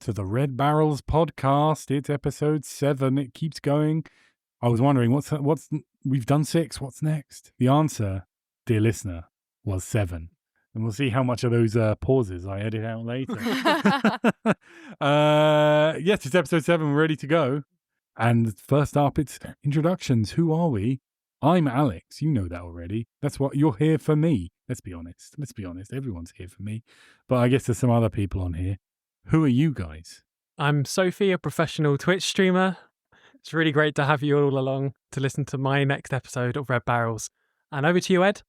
to the Red Barrels podcast. It's episode 7. It keeps going. I was wondering, we've done 6. What's next? The answer, dear listener, was 7. And we'll see how much of those pauses I edit out later. Yes, it's episode 7. We're ready to go. And first up, it's introductions. Who are we? I'm Alex. You know that already. That's what you're here for me. Let's be honest. Everyone's here for me. But I guess there's some other people on here. Who are you guys? I'm Sofie, a professional Twitch streamer. It's really great to have you all along to listen to my next episode of Red Barrels. And over to you, Ed.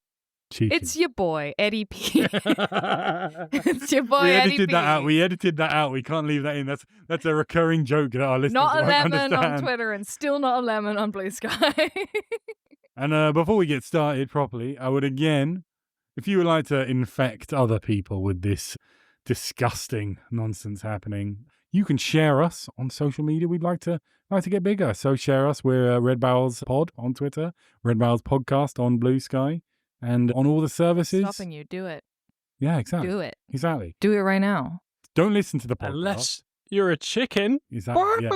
Cheeky. It's your boy, Eddie P. It's your boy, Eddie P. We edited that out. We can't leave that in. That's a recurring joke that our listeners Not a won't lemon understand. on Twitter and still not a lemon on Blue Sky. And before we get started properly, I would again, if you would like to infect other people with this disgusting nonsense happening, you can share us on social media. We'd like to get bigger. So share us. We're Red Barrels Pod on Twitter, Red Barrels Podcast on Blue Sky, and on all the services. Stopping you. Do it. Yeah, exactly. Do it. Exactly. Do it right now. Don't listen to the podcast. Unless you're a chicken. Exactly. Yeah.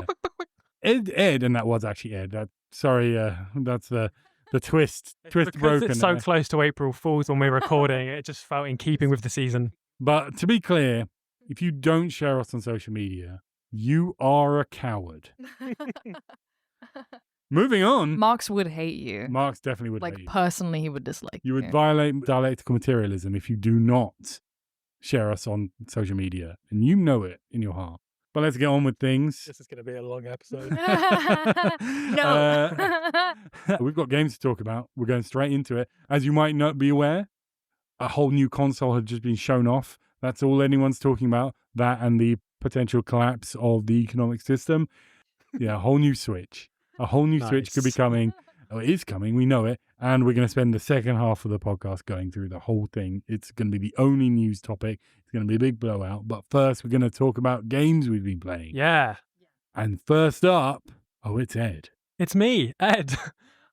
Ed, and that was actually Ed. That's the twist. Twist because broken. It's so close to April Fool's when we're recording. It just felt in keeping with the season. But to be clear, if you don't share us on social media, you are a coward. Moving on. Marx would hate you. Marx definitely would hate you. Like, personally, he would dislike you. You would violate dialectical materialism if you do not share us on social media. And you know it in your heart. But let's get on with things. This is going to be a long episode. No. We've got games to talk about. We're going straight into it. As you might not be aware, a whole new console had just been shown off. That's all anyone's talking about. That and the potential collapse of the economic system. Yeah, a whole new Switch. A whole new Switch could be coming. Oh, it is coming. We know it. And we're going to spend the second half of the podcast going through the whole thing. It's going to be the only news topic. It's going to be a big blowout. But first, we're going to talk about games we've been playing. Yeah. And first up, it's Ed. It's me, Ed.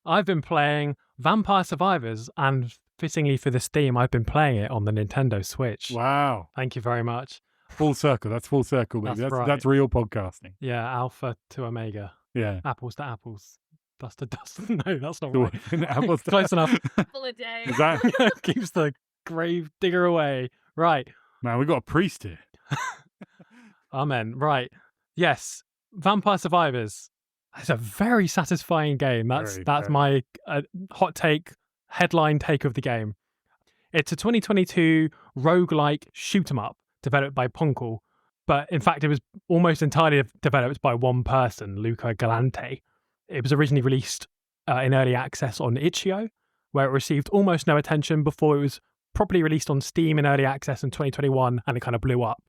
I've been playing Vampire Survivors, and fittingly for this theme, I've been playing it on the Nintendo Switch. Wow. Thank you very much. Full circle. That's full circle, baby. That's right. That's real podcasting. Yeah, alpha to omega. Yeah. Apples to apples. Dust to dust. No, that's not right. Apples to Close enough. Full of day. Is that... Keeps the grave digger away. Right. Man, we've got a priest here. Amen. Right. Yes. Vampire Survivors. It's a very satisfying game. That's my hot take, headline take of the game. It's a 2022 roguelike shoot-'em-up developed by Ponkel, but in fact it was almost entirely developed by one person, Luca Galante. It was originally released in early access on itch.io, where it received almost no attention before it was properly released on Steam in early access in 2021, and it kind of blew up.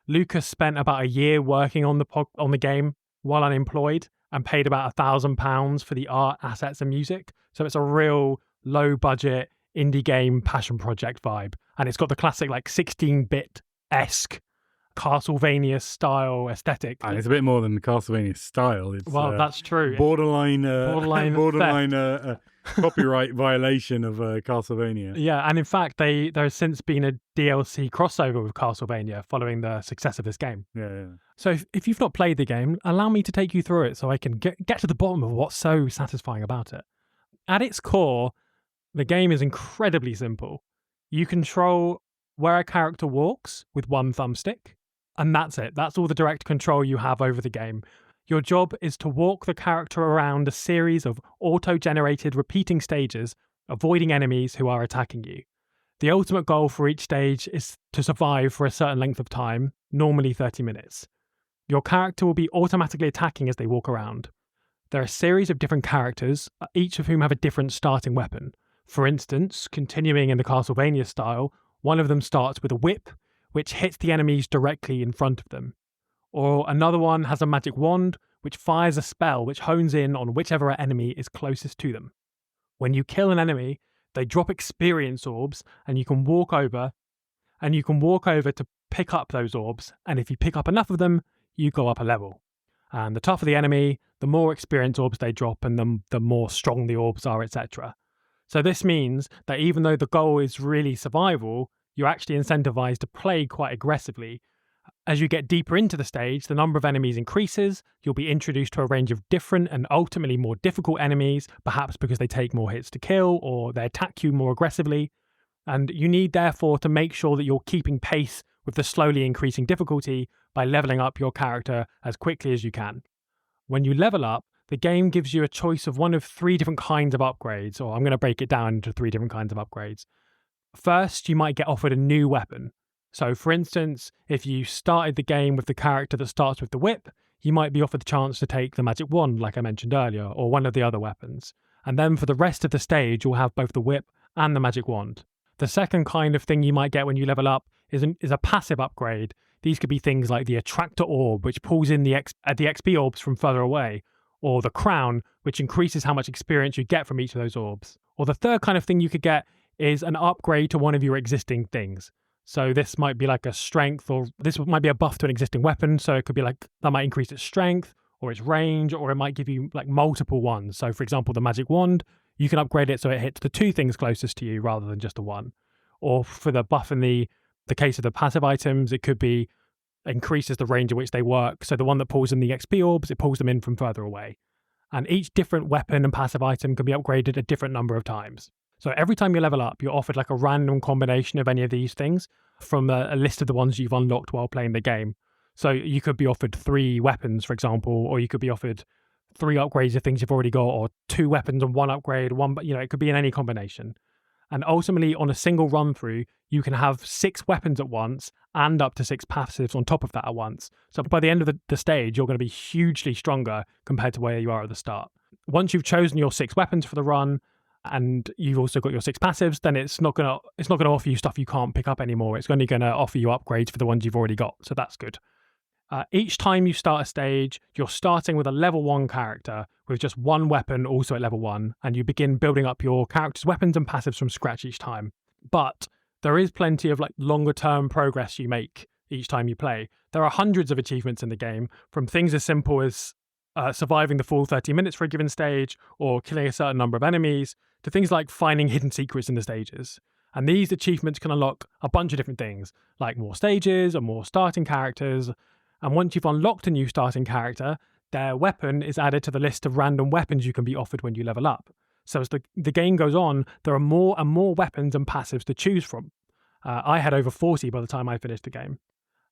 Lucas spent about a year working on the game while unemployed and paid about £1,000 for the art, assets, and music. So it's a real low-budget indie game passion project vibe, and it's got the classic 16-bit-esque Castlevania style aesthetic. And it's a bit more than the Castlevania style. It's, that's true. Borderline theft. copyright violation of Castlevania. Yeah, and in fact, there has since been a DLC crossover with Castlevania following the success of this game. Yeah. So if you've not played the game, allow me to take you through it so I can get to the bottom of what's so satisfying about it. At its core, the game is incredibly simple. You control where a character walks with one thumbstick, and that's it. That's all the direct control you have over the game. Your job is to walk the character around a series of auto-generated repeating stages, avoiding enemies who are attacking you. The ultimate goal for each stage is to survive for a certain length of time, normally 30 minutes. Your character will be automatically attacking as they walk around. There are a series of different characters, each of whom have a different starting weapon. For instance, continuing in the Castlevania style, one of them starts with a whip, which hits the enemies directly in front of them. Or another one has a magic wand, which fires a spell which hones in on whichever enemy is closest to them. When you kill an enemy, they drop experience orbs, and you can walk over to pick up those orbs, and if you pick up enough of them, you go up a level. And the tougher the enemy, the more experience orbs they drop, and the more strong the orbs are, etc. So this means that even though the goal is really survival, you're actually incentivized to play quite aggressively As you get deeper into the stage, the number of enemies increases. You'll be introduced to a range of different and ultimately more difficult enemies, perhaps because they take more hits to kill or they attack you more aggressively. And you need, therefore, to make sure that you're keeping pace with the slowly increasing difficulty by leveling up your character as quickly as you can. When you level up, the game gives you a choice of one of 3 different kinds of upgrades, or I'm going to break it down into 3 different kinds of upgrades. First, you might get offered a new weapon. So, for instance, if you started the game with the character that starts with the whip, you might be offered the chance to take the magic wand, like I mentioned earlier, or one of the other weapons. And then for the rest of the stage, you'll have both the whip and the magic wand. The second kind of thing you might get when you level up is a passive upgrade. These could be things like the attractor orb, which pulls in the XP orbs from further away, or the crown, which increases how much experience you get from each of those orbs. Or the third kind of thing you could get is an upgrade to one of your existing things. So this might be like a strength, or this might be a buff to an existing weapon. So it could be like that might increase its strength or its range, or it might give you like multiple ones. So for example, the magic wand, you can upgrade it so it hits the 2 things closest to you rather than just the 1. Or for the buff in the case of the passive items, it could be increases the range at which they work. So the one that pulls in the XP orbs, it pulls them in from further away. And each different weapon and passive item can be upgraded a different number of times. So every time you level up, you're offered like a random combination of any of these things from a list of the ones you've unlocked while playing the game. So you could be offered 3 weapons, for example, or you could be offered 3 upgrades of things you've already got, or 2 weapons and 1 upgrade, it could be in any combination. And ultimately, on a single run through, you can have 6 weapons at once and up to 6 passives on top of that at once. So by the end of the stage, you're going to be hugely stronger compared to where you are at the start. Once you've chosen your 6 weapons for the run, and you've also got your 6 passives, then it's not gonna offer you stuff you can't pick up anymore. It's only going to offer you upgrades for the ones you've already got. So that's good. Each time you start a stage, you're starting with a level 1 character with just 1 weapon, also at level 1, and you begin building up your character's weapons and passives from scratch each time. But there is plenty of like longer term progress you make each time you play. There are hundreds of achievements in the game, from things as simple as surviving the full 30 minutes for a given stage, or killing a certain number of enemies, to things like finding hidden secrets in the stages. And these achievements can unlock a bunch of different things, like more stages or more starting characters. And once you've unlocked a new starting character, their weapon is added to the list of random weapons you can be offered when you level up. So as the game goes on, there are more and more weapons and passives to choose from. I had over 40 by the time I finished the game.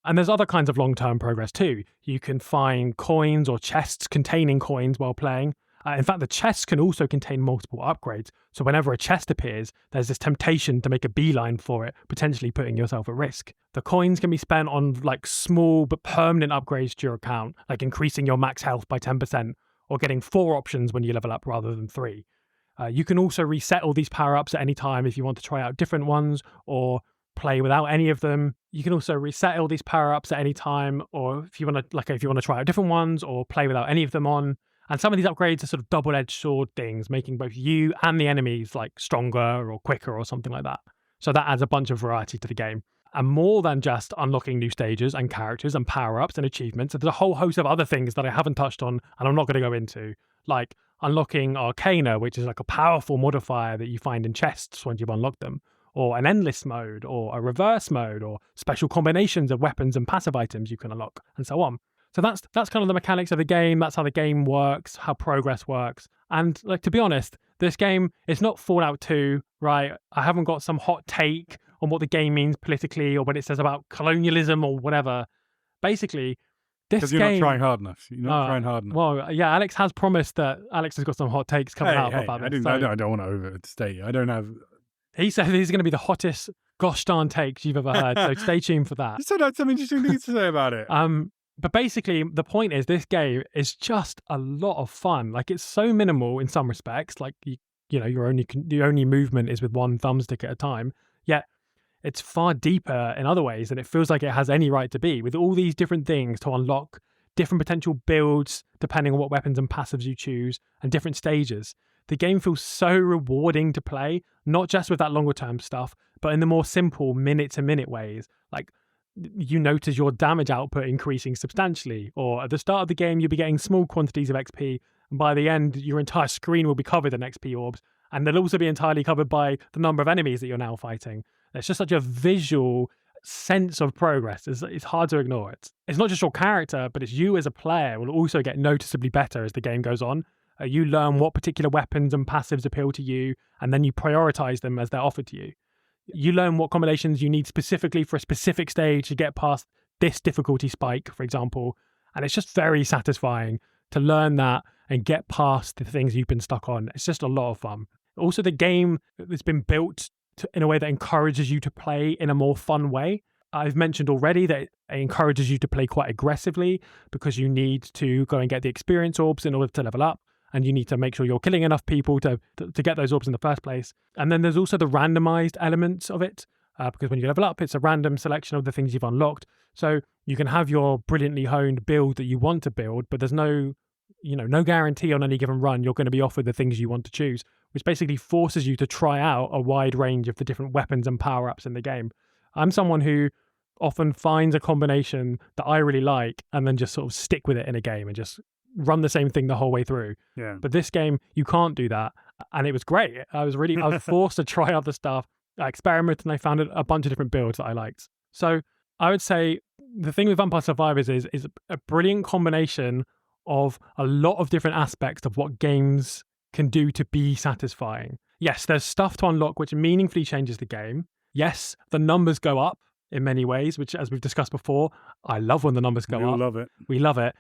And there's other kinds of long-term progress too. You can find coins or chests containing coins while playing. In fact, the chests can also contain multiple upgrades. So whenever a chest appears, there's this temptation to make a beeline for it, potentially putting yourself at risk. The coins can be spent on like small but permanent upgrades to your account, like increasing your max health by 10%, or getting 4 options when you level up rather than 3. You can also reset all these power-ups at any time if you want to try out different ones, or play without any of them. You can also reset all these power-ups at any time, or if you want to try out different ones, or play without any of them on. And some of these upgrades are sort of double-edged sword things, making both you and the enemies like stronger or quicker or something like that. So that adds a bunch of variety to the game. And more than just unlocking new stages and characters and power-ups and achievements, there's a whole host of other things that I haven't touched on and I'm not going to go into, like unlocking Arcana, which is like a powerful modifier that you find in chests once you've unlocked them, or an endless mode, or a reverse mode, or special combinations of weapons and passive items you can unlock, and so on. So that's kind of the mechanics of the game. That's how the game works, how progress works. And like, to be honest, this game is not Fallout 2, right? I haven't got some hot take on what the game means politically or what it says about colonialism or whatever. Basically, this game... Because you're not trying hard enough. You're not trying hard enough. Well, yeah, Alex has promised that Alex has got some hot takes coming out about this. I don't want to overstate. I don't have... He said he's going to be the hottest gosh darn takes you've ever heard, so stay tuned for that. You said I had some interesting things to say about it. But basically, the point is this game is just a lot of fun. Like, it's so minimal in some respects. Like, your only movement is with one thumbstick at a time. Yet, it's far deeper in other ways than it feels like it has any right to be. With all these different things to unlock, different potential builds depending on what weapons and passives you choose, and different stages. The game feels so rewarding to play, not just with that longer term stuff, but in the more simple minute-to-minute ways. Like, you notice your damage output increasing substantially, or at the start of the game you'll be getting small quantities of XP, and by the end your entire screen will be covered in XP orbs, and they'll also be entirely covered by the number of enemies that you're now fighting. It's just such a visual sense of progress it's hard to ignore. It's not just your character, but it's you as a player will also get noticeably better as the game goes on. You learn what particular weapons and passives appeal to you, and then you prioritize them as they're offered to you. You learn what combinations you need specifically for a specific stage to get past this difficulty spike, for example. And it's just very satisfying to learn that and get past the things you've been stuck on. It's just a lot of fun. Also, the game has been built in a way that encourages you to play in a more fun way. I've mentioned already that it encourages you to play quite aggressively because you need to go and get the experience orbs in order to level up. And you need to make sure you're killing enough people to get those orbs in the first place. And then there's also the randomized elements of it, because when you level up, it's a random selection of the things you've unlocked. So you can have your brilliantly honed build that you want to build, but there's no guarantee on any given run you're going to be offered the things you want to choose, which basically forces you to try out a wide range of the different weapons and power-ups in the game. I'm someone who often finds a combination that I really like and then just sort of stick with it in a game and just run the same thing the whole way through. Yeah. But this game, you can't do that. And it was great. I was forced to try other stuff. I experimented and I found a bunch of different builds that I liked. So I would say the thing with Vampire Survivors is a brilliant combination of a lot of different aspects of what games can do to be satisfying. Yes, there's stuff to unlock which meaningfully changes the game. Yes, the numbers go up in many ways, which, as we've discussed before, I love when the numbers go up. We love it. We love it.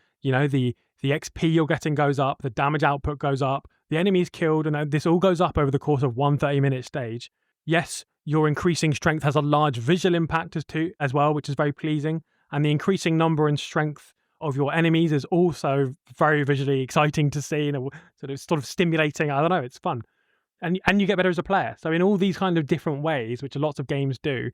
The XP you're getting goes up, the damage output goes up, the enemies killed, and this all goes up over the course of one 30-minute stage. Yes, your increasing strength has a large visual impact as well, which is very pleasing. And the increasing number and strength of your enemies is also very visually exciting to see, and sort of stimulating. I don't know, it's fun. And you get better as a player. So in all these kind of different ways, which lots of games do,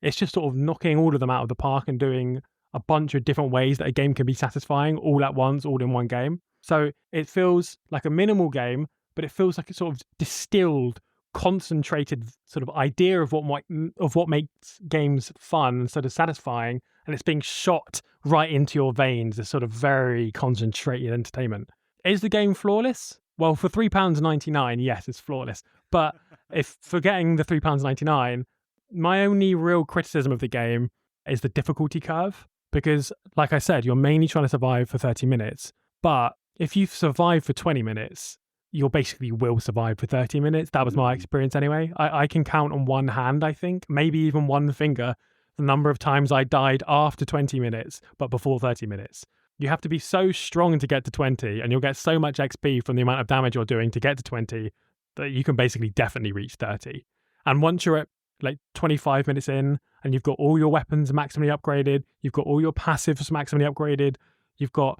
it's just sort of knocking all of them out of the park and doing a bunch of different ways that a game can be satisfying all at once, all in one game. So it feels like a minimal game, but it feels like a sort of distilled, concentrated sort of idea of what makes games fun and sort of satisfying, and it's being shot right into your veins, this sort of very concentrated entertainment. Is the game flawless? Well, for £3.99, yes, it's flawless. But if forgetting the £3.99, my only real criticism of the game is the difficulty curve. Because, like I said, you're mainly trying to survive for 30 minutes. But if you've survived for 20 minutes, you basically will survive for 30 minutes. That was my experience anyway. I can count on one hand, I think, maybe even one finger, the number of times I died after 20 minutes, but before 30 minutes. You have to be so strong to get to 20, and you'll get so much XP from the amount of damage you're doing to get to 20 that you can basically definitely reach 30. And once you're at like 25 minutes in and you've got all your weapons maximally upgraded, you've got all your passives maximally upgraded, you've got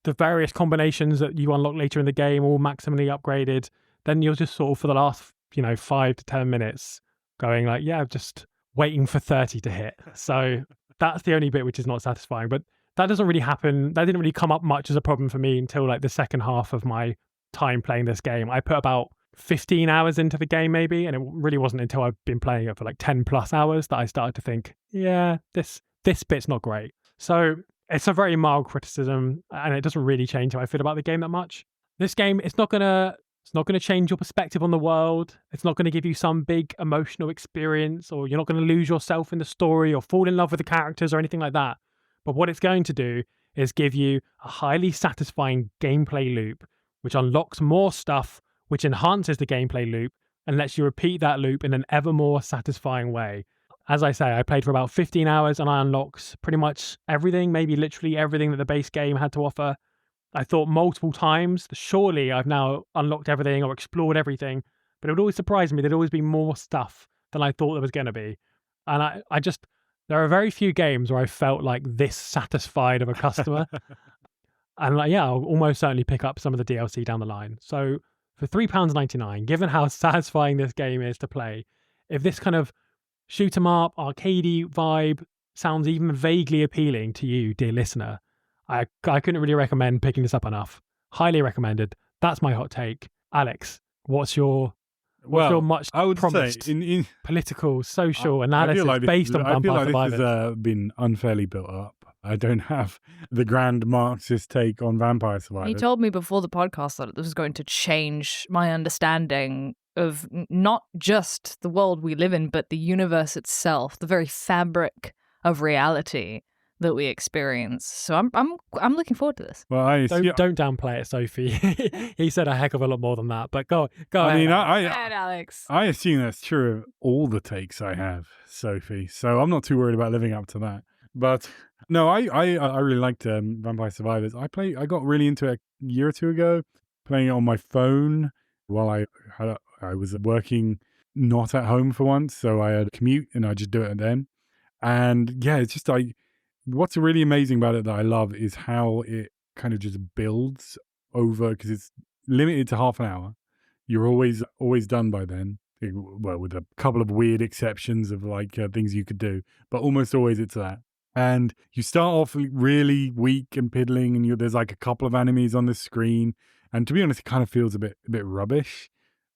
the various combinations that you unlock later in the game all maximally upgraded, then you're just sort of for the last 5 to 10 minutes going like, yeah, just waiting for 30 to hit. So that's the only bit which is not satisfying. But that doesn't really happen. That didn't really come up much as a problem for me until like the second half of my time playing this game. I put about 15 hours into the game maybe, and it really wasn't until I've been playing it for like 10 plus hours that I started to think, yeah, this bit's not great. So it's a very mild criticism, and it doesn't really change how I feel about the game that much. This game, it's not gonna change your perspective on the world. It's not gonna give you some big emotional experience, or you're not gonna lose yourself in the story or fall in love with the characters or anything like that. But what it's going to do is give you a highly satisfying gameplay loop, which unlocks more stuff, which enhances the gameplay loop and lets you repeat that loop in an ever more satisfying way. As I say, I played for about 15 hours and I unlocked pretty much everything, maybe literally everything that the base game had to offer. I thought multiple times, surely I've now unlocked everything or explored everything, but it would always surprise me. There'd always be more stuff than I thought there was going to be. And there are very few games where I felt like this satisfied of a customer. And I'll almost certainly pick up some of the DLC down the line. So for £3.99, given how satisfying this game is to play, if this kind of shoot 'em up, arcadey vibe sounds even vaguely appealing to you, dear listener, I couldn't really recommend picking this up enough. Highly recommended. That's my hot take. Alex, what's your much promised in political, social analysis based on Vampire Survivors? This has been unfairly built up. I don't have the grand Marxist take on Vampire Survivors. He told me before the podcast that this was going to change my understanding of not just the world we live in, but the universe itself, the very fabric of reality that we experience. So I'm looking forward to this. Well, Don't downplay it, Sofie. He said a heck of a lot more than that. But go I ahead. mean, Alex. I assume that's true of all the takes I have, Sophie. So I'm not too worried about living up to that. But no, I really liked Vampire Survivors. I got really into it a year or two ago, playing it on my phone while I was working not at home for once. So I had a commute and I just do it then. And yeah, it's just like, what's really amazing about it that I love is how it kind of just builds over, because it's limited to half an hour. You're always done by then. Well, with a couple of weird exceptions of like things you could do, but almost always it's that. And you start off really weak and piddling, and there's like a couple of enemies on the screen. And to be honest, it kind of feels a bit rubbish.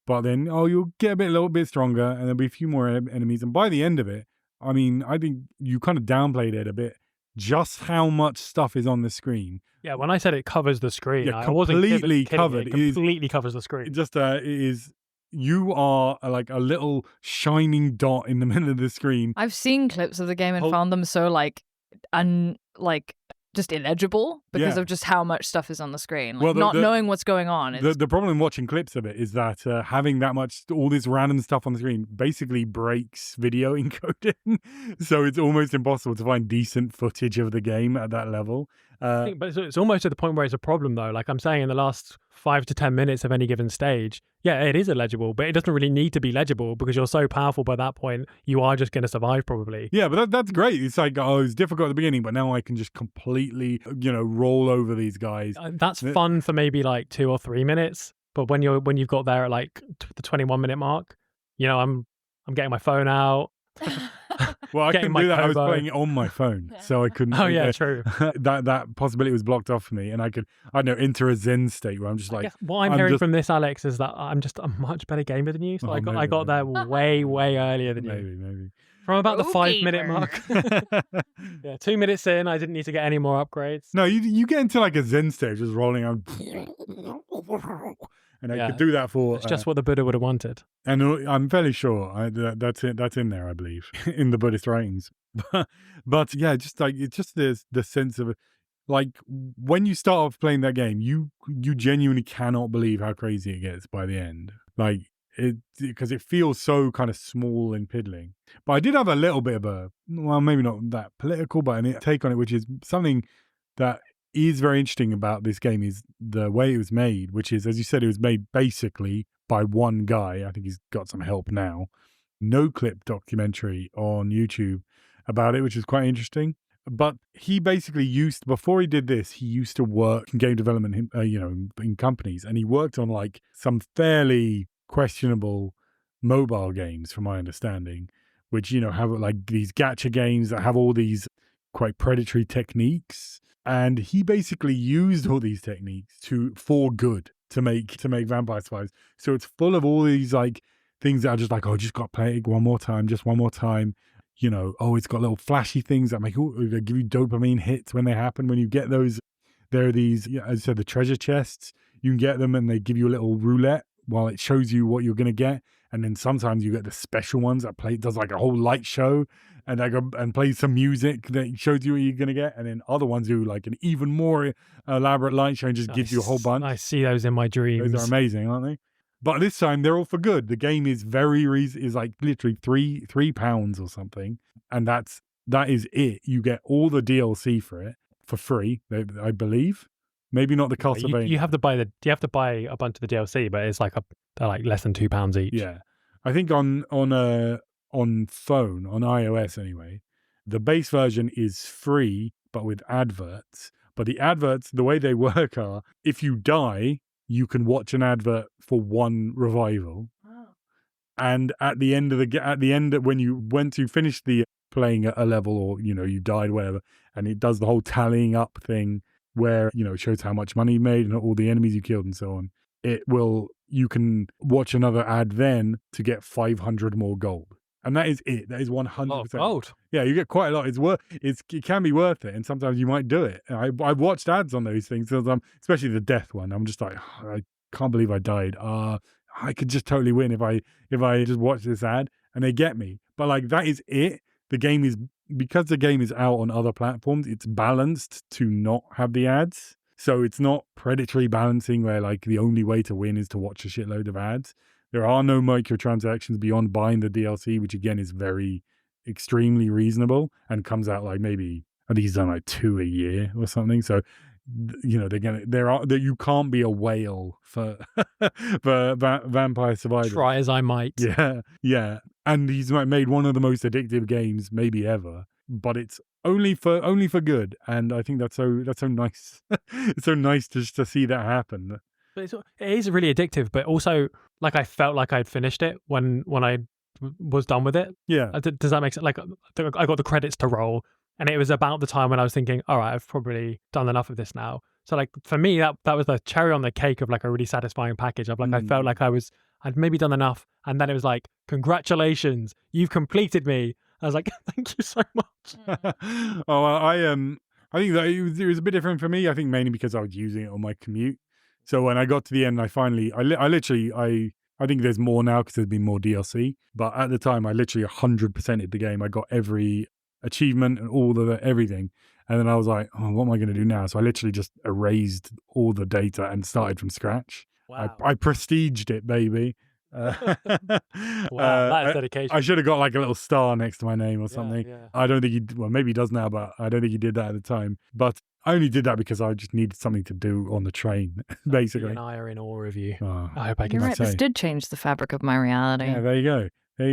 But then, you'll get a little bit stronger, and there'll be a few more enemies. And by the end of it, I mean, I think you kind of downplayed it a bit, just how much stuff is on the screen. Yeah, when I said it covers the screen, Yeah, I wasn't completely kidding. covered. It completely covers the screen. It just it is. You are like a little shining dot in the middle of the screen. I've seen clips of the game and found them so just illegible because of just how much stuff is on the screen. Like, not knowing what's going on. The problem watching clips of it is that having that much, all this random stuff on the screen basically breaks video encoding. So it's almost impossible to find decent footage of the game at that level. But it's almost to the point where it's a problem, though. Like I'm saying, in the last 5 to 10 minutes of any given stage, yeah, it is illegible, but it doesn't really need to be legible because you're so powerful by that point, you are just going to survive probably. Yeah, but that's great. It's like, it's difficult at the beginning, but now I can just completely, roll over these guys. That's fun for maybe like 2 or 3 minutes, but when you've got there at like the 21-minute mark, I'm getting my phone out. Well, I couldn't do that. I was playing it on my phone, so I couldn't. Oh yeah, true. that possibility was blocked off for me, and I could, enter a zen state where I'm just like. What I'm hearing from this, Alex, is that I'm just a much better gamer than you. So I got there way earlier than you. Maybe. From about the 5-minute mark. Yeah, 2 minutes in, I didn't need to get any more upgrades. No, you get into like a zen state, just rolling on. And I could do that for. It's just what the Buddha would have wanted. And I'm fairly sure that's it. That's in there, I believe, in the Buddhist writings. But yeah, just like it's just the sense of like when you start off playing that game, you genuinely cannot believe how crazy it gets by the end. Like because it feels so kind of small and piddling. But I did have a little bit of maybe not that political, but a take on it, which is something that is very interesting about this game is the way it was made, which is, as you said, it was made basically by one guy. I think he's got some help now. No clip documentary on YouTube about it, which is quite interesting. But he basically before he did this, he used to work in game development, in companies, and he worked on like some fairly questionable mobile games, from my understanding, which, have like these gacha games that have all these quite predatory techniques. And he basically used all these techniques for good to make Vampire Survivors. So it's full of all these like things that are just like, just got to play it one more time. It's got little flashy things that that give you dopamine hits when they happen. When you get those, there are these, as I said, the treasure chests. You can get them and they give you a little roulette while it shows you what you're going to get. And then sometimes you get the special ones that does like a whole light show and plays some music that shows you what you're going to get. And then other ones do like an even more elaborate light show and just gives you a whole bunch. I see those in my dreams. Those are amazing, aren't they? But this time they're all for good. The game is is like literally £3 or something. And that is it. You get all the DLC for it for free, I believe. Maybe not the Castlevania. You have to buy a bunch of the DLC, but it's like they're like less than £2 each. Yeah, I think on phone, on iOS anyway, the base version is free, but with adverts. But the adverts, the way they work are, if you die, you can watch an advert for one revival. Oh. And at the end when you went to finish the playing a level, or you died, whatever, and it does the whole tallying up thing where it shows how much money you made and all the enemies you killed and so on. You can watch another ad then to get 500 more gold. And that is it. That is 100%. Oh, gold. Yeah, you get quite a lot. It can be worth it, and sometimes you might do it. I've watched ads on those things, especially the death one. I'm just like, I can't believe I died. I could just totally win if I just watch this ad, and they get me. But like that is it. The game is, because the game is out on other platforms, it's balanced to not have the ads. So it's not predatory balancing where like the only way to win is to watch a shitload of ads. There are no microtransactions beyond buying the DLC, which again is very extremely reasonable and comes out like maybe, I think he's done like 2 a year or something. So you know, you can't be a whale for Vampire Survivors. Try as I might. Yeah. And he's made one of the most addictive games maybe ever, but it's only for good. And I think that's so nice. It's so nice to see that happen. But it is really addictive, but also like I felt like I'd finished it when I was done with it. Yeah. Does that make sense? Like I got the credits to roll, and it was about the time when I was thinking, all right, I've probably done enough of this now. So like for me, that was the cherry on the cake of like a really satisfying package of like I felt like I'd maybe done enough, and then it was like, congratulations, you've completed me. I was like, thank you so much. I think that it was a bit different for me. I think mainly because I was using it on my commute. So when I got to the end, I think there's more now because there's been more DLC. But at the time, I literally 100%ed the game. I got every achievement and all the everything. And then I was like, oh, what am I going to do now? So I literally just erased all the data and started from scratch. Wow. I prestiged it, baby. Wow, that is dedication. I should have got like a little star next to my name or something. Yeah. I don't think maybe he does now, but I don't think he did that at the time. But I only did that because I just needed something to do on the train, basically. You and I are in awe of you. Oh, I hope I can You're right. say. This did change the fabric of my reality. Yeah, there you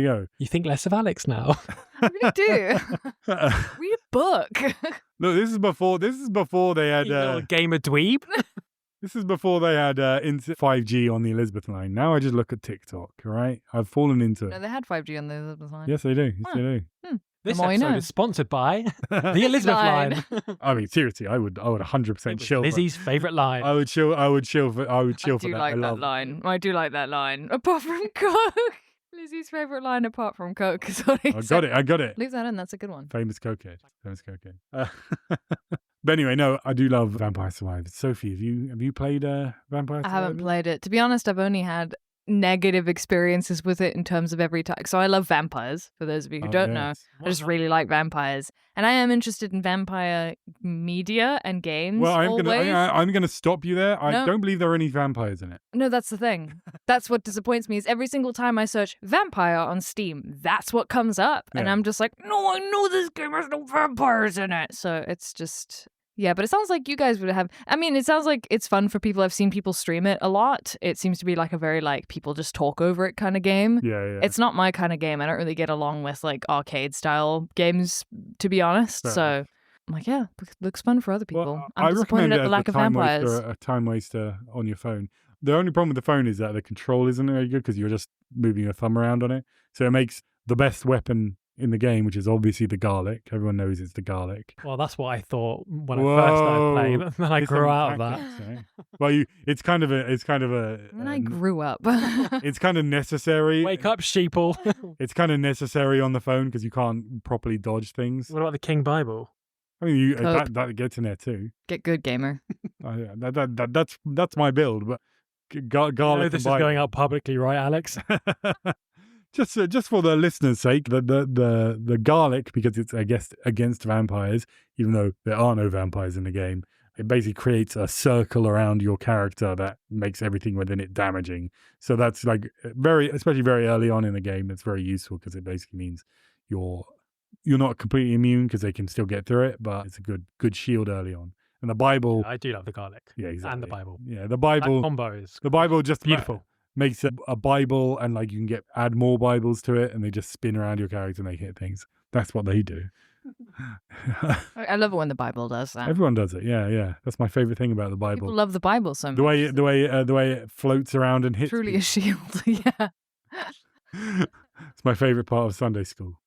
go. You think less of Alex now? I really do. Read a book. No, this is before they had You little gamer dweeb. this is before they had 5G on the Elizabeth line. Now I just look at TikTok, all right? I've fallen into No, it. they had 5G on the Elizabeth line. Yes, they do. Yes, they do. This The more you episode know. is sponsored by the Elizabeth line. I mean, seriously, I would 100% chill. Lizzie's favourite line. I would chill for that. I do like that line. I do like that line. Apart from Coke. Lizzie's favourite line apart from Coke. I got it. Leave that in. That's a good one. Famous cokehead. But anyway, no, I do love Vampire Survivors. Sophie, have you played Vampire Survivors? I haven't played it. To be honest, I've only had negative experiences with it in terms of every time. So I love vampires, for those of you who don't know. I just really like vampires. And I am interested in vampire media and games. Well, always. I'm gonna stop you there. I No. don't believe there are any vampires in it. No, that's the thing. That's what disappoints me is every single time I search vampire on Steam, that's what comes up. And Yeah. I'm just like, no, I know this game has no vampires in it. So it's just... Yeah, but it sounds like you guys would have... I mean, it sounds like it's fun for people. I've seen people stream it a lot. It seems to be like a very, like, people just talk over it kind of game. Yeah. It's not my kind of game. I don't really get along with, like, arcade-style games, to be honest. Fair So I'm like, yeah, looks fun for other people. Well, I'm I disappointed recommend at it the as lack of vampires. a time waster on your phone. The only problem with the phone is that the control isn't very good because you're just moving your thumb around on it. So it makes the best weapon in the game, which is obviously the garlic. Everyone knows it's the garlic. Well, that's what I thought when I first started playing, and then I grew out of that. Right? Well, it's kind of a. When I grew up. It's kind of necessary. Wake up, sheeple. It's kind of necessary on the phone because you can't properly dodge things. What about the King Bible? I mean, Cope. that gets in there too. Get good, gamer. Yeah, that's my build, but garlic. I know and this is Bible. going out publicly, right, Alex? Just for the listeners' sake, the garlic, because it's against vampires, even though there are no vampires in the game, it basically creates a circle around your character that makes everything within it damaging. So that's like especially very early on in the game, it's very useful because it basically means you're not completely immune because they can still get through it, but it's a good shield early on. And the Bible, I do love the garlic. yeah, exactly, And the Bible. yeah, the Bible, That combo is the Bible just beautiful. makes a Bible, and like you can add more Bibles to it, and they just spin around your character and they hit things. That's what they do. I love it when the Bible does that. Everyone does it. Yeah. That's my favorite thing about the Bible. People love the Bible so much. The way it floats around and hits. Truly a shield. Yeah. It's my favorite part of Sunday school.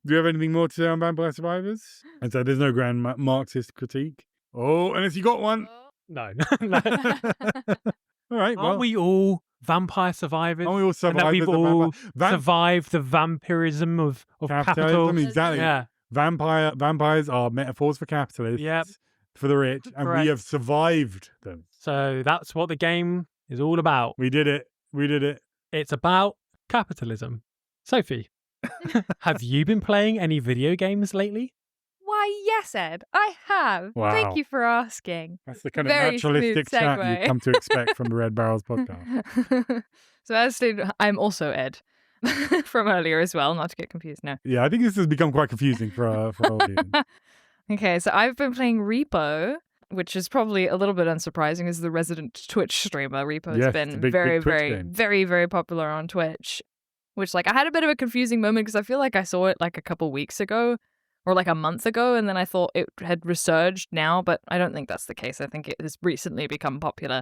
Do you have anything more to say on Vampire Survivors? And so there's no grand Marxist critique. Oh, unless you got one. No. All right. Aren't we all vampire survivors? Aren't we all And that survivors we've of all vampire- survived the vampirism of capital. capitalism? Exactly. Yeah. Vampires are metaphors for capitalists, Yep. for the rich, and Correct. we have survived them. So that's what the game is all about. We did it. It's about capitalism. Sophie, have you been playing any video games lately? Why, yes, Ed, I have. Wow. Thank you for asking. That's the kind of Very naturalistic smooth chat segue. you come to expect from the Red Barrels podcast. So as stated, I'm also Ed from earlier as well, not to get confused. No. Yeah, I think this has become quite confusing for our audience. Okay, so I've been playing Repo, which is probably a little bit unsurprising as the resident Twitch streamer. Repo has Yes, been it's a big very, Twitch very, game. very, very popular on Twitch, which like I had a bit of a confusing moment because I feel like I saw it like a couple weeks ago or like a month ago, and then I thought it had resurged now, but I don't think that's the case. I think it has recently become popular.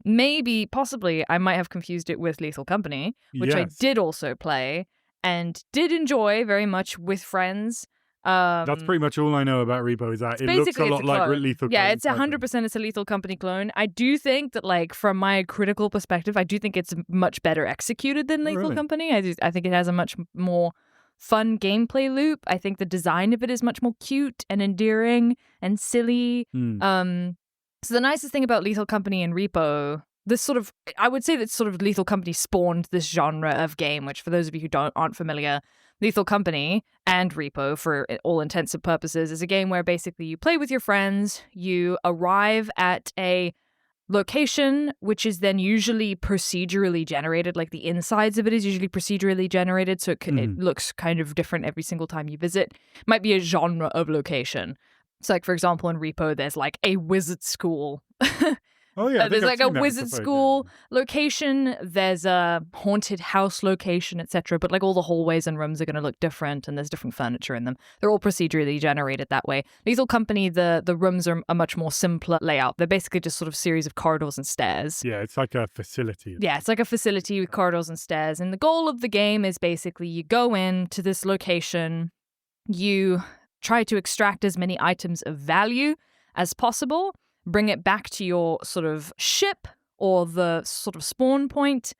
Maybe, possibly, I might have confused it with Lethal Company, which I Yes. did also play and did enjoy very much with friends. That's pretty much all I know about Repo is that it looks a basically, lot it's a like clone. Lethal Yeah, Company it's type thing. 100% it's a Lethal Company clone. I do think that, like, from my critical perspective, I do think it's much better executed than Lethal really? Company. I think it has a much more fun gameplay loop. I think the design of it is much more cute and endearing and silly. So the nicest thing about Lethal Company and Repo, I would say that sort of Lethal Company spawned this genre of game, which for those of you who aren't familiar, Lethal Company and Repo, for all intents and purposes, is a game where basically you play with your friends, you arrive at a location, which is then usually procedurally generated, like the insides of it is usually procedurally generated, so it looks kind of different every single time you visit. Might be a genre of location. So like, for example, in Repo, there's like a wizard school. Oh yeah, I think There's I've like a seen that in wizard some school photos. location, there's a haunted house location, etc. But like all the hallways and rooms are going to look different, and there's different furniture in them. They're all procedurally generated that way. Lethal Company, the rooms are a much more simpler layout. They're basically just sort of series of corridors and stairs. Yeah, it's like a facility. Yeah, it's like a facility with corridors and stairs. And the goal of the game is basically you go in to this location, you try to extract as many items of value as possible, bring it back to your sort of ship or the sort of spawn point,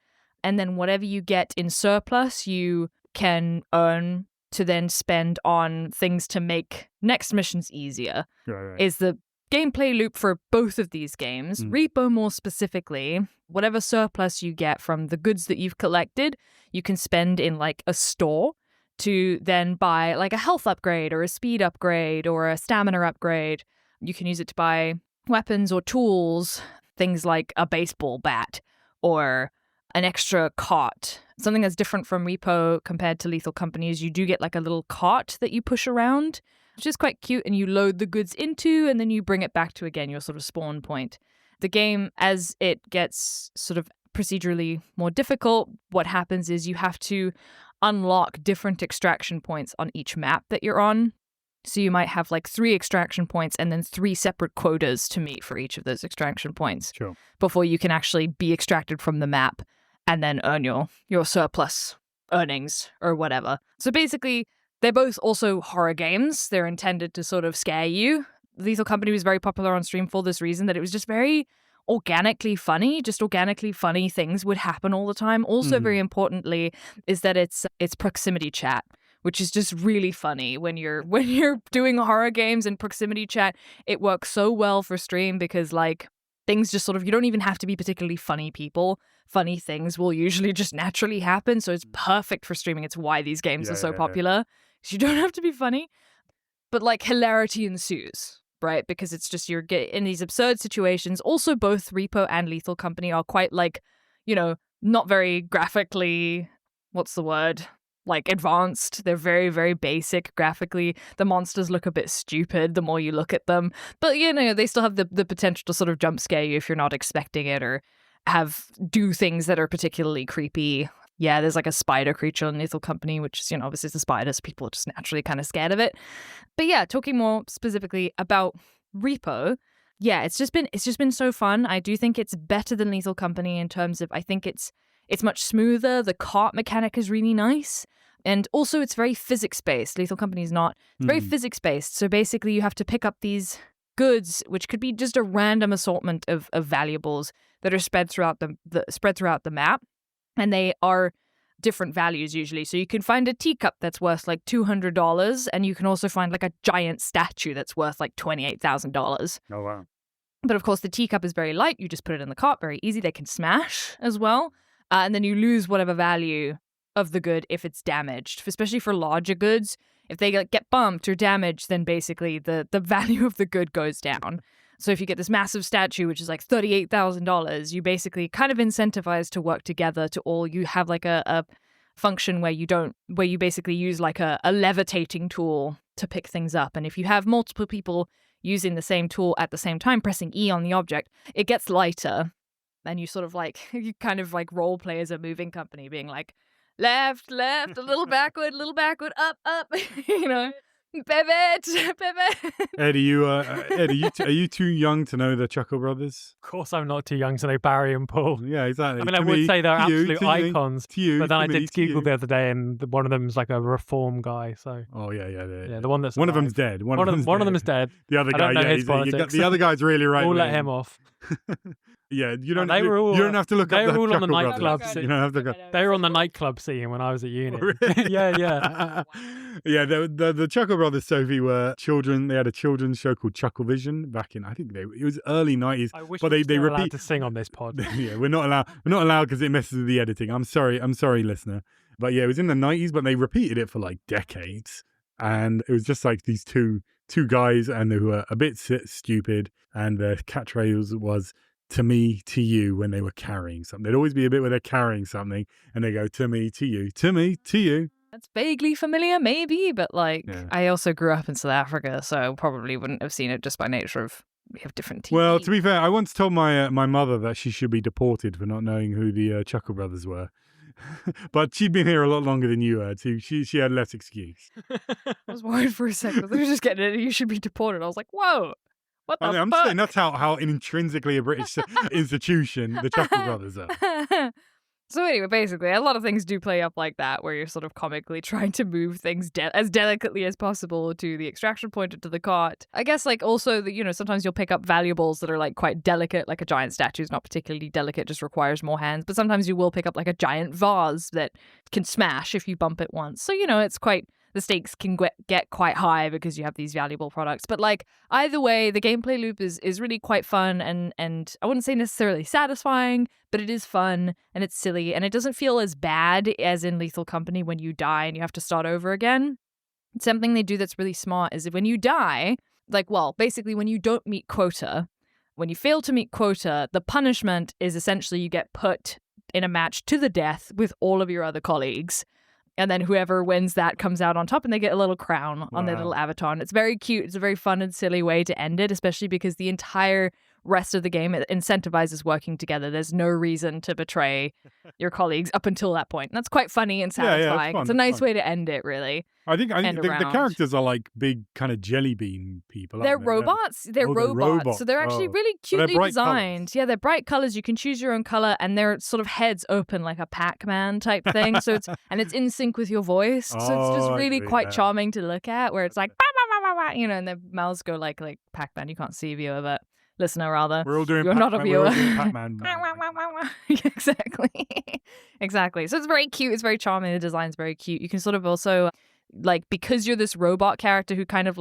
and then whatever you get in surplus, you can earn to then spend on things to make next missions easier. Right. Is the gameplay loop for both of these games. Repo, more specifically, whatever surplus you get from the goods that you've collected, you can spend in like a store to then buy like a health upgrade or a speed upgrade or a stamina upgrade. You can use it to buy weapons or tools, things like a baseball bat or an extra cart. Something that's different from Repo compared to Lethal Company is you do get like a little cart that you push around, which is quite cute, and you load the goods into, and then you bring it back to, again, your sort of spawn point. The game, as it gets sort of procedurally more difficult, what happens is you have to unlock different extraction points on each map that you're on. So you might have like 3 extraction points and then 3 separate quotas to meet for each of those extraction points. Sure. Before you can actually be extracted from the map and then earn your surplus earnings or whatever. So basically, they're both also horror games. They're intended to sort of scare you. Lethal Company was very popular on stream for this reason, that it was just very organically funny. Just organically funny things would happen all the time. Also, very importantly, is that it's proximity chat, which is just really funny when you're doing horror games and proximity chat. It works so well for stream because like things just sort of, you don't even have to be particularly funny people. Funny things will usually just naturally happen. So it's perfect for streaming. It's why these games are so popular. You don't have to be funny, but like hilarity ensues, right? Because it's just you're in these absurd situations. Also, both Repo and Lethal Company are quite like, not very graphically, what's the word? Like advanced. They're very, very basic graphically. The monsters look a bit stupid the more you look at them, but they still have the potential to sort of jump scare you if you're not expecting it, or do things that are particularly creepy. Yeah, there's like a spider creature in Lethal Company, which is, obviously it's a spider, so people are just naturally kind of scared of it. But yeah, talking more specifically about Repo, yeah, it's just been so fun. I do think it's better than Lethal Company in terms of, I think it's much smoother. The cart mechanic is really nice. And also it's very physics-based. Lethal Company is not. It's very physics-based. So basically you have to pick up these goods, which could be just a random assortment of valuables that are spread throughout the map. And they are different values usually. So you can find a teacup that's worth like $200, and you can also find like a giant statue that's worth like $28,000. Oh, wow. But of course, the teacup is very light. You just put it in the cart, very easy. They can smash as well. And then you lose whatever value of the good if it's damaged, especially for larger goods. If they get bumped or damaged, then basically the value of the good goes down. So if you get this massive statue, which is like $38,000, you basically kind of incentivize to work together to all. You have like a function where you basically use like a levitating tool to pick things up. And if you have multiple people using the same tool at the same time, pressing E on the object, it gets lighter. And you sort of like, you kind of like role play as a moving company, being like, left, a little backward, up, pivot. Ed, are you too young to know the Chuckle Brothers? Of course, I'm not too young to know Barry and Paul. Yeah, exactly. I mean, I would say they're absolute icons. To you, but then I me, did Google the other day, and one of them's like a reform guy. So. Oh yeah. The one that's one of them's dead. One of them is dead. The other I guy, don't know his politics. the other guy's really right. We'll let him off. Yeah, you don't have to look they up were all on the Chuckle nightclub Brothers. scene. You don't have to go. They were on the nightclub scene when I was at uni. Really? Yeah. Yeah, the Chuckle Brothers, Sofie, were children. They had a children's show called Chucklevision back in, I think it was early 90s. I wish but we they were repeat allowed to sing on this pod. Yeah, we're not allowed because it messes with the editing. I'm sorry, listener. But yeah, it was in the 90s, but they repeated it for like decades. And it was just like these two guys, and they were a bit stupid, and their catchphrase was to me, to you, when they were carrying something. There'd always be a bit where they're carrying something and they go to me, to you, to me, to you. That's vaguely familiar, maybe, but like Yeah. I also grew up in South Africa, so probably wouldn't have seen it just by nature of we have different TV. Well, to be fair, I once told my mother that she should be deported for not knowing who the Chuckle Brothers were. But she'd been here a lot longer than you had, so she had less excuse. I was worried for a second. They were just getting it. You should be deported. I was like, whoa. What the fuck? I'm just saying that's how intrinsically a British institution the Chuckle Brothers are. So anyway, basically, a lot of things do play up like that, where you're sort of comically trying to move things as delicately as possible to the extraction point or to the cart. I guess, like, also, sometimes you'll pick up valuables that are, like, quite delicate, like a giant statue is not particularly delicate, just requires more hands. But sometimes you will pick up, like, a giant vase that can smash if you bump it once. So, it's quite... The stakes can get quite high because you have these valuable products. But like either way, the gameplay loop is really quite fun and I wouldn't say necessarily satisfying, but it is fun and it's silly and it doesn't feel as bad as in Lethal Company when you die and you have to start over again. Something they do that's really smart is that when you die, basically when you don't meet quota, when you fail to meet quota, the punishment is essentially you get put in a match to the death with all of your other colleagues. And then whoever wins that comes out on top and they get a little crown on their little avatar. And it's very cute. It's a very fun and silly way to end it, especially because the entire rest of the game incentivizes working together. There's no reason to betray your colleagues up until that point. And that's quite funny and satisfying. Yeah, it's a nice way to end it, really. I think the characters are like big kind of jelly bean people. They're robots. They're robots. So they're actually really cutely designed. Colors. Yeah, they're bright colors. You can choose your own color, and their sort of heads open like a Pac-Man type thing. So it's in sync with your voice. So it's just really quite charming to look at. Where it's like, and their mouths go like Pac-Man. You can't see a viewer, but listener rather. We're all doing. You're not a viewer. We're all doing Pac-Man. Exactly. So it's very cute. It's very charming. The design's very cute. You can sort of also. Because you're this robot character who kind of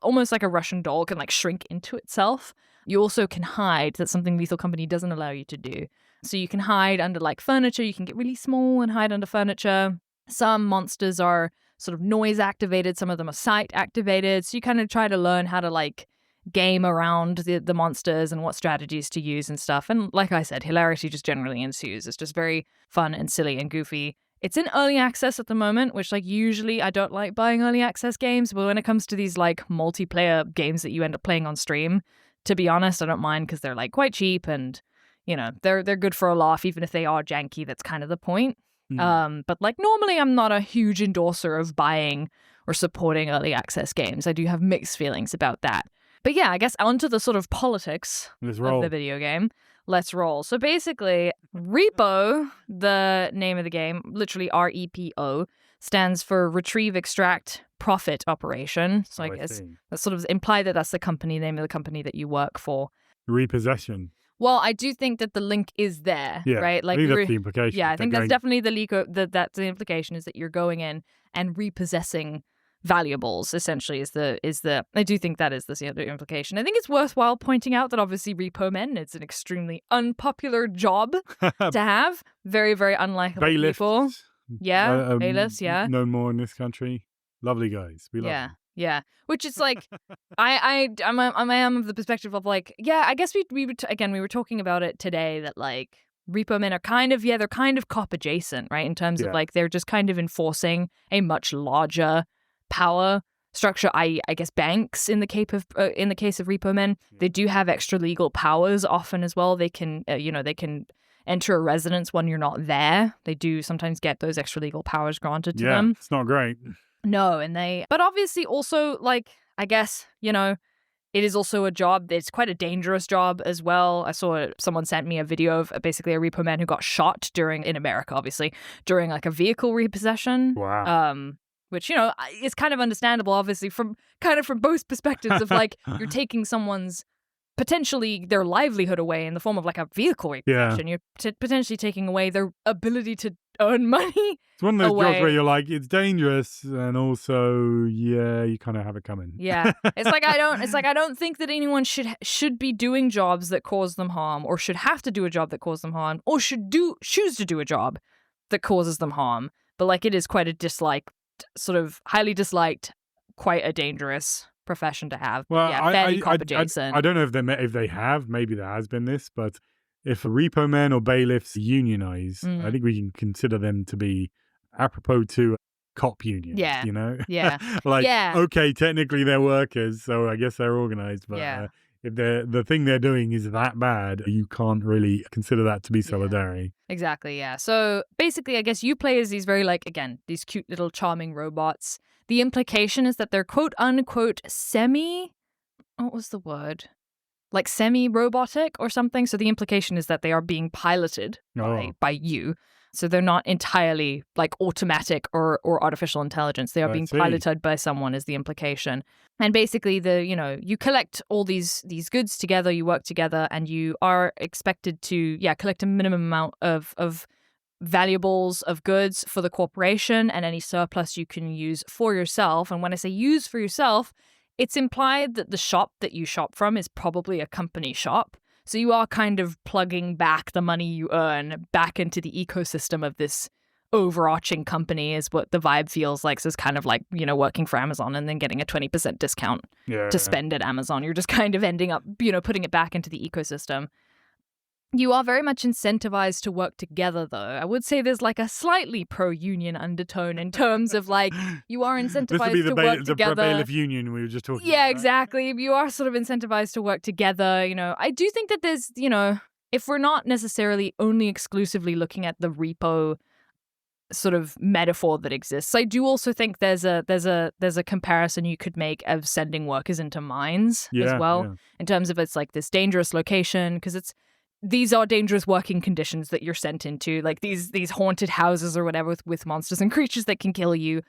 almost like a Russian doll can shrink into itself, you also can hide. That's something Lethal Company doesn't allow you to do. So you can hide under furniture. You can get really small and hide under furniture. Some monsters are sort of noise activated. Some of them are sight activated. So you kind of try to learn how to game around the monsters and what strategies to use and stuff. And like I said, hilarity just generally ensues. It's just very fun and silly and goofy. It's in early access at the moment, which usually I don't like buying early access games, but when it comes to these multiplayer games that you end up playing on stream, to be honest, I don't mind because they're quite cheap and they're good for a laugh, even if they are janky. That's kind of the point. But normally I'm not a huge endorser of buying or supporting early access games. I do have mixed feelings about that. But yeah, I guess onto the sort of politics of the video game. Let's roll. So basically, REPO, the name of the game, literally REPO, stands for Retrieve, Extract, Profit Operation. So I guess that's sort of implied that that's the company name of the company that you work for. Repossession. Well, I do think that the link is there, right? I think that's the implication. Yeah, I think that's definitely the leak. That's the implication is that you're going in and repossessing valuables, essentially, is the I do think that is the other implication. I think it's worthwhile pointing out that obviously REPO-men, it's an extremely unpopular job to have. Very, very unlikable Bailiffs. people. Yeah, bailiffs, yeah. No more in this country. Lovely guys. We love them. Yeah. Which is like, I am of the perspective of like, yeah, I guess we were talking about it today that like REPO-men are they're kind of cop adjacent, right? In terms of like, they're just kind of enforcing a much larger power structure. I guess banks in the case of REPO-men, they do have extra legal powers often as well. They can, they can enter a residence when you're not there. They do sometimes get those extra legal powers granted to them. It's not great. No, but obviously also, like, I guess, it is also a job. It's quite a dangerous job as well. I saw someone sent me a video of basically a REPO-man who got shot in America, obviously, during like a vehicle repossession. Wow. Which, is kind of understandable, obviously, from both perspectives of like, you're taking someone's potentially their livelihood away in the form of like a vehicle repossession. You're potentially taking away their ability to earn money. It's one of those jobs where you're like, it's dangerous, and also, you kind of have it coming. Yeah, I don't think that anyone should be doing jobs that cause them harm, or should have to do a job that causes them harm, or choose to do a job that causes them harm. But like, it is quite a sort of highly disliked, quite a dangerous profession to have. Well, fairly cop adjacent. I don't know if they have. Maybe there has been this, but if REPO-men or bailiffs unionize, I think we can consider them to be apropos to cop unions. Yeah. Yeah. Okay, technically they're workers, so I guess they're organized, but if the thing they're doing is that bad, you can't really consider that to be solidarity. Exactly, yeah. So basically, I guess you play as these very, like, again, these cute little charming robots. The implication is that they're quote-unquote what was the word? Like semi-robotic or something. So the implication is that they are being piloted by you. So they're not entirely like automatic or artificial intelligence. They are being piloted by someone is the implication. And basically you collect all these goods together, you work together, and you are expected to, collect a minimum amount of valuables, of goods for the corporation, and any surplus you can use for yourself. And when I say use for yourself, it's implied that the shop that you shop from is probably a company shop. So you are kind of plugging back the money you earn back into the ecosystem of this overarching company is what the vibe feels like. So it's kind of like, working for Amazon and then getting a 20% discount to spend at Amazon. You're just kind of ending up, putting it back into the ecosystem. You are very much incentivized to work together, though. I would say there's like a slightly pro-union undertone in terms of like, you are incentivized to work together. The bailiff union we were just talking about. Yeah, exactly. You are sort of incentivized to work together. I do think that there's, if we're not necessarily only exclusively looking at the repo sort of metaphor that exists, I do also think there's a comparison you could make of sending workers into mines as well, in terms of it's like this dangerous location, because these are dangerous working conditions that you're sent into, like these haunted houses or whatever with monsters and creatures that can kill you.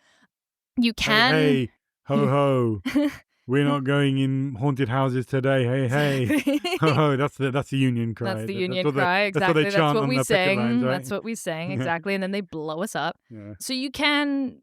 You can... Hey, ho, ho. We're not going in haunted houses today. Hey. Ho, ho. That's the union cry. That's the union cry, exactly. That's what we sing. Lines, right? That's what we sing, exactly. And then they blow us up. Yeah. So you can...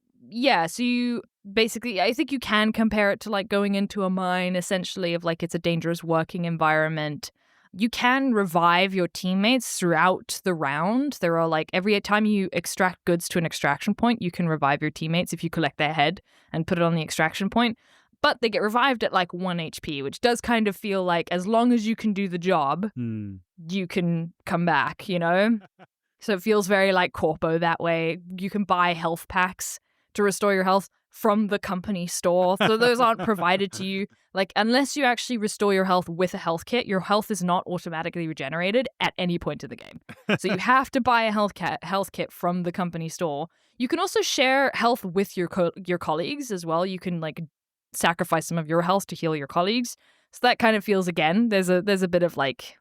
so you basically, I think you can compare it to like going into a mine, essentially, of like it's a dangerous working environment. You can revive your teammates throughout the round. There are like every time you extract goods to an extraction point, you can revive your teammates if you collect their head and put it on the extraction point. But they get revived at like 1 HP, which does kind of feel like as long as you can do the job, you can come back, So it feels very like Corpo that way. You can buy health packs to restore your health from the company store. So those aren't provided to you. Like, unless you actually restore your health with a health kit, your health is not automatically regenerated at any point in the game. So you have to buy a health kit from the company store. You can also share health with your colleagues as well. You can like sacrifice some of your health to heal your colleagues. So that kind of feels, again, there's a bit of like,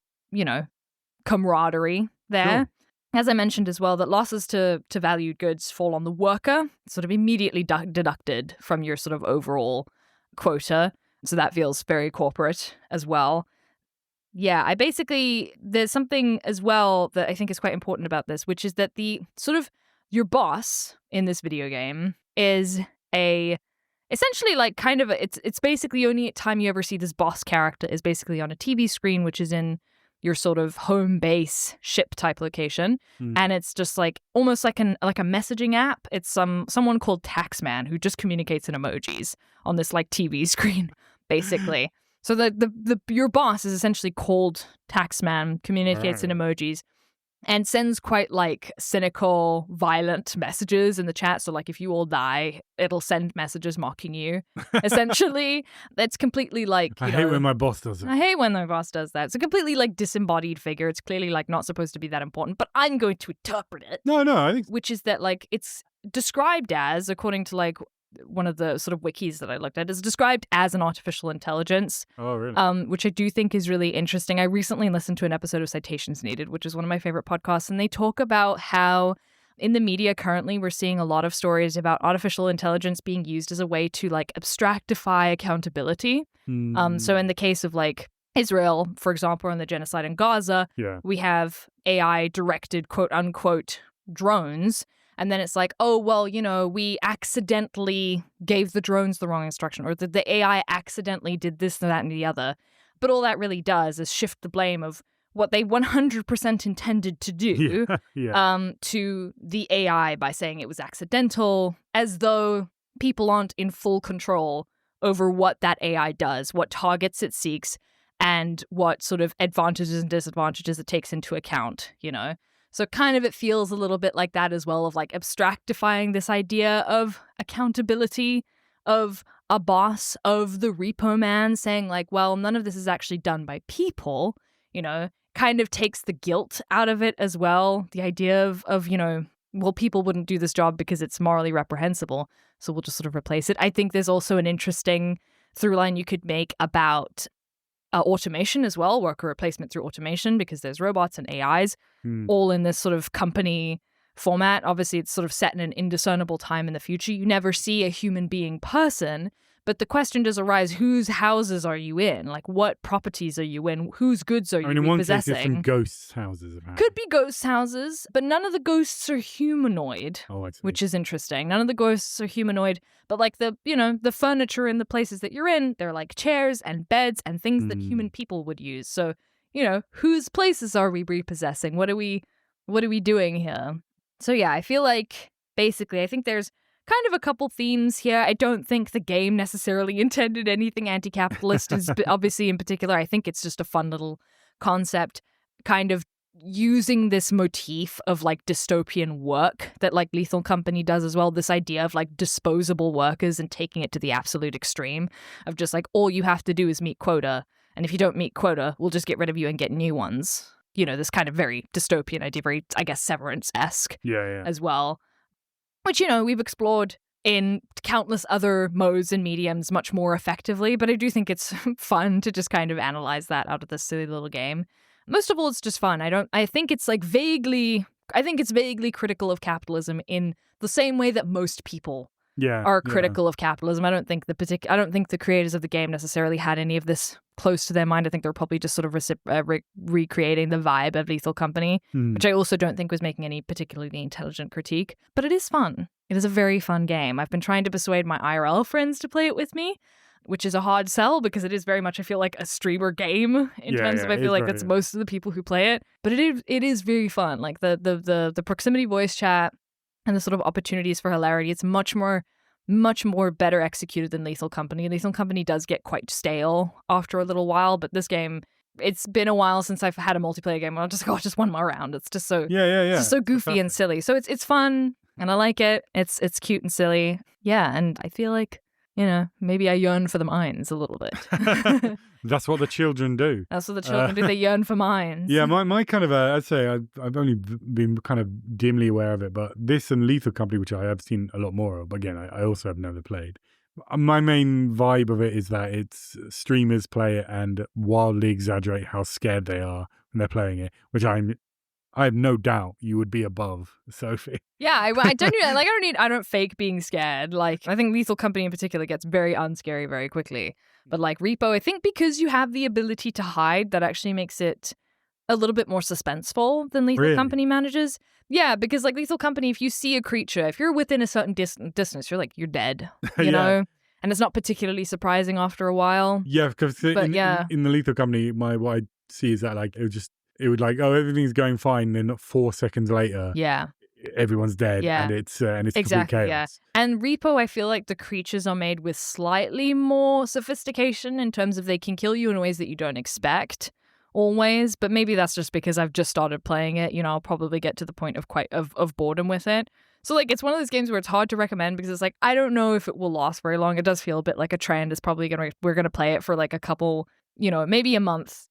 camaraderie there. Sure. As I mentioned as well, that losses to valued goods fall on the worker, sort of immediately deducted from your sort of overall quota. So that feels very corporate as well. Yeah, there's something as well that I think is quite important about this, which is that the sort of your boss in this video game is essentially like kind of it's basically only time you ever see this boss character is basically on a TV screen, which is in your sort of home base ship type location. And it's just like almost like a messaging app. It's someone called Taxman who just communicates in emojis on this like TV screen, basically. So your boss is essentially called Taxman, communicates in emojis, and sends quite like cynical, violent messages in the chat. So like if you all die, it'll send messages mocking you. Essentially, that's completely like, I hate when my boss does it. I hate when my boss does that. It's a completely like disembodied figure. It's clearly like not supposed to be that important, but I'm going to interpret it. No, I think Which is that like it's described as, according to like one of the sort of wikis that I looked at, is described as an artificial intelligence. Oh, really? Which I do think is really interesting. I recently listened to an episode of Citations Needed, which is one of my favorite podcasts, and they talk about how in the media currently we're seeing a lot of stories about artificial intelligence being used as a way to like abstractify accountability. So in the case of like Israel, for example, and the genocide in Gaza, we have AI directed quote unquote drones. And then it's like, oh, well, you know, we accidentally gave the drones the wrong instruction, or the AI accidentally did this, that, and the other. But all that really does is shift the blame of what they 100% intended to do to the AI by saying it was accidental, as though people aren't in full control over what that AI does, what targets it seeks, and what sort of advantages and disadvantages it takes into account, you know? So kind of it feels a little bit like that as well, of like abstractifying this idea of accountability, of a boss, of the REPO-man saying like, well, none of this is actually done by people, you know, kind of takes the guilt out of it as well. The idea of, you know, well, people wouldn't do this job because it's morally reprehensible, so we'll just sort of replace it. I think there's also an interesting through line you could make about automation as well, worker replacement through automation, because there's robots and AIs all in this sort of company format. Obviously, it's sort of set in an indiscernible time in the future. You never see a human being person, but the question does arise, whose houses are you in? Like, what properties are you in? Whose goods are you repossessing? In one case, there's some ghosts' houses. Apparently. Could be ghost houses, but none of the ghosts are humanoid, which is interesting. None of the ghosts are humanoid, but like the furniture in the places that you're in, they're like chairs and beds and things that human people would use. So, you know, whose places are we repossessing? What are we doing here? So yeah, I feel like basically, I think there's kind of a couple themes here. I don't think the game necessarily intended anything anti-capitalist, obviously in particular. I think it's just a fun little concept, kind of using this motif of like dystopian work that like Lethal Company does as well. This idea of like disposable workers and taking it to the absolute extreme of just like, all you have to do is meet quota. And if you don't meet quota, we'll just get rid of you and get new ones. You know, this kind of very dystopian idea, very, I guess, Severance-esque as well. Which, you know, we've explored in countless other modes and mediums much more effectively, but I do think it's fun to just kind of analyze that out of this silly little game. Most of all, it's just fun. I think it's vaguely critical of capitalism in the same way that most people are critical of capitalism. I don't think the creators of the game necessarily had any of this close to their mind. I think they're probably just sort of recreating the vibe of Lethal Company, which I also don't think was making any particularly intelligent critique. But it is fun. It is a very fun game. I've been trying to persuade my IRL friends to play it with me, which is a hard sell because it is very much, I feel like, a streamer game in terms of I feel like that's most of the people who play it. But it is very fun. Like the proximity voice chat and the sort of opportunities for hilarity, it's much more better executed than Lethal Company. Lethal Company does get quite stale after a little while, but this game, it's been a while since I've had a multiplayer game where I'm just like, oh, just one more round. It's just so It's just so goofy and silly. So it's fun and I like it. It's cute and silly. Yeah, and I feel like, you know, maybe I yearn for the mines a little bit. That's what the children do. That's what the children do. They yearn for mines. Yeah, my kind of, I'd say I've only been kind of dimly aware of it, but this and Lethal Company, which I have seen a lot more of, again, I also have never played. My main vibe of it is that it's streamers play it and wildly exaggerate how scared they are when they're playing it, which I have no doubt you would be above, Sophie. Yeah, I genuinely, I don't fake being scared. Like, I think Lethal Company in particular gets very unscary very quickly. But like Repo, I think because you have the ability to hide, that actually makes it a little bit more suspenseful than Lethal Company manages. Yeah, because like Lethal Company, if you see a creature, if you're within a certain distance, you're like, you're dead, you know? and it's not particularly surprising after a while. Yeah, because in the Lethal Company, what I see is that like it would like, oh, everything's going fine, then 4 seconds later, everyone's dead, and it's exactly complete chaos. And Repo, I feel like the creatures are made with slightly more sophistication in terms of they can kill you in ways that you don't expect always, but maybe that's just because I've just started playing it. I'll probably get to the point of boredom with it. So like it's one of those games where it's hard to recommend because it's like I don't know if it will last very long. It does feel a bit like a trend. It's probably we're gonna play it for like a couple, maybe a month,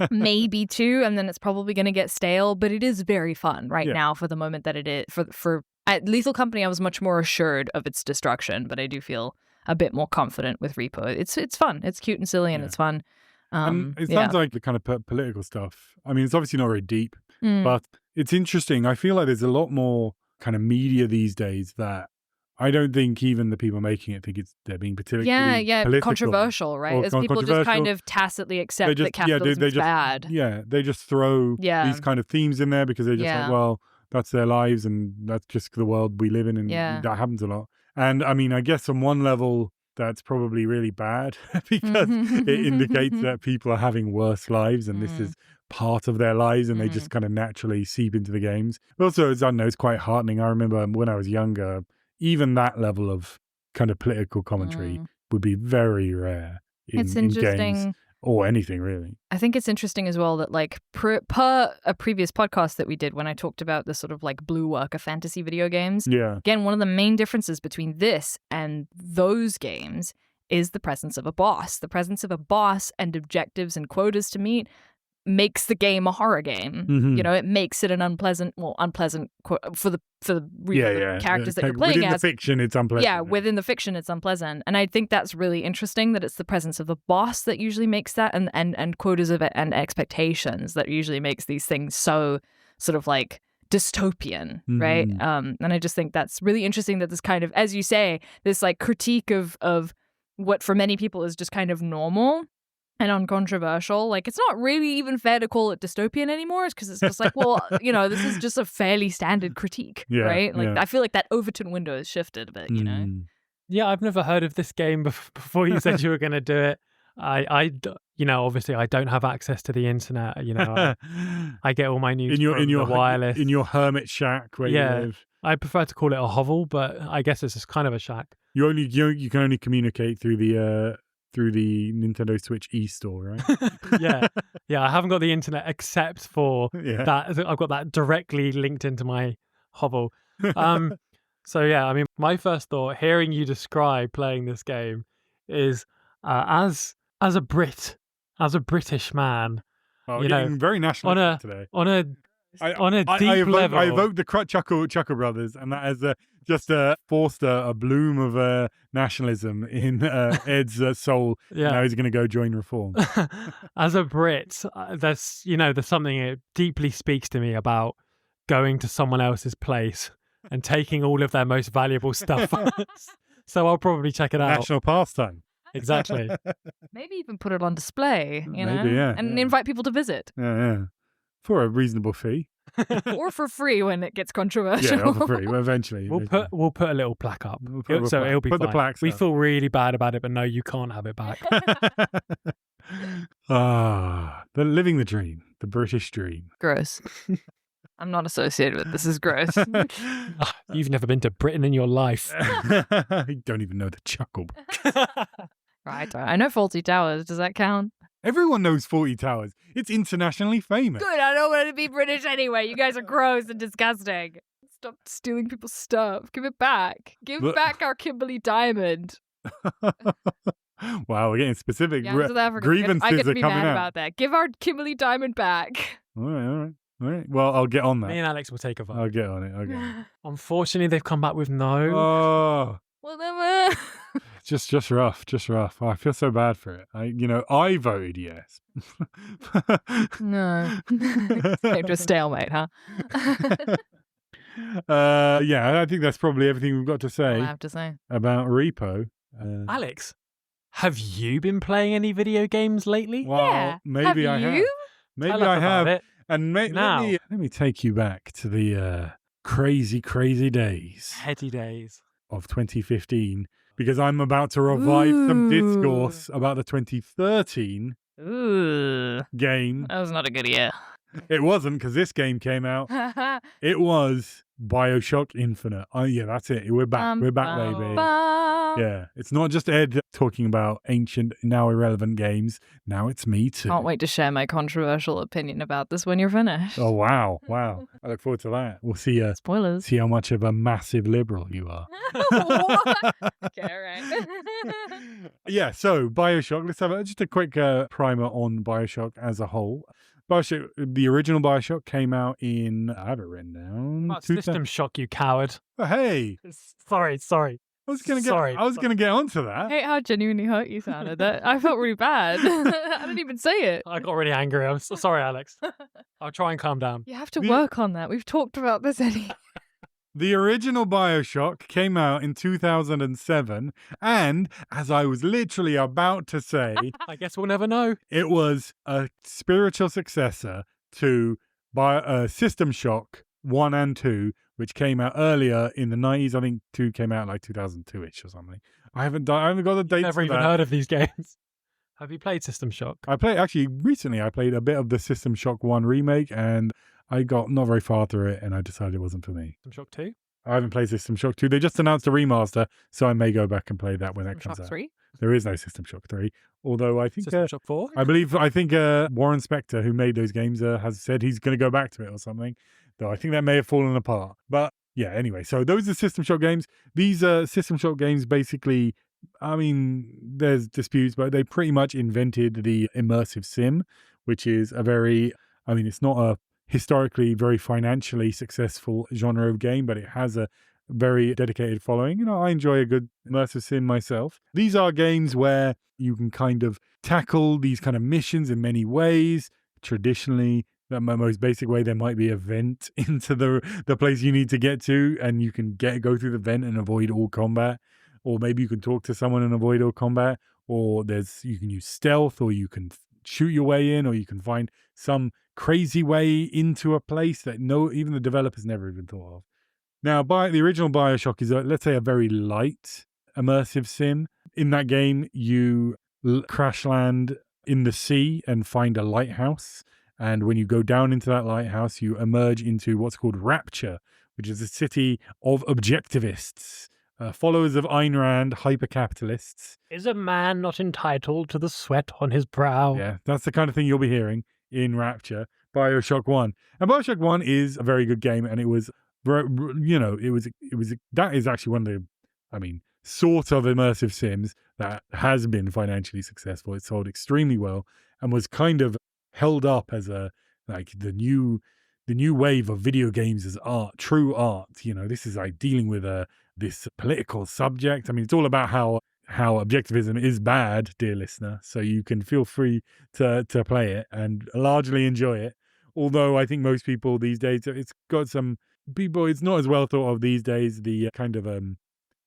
maybe 2, and then it's probably gonna get stale. But it is very fun now for the moment that it is. For at Lethal Company, I was much more assured of its destruction, but I do feel a bit more confident with Repo. It's fun. It's cute and silly, and it's fun. And it sounds like the kind of political stuff. I mean, it's obviously not very deep, but it's interesting. I feel like there's a lot more kind of media these days that I don't think even the people making it think they're being particularly political, controversial, right? As people just kind of tacitly accept that capitalism is bad. Yeah, they just throw these kind of themes in there because they're just like, well, that's their lives and that's just the world we live in, and that happens a lot. And I mean, I guess on one level, that's probably really bad because it indicates that people are having worse lives and this is part of their lives and they just kind of naturally seep into the games. But also, I don't know, it's quite heartening. I remember when I was younger, even that level of kind of political commentary would be very rare in games or anything really. I think it's interesting as well that like per a previous podcast that we did when I talked about the sort of like blue work of fantasy video games. Yeah. Again, one of the main differences between this and those games is the presence of a boss. The presence of a boss and objectives and quotas to meet makes the game a horror game. It makes it an unpleasant for the characters that you're playing within as. The fiction, it's unpleasant. Yeah, within the fiction, it's unpleasant, and I think that's really interesting that it's the presence of the boss that usually makes that, and quotas of it and expectations that usually makes these things so sort of like dystopian, right? And I just think that's really interesting that this kind of, as you say, this like critique of what for many people is just kind of normal and uncontroversial. Like, it's not really even fair to call it dystopian anymore because it's just like, well, this is just a fairly standard critique, right? Like, I feel like that Overton window has shifted a bit, Yeah, I've never heard of this game before you said you were going to do it. I obviously I don't have access to the internet. I get all my news from the wireless. In your hermit shack where you live. I prefer to call it a hovel, but I guess it's just kind of a shack. You can only communicate through the Nintendo Switch e-store, right? Yeah. I haven't got the internet except for that. I've got that directly linked into my hovel. So yeah, I mean, my first thought hearing you describe playing this game is as a British man. Oh, getting very nationalistic today. On a deep level. I evoked the Chuckle Brothers, and that has just forced a bloom of nationalism in Ed's soul. Now he's going to go join Reform. As a Brit, there's something that deeply speaks to me about going to someone else's place and taking all of their most valuable stuff. So I'll probably check it out. National pastime. Exactly. Maybe even put it on display, Maybe, and invite people to visit. Yeah. For a reasonable fee. Or for free when it gets controversial. Yeah, or for free. Well, eventually. We'll put a little plaque up. It'll be fine. The plaques we up. feel really bad about it, but no, you can't have it back. Living the dream. The British dream. Gross. I'm not associated with it. This is gross. You've never been to Britain in your life. You don't even know the Chuckle. Right. I know Fawlty Towers. Does that count? Everyone knows Fawlty Towers. It's internationally famous. Good. I don't want to be British anyway. You guys are gross and disgusting. Stop stealing people's stuff. Give it back. Give back our Kimberly Diamond. Wow, we're getting specific. Yeah, South Africa. Grievances I get to be are coming mad out about that. Give our Kimberly Diamond back. All right. Well, I'll get on that. Me and Alex will take a vote. I'll get on it. Unfortunately, they've come back with no. Oh. Well, then, just rough. Oh, I feel so bad for it. I voted yes. No. Came to a stalemate, huh? I think that's probably everything we've got to say. I have to say about Repo. Alex, have you been playing any video games lately? Well, maybe I have. Maybe I have. It. And let me take you back to the crazy days. Heady days. Of 2015, because I'm about to revive some Ooh. discourse about the 2013 Ooh, game. that was not a good year. It wasn't, because this game came out. It was Bioshock Infinite. Oh, yeah, that's it. We're back. We're back, baby. Yeah, it's not just Ed talking about ancient, now irrelevant games. Now it's me too. Can't wait to share my controversial opinion about this when you're finished. Oh, wow. Wow. I look forward to that. We'll see Spoilers. see how much of a massive liberal you are. What? Okay, all right. Yeah, so Bioshock. Let's have just a quick primer on Bioshock as a whole. Bioshock, the original Bioshock came out in, I have it written down. Oh, System Shock, you coward. Oh, hey, Sorry. I was gonna get onto that. I hate how genuinely hurt you sounded. That I felt really bad. I didn't even say it. I got really angry. I'm so sorry, Alex. I'll try and calm down. You have to work on that. We've talked about this anyway. The original Bioshock came out in 2007, and as I was literally about to say, I guess we'll never know. it was a spiritual successor to System Shock 1 and 2, which came out earlier in the 90s. I think 2 came out like 2002-ish or something. I haven't got the dates. Never even heard of these games. Have you played System Shock? Recently I played a bit of the System Shock 1 remake, and I got not very far through it, and I decided it wasn't for me. System Shock 2? I haven't played System Shock 2. They just announced a remaster, so I may go back and play that when that comes Shock out. 3? There is no System Shock 3, although I think System Shock 4? I think Warren Spector, who made those games, has said he's going to go back to it or something. Though I think that may have fallen apart. But yeah, anyway, so those are System Shock games. These System Shock games basically, I mean, there's disputes, but they pretty much invented the immersive sim, which is it's not a historically very financially successful genre of game, but it has a very dedicated following. You know, I enjoy a good immersive sim myself. These are games where you can kind of tackle these kind of missions in many ways. Traditionally, the most basic way, there might be a vent into the place you need to get to, and you can go through the vent and avoid all combat. Or maybe you can talk to someone and avoid all combat. Or you can use stealth, or you can shoot your way in, or you can find some crazy way into a place that even the developers never even thought of. Now, the original Bioshock is, let's say, a very light immersive sim. In that game, you crash land in the sea and find a lighthouse. And when you go down into that lighthouse, you emerge into what's called Rapture, which is a city of objectivists, followers of Ayn Rand, hyper-capitalists. Is a man not entitled to the sweat on his brow? Yeah, that's the kind of thing you'll be hearing in Rapture, Bioshock 1. And Bioshock 1 is a very good game, and it was, that is actually one of the, sort of immersive sims that has been financially successful. It sold extremely well and was kind of held up as the new wave of video games as art, true art. You know, this is like dealing with this political subject. I mean, it's all about how objectivism is bad, dear listener. So you can feel free to play it and largely enjoy it. Although I think most people these days, it's not as well thought of these days. The kind of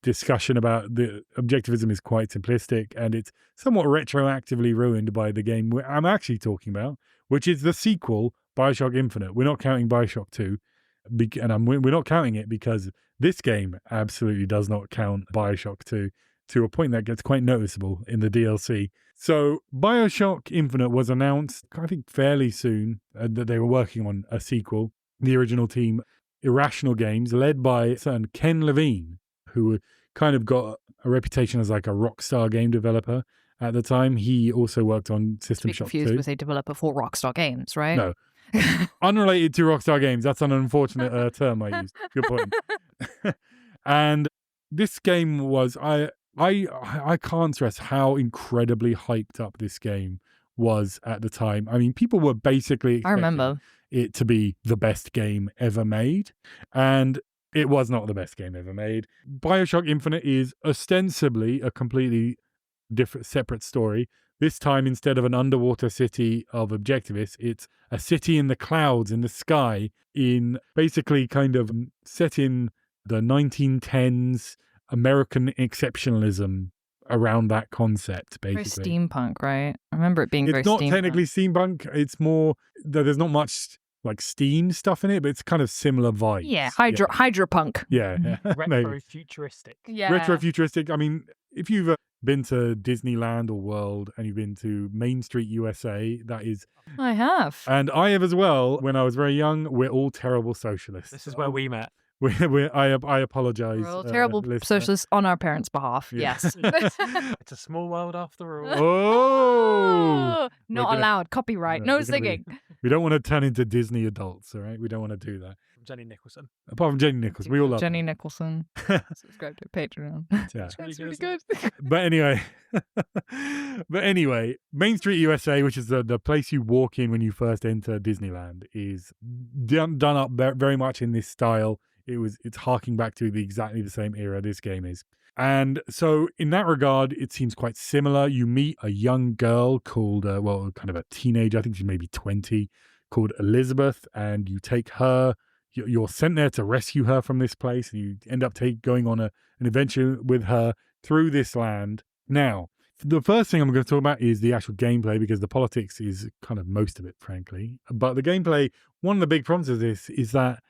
discussion about the objectivism is quite simplistic, and it's somewhat retroactively ruined by the game I'm actually talking about, which is the sequel, Bioshock Infinite. We're not counting Bioshock 2, and we're not counting it because this game absolutely does not count Bioshock 2 to a point that gets quite noticeable in the DLC. So Bioshock Infinite was announced, I think, fairly soon, that they were working on a sequel. The original team, Irrational Games, led by a certain Ken Levine, who kind of got a reputation as like a rock star game developer at the time. He also worked on System Shock 2. Confused with a developer for Rockstar Games, right? No. Unrelated to Rockstar Games. That's an unfortunate term I used. Good point. And this game was, I can't stress how incredibly hyped up this game was at the time. I mean, people were basically expecting it to be the best game ever made. And it was not the best game ever made. Bioshock Infinite is ostensibly a completely different, separate story. This time, instead of an underwater city of objectivists, it's a city in the clouds, in the sky, in basically kind of set in the 1910s American exceptionalism around that concept, basically. Very steampunk, right? I remember it being very steampunk. It's not technically steampunk. It's more, there's not much like steam stuff in it, but it's kind of similar vibes. Yeah, hydropunk. Yeah, maybe. Retro-futuristic. Yeah. Retro-futuristic. I mean, if you've been to Disneyland or World and you've been to Main Street, USA, that is... I have. And I have as well. When I was very young, we're all terrible socialists. This is where we met. I apologize. We're all terrible listener. socialists on our parents' behalf. Yeah. Yes. It's a small world after all. Oh! Not gonna- allowed. Copyright. No, No we're gonna be- singing. We don't want to turn into Disney adults, all right? We don't want to do that. Jenny Nicholson. Apart from Jenny Nichols, we all love Jenny Nicholson. Subscribe to Patreon. Yeah. That's really really good, good. But anyway, Main Street USA, which is the place you walk in when you first enter Disneyland, is done up very much in this style. It's harking back to exactly the same era this game is. And so in that regard, it seems quite similar. You meet a young girl called, kind of a teenager, I think she's maybe 20, called Elizabeth, and you take her, you're sent there to rescue her from this place, and you end up going on an adventure with her through this land. Now, the first thing I'm going to talk about is the actual gameplay, because the politics is kind of most of it, frankly. But the gameplay, one of the big problems of this is that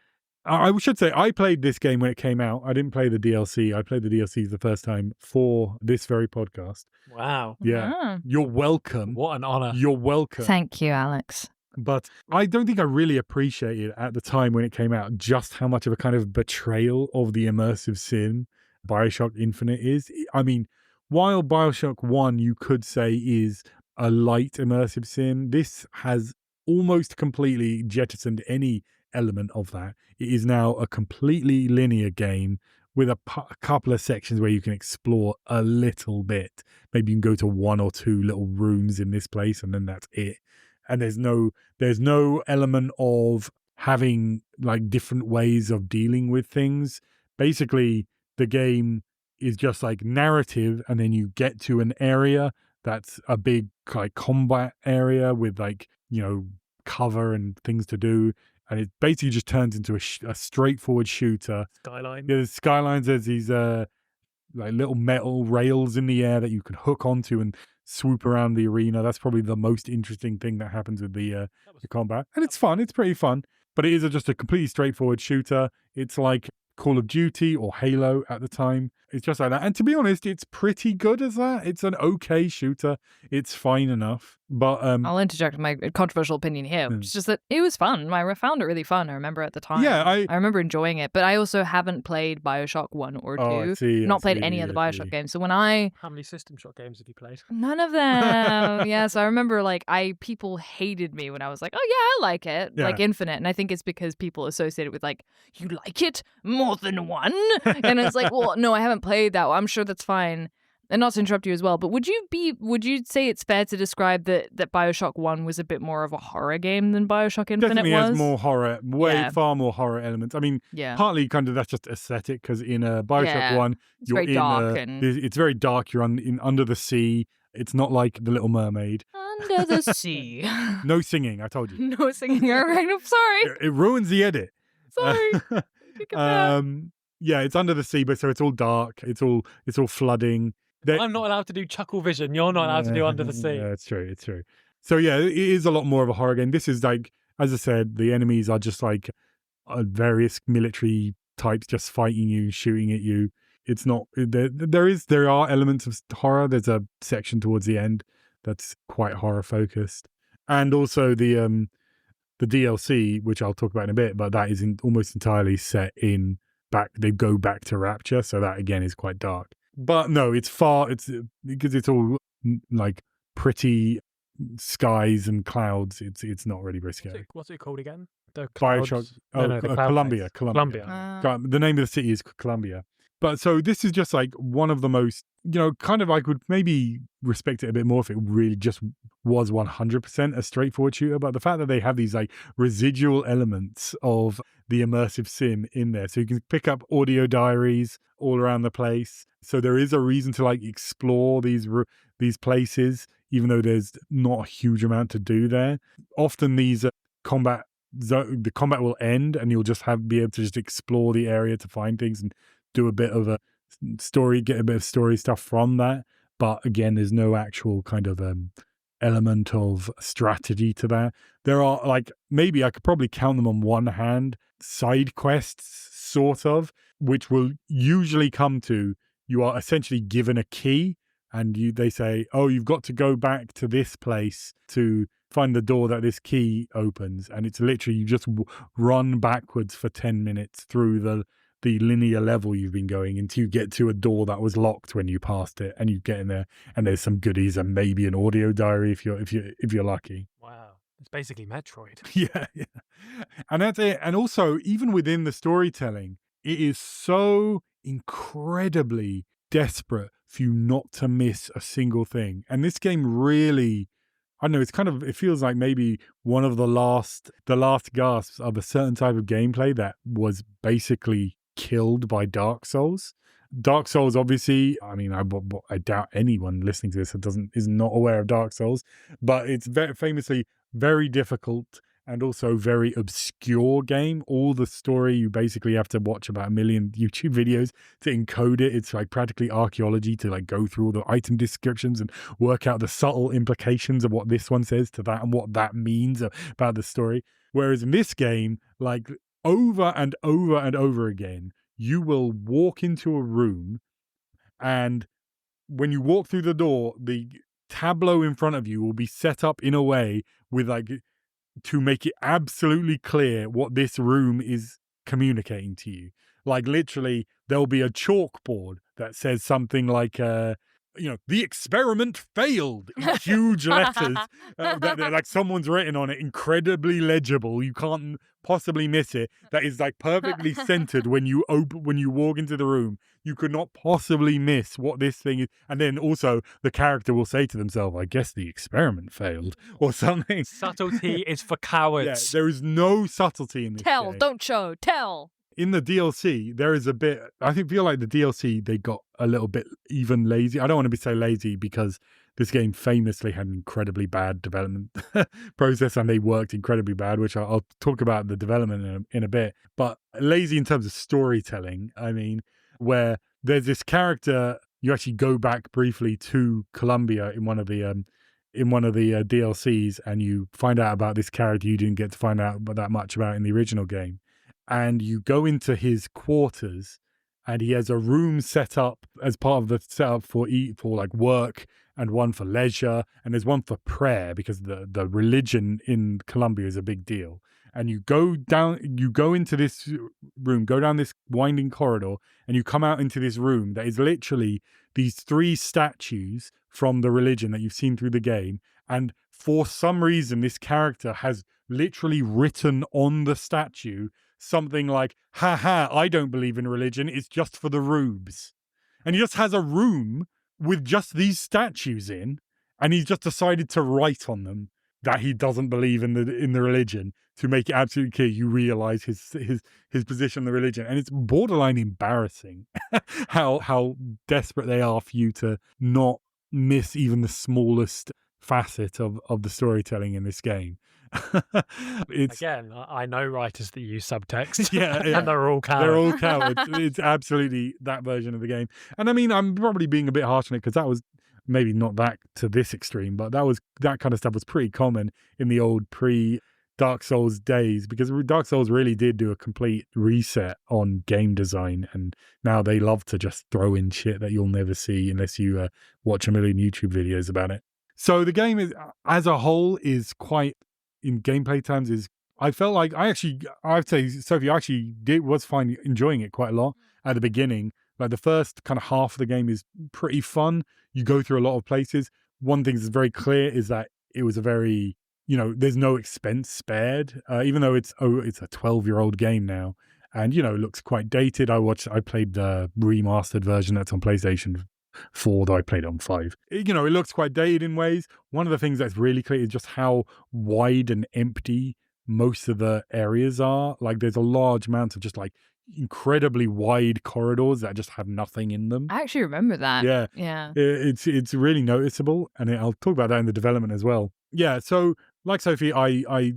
I should say I played this game when it came out. I didn't play the DLC. I played the DLCs the first time for this very podcast. Wow. Yeah. Ah. You're welcome. What an honor. You're welcome. Thank you, Alex. But I don't think I really appreciated at the time when it came out just how much of a kind of betrayal of the immersive sim Bioshock Infinite is. I mean, while Bioshock 1 you could say is a light immersive sim, this has almost completely jettisoned any element of that. It is now a completely linear game with a couple of sections where you can explore a little bit. Maybe you can go to one or two little rooms in this place and then that's it. And there's no element of having like different ways of dealing with things. Basically, the game is just like narrative, and then you get to an area that's a big like combat area with like, cover and things to do. And it basically just turns into a straightforward shooter. Skyline. There's skylines, there's these like little metal rails in the air that you can hook onto and swoop around the arena. That's probably the most interesting thing that happens with the combat. And it's fun. It's pretty fun. But it is just a completely straightforward shooter. It's like Call of Duty or Halo at the time. It's just like that. And to be honest, it's pretty good as that. It's an okay shooter. It's fine enough. But I'll interject my controversial opinion here. It's just that it was fun. I found it really fun. I remember at the time. Yeah, I remember enjoying it. But I also haven't played Bioshock 1 or 2. I see, Not played any of the Bioshock games. So when How many System Shock games have you played? None of them. Yeah, so I remember people hated me when I was like, oh yeah, I like it. Yeah. Like Infinite. And I think it's because people associate it with like, you like it more than one? And it's like, well, no, I haven't played that. I'm sure that's fine. And not to interrupt you as well, but would you say it's fair to describe that Bioshock 1 was a bit more of a horror game than Bioshock Infinite definitely was? has more horror, far more horror elements. I mean, partly kind of that's just aesthetic, because in Bioshock 1, it's very dark and it's very dark. You're under the sea. It's not like The Little Mermaid. Under the sea. No singing, I told you. No singing. All right, I'm sorry. It ruins the edit. Sorry. Take it back. Yeah, it's under the sea, but so it's all dark. It's all flooding. I'm not allowed to do Chuckle Vision. You're not allowed to do Under the Sea. Yeah, it's true. It's true. So yeah, it is a lot more of a horror game. This is like, as I said, the enemies are just like various military types just fighting you, shooting at you. It's not there are elements of horror. There's a section towards the end that's quite horror focused, and also the DLC, which I'll talk about in a bit, but that is almost entirely set in back. They go back to Rapture, so that again is quite dark. But no, it's because it's all like pretty skies and clouds. It's not really very scary. What's it called again? The Bioshock. Columbia. The name of the city is Columbia. But so this is just like one of the most, kind of I could maybe respect it a bit more if it really just was 100% a straightforward shooter. But the fact that they have these like residual elements of the immersive sim in there. So you can pick up audio diaries all around the place. So there is a reason to like explore these places, even though there's not a huge amount to do there. Often these the combat will end and you'll just be able to just explore the area to find things and do a bit of a story, get a bit of story stuff from that. But again, there's no actual kind of element of strategy to that. There are, like, maybe I could probably count them on one hand, side quests, sort of, which will usually come to, you are essentially given a key, and they say, oh, you've got to go back to this place to find the door that this key opens. And it's literally, you just run backwards for 10 minutes through the linear level you've been going until you get to a door that was locked when you passed it, and you get in there and there's some goodies and maybe an audio diary if you're lucky. Wow. It's basically Metroid. Yeah. And that's it. And also, even within the storytelling, it is so incredibly desperate for you not to miss a single thing. And this game really, I don't know, it feels like maybe one of the last gasps of a certain type of gameplay that was basically killed by Dark Souls. Dark Souls, obviously, I mean, I doubt anyone listening to this is not aware of Dark Souls, but it's very famously very difficult and also very obscure game. All the story, you basically have to watch about 1 million YouTube videos to encode it. It's like practically archaeology to like go through all the item descriptions and work out the subtle implications of what this one says to that and what that means about the story. Whereas in this game, like over and over and over again, you will walk into a room, and when you walk through the door, the tableau in front of you will be set up in a way with like to make it absolutely clear what this room is communicating to you. Like literally, there'll be a chalkboard that says something like, the experiment failed in huge letters that like someone's written on it, incredibly legible. You can't possibly miss it. That is like perfectly centered when you walk into the room. You could not possibly miss what this thing is. And then also the character will say to themselves, I guess the experiment failed or something. Subtlety is for cowards. Yeah, there is no subtlety in this Tell, game. don't show, tell. In the DLC, there is a bit, I feel like the DLC, they got a little bit even lazy. I don't want to say lazy because this game famously had an incredibly bad development process, and they worked incredibly bad, which I'll talk about the development in a bit. But lazy in terms of storytelling, I mean, where there's this character, you actually go back briefly to Colombia in one of the DLCs, and you find out about this character you didn't get to find out that much about in the original game. And you go into his quarters, and he has a room set up as part of the setup for like work, and one for leisure, and there's one for prayer because the religion in Colombia is a big deal. And you go into this room, go down this winding corridor, and you come out into this room that is literally these 3 statues from the religion that you've seen through the game. And for some reason, this character has literally written on the statue something like, haha, I don't believe in religion, it's just for the rubes. And he just has a room with just these statues in, and he's just decided to write on them that he doesn't believe in the religion to make it absolutely clear you realize his position in the religion. And it's borderline embarrassing how desperate they are for you to not miss even the smallest facet of the storytelling in this game. Again, I know writers that use subtext. Yeah. And they're all cowards. They're all cowards. It's absolutely that version of the game. And I mean, I'm probably being a bit harsh on it because that was maybe not that to this extreme, but that kind of stuff was pretty common in the old pre-Dark Souls days, because Dark Souls really did do a complete reset on game design, and now they love to just throw in shit that you'll never see unless you watch a million YouTube videos about it. So the game is, as a whole, is quite, in gameplay terms, is, I felt like I'd say, Sofie, I actually was fine enjoying it quite a lot at the beginning. Like the first kind of half of the game is pretty fun. You go through a lot of places. One thing that's very clear is that it was a very, there's no expense spared, even though it's a 12-year-old game now. And, it looks quite dated. I played the remastered version that's on PlayStation 4, though I played it on 5. It looks quite dated in ways. One of the things that's really clear is just how wide and empty most of the areas are. Like there's a large amount of just like incredibly wide corridors that just have nothing in them. I actually remember that. Yeah. It's really noticeable, and I'll talk about that in the development as well. Yeah, so like Sofie, I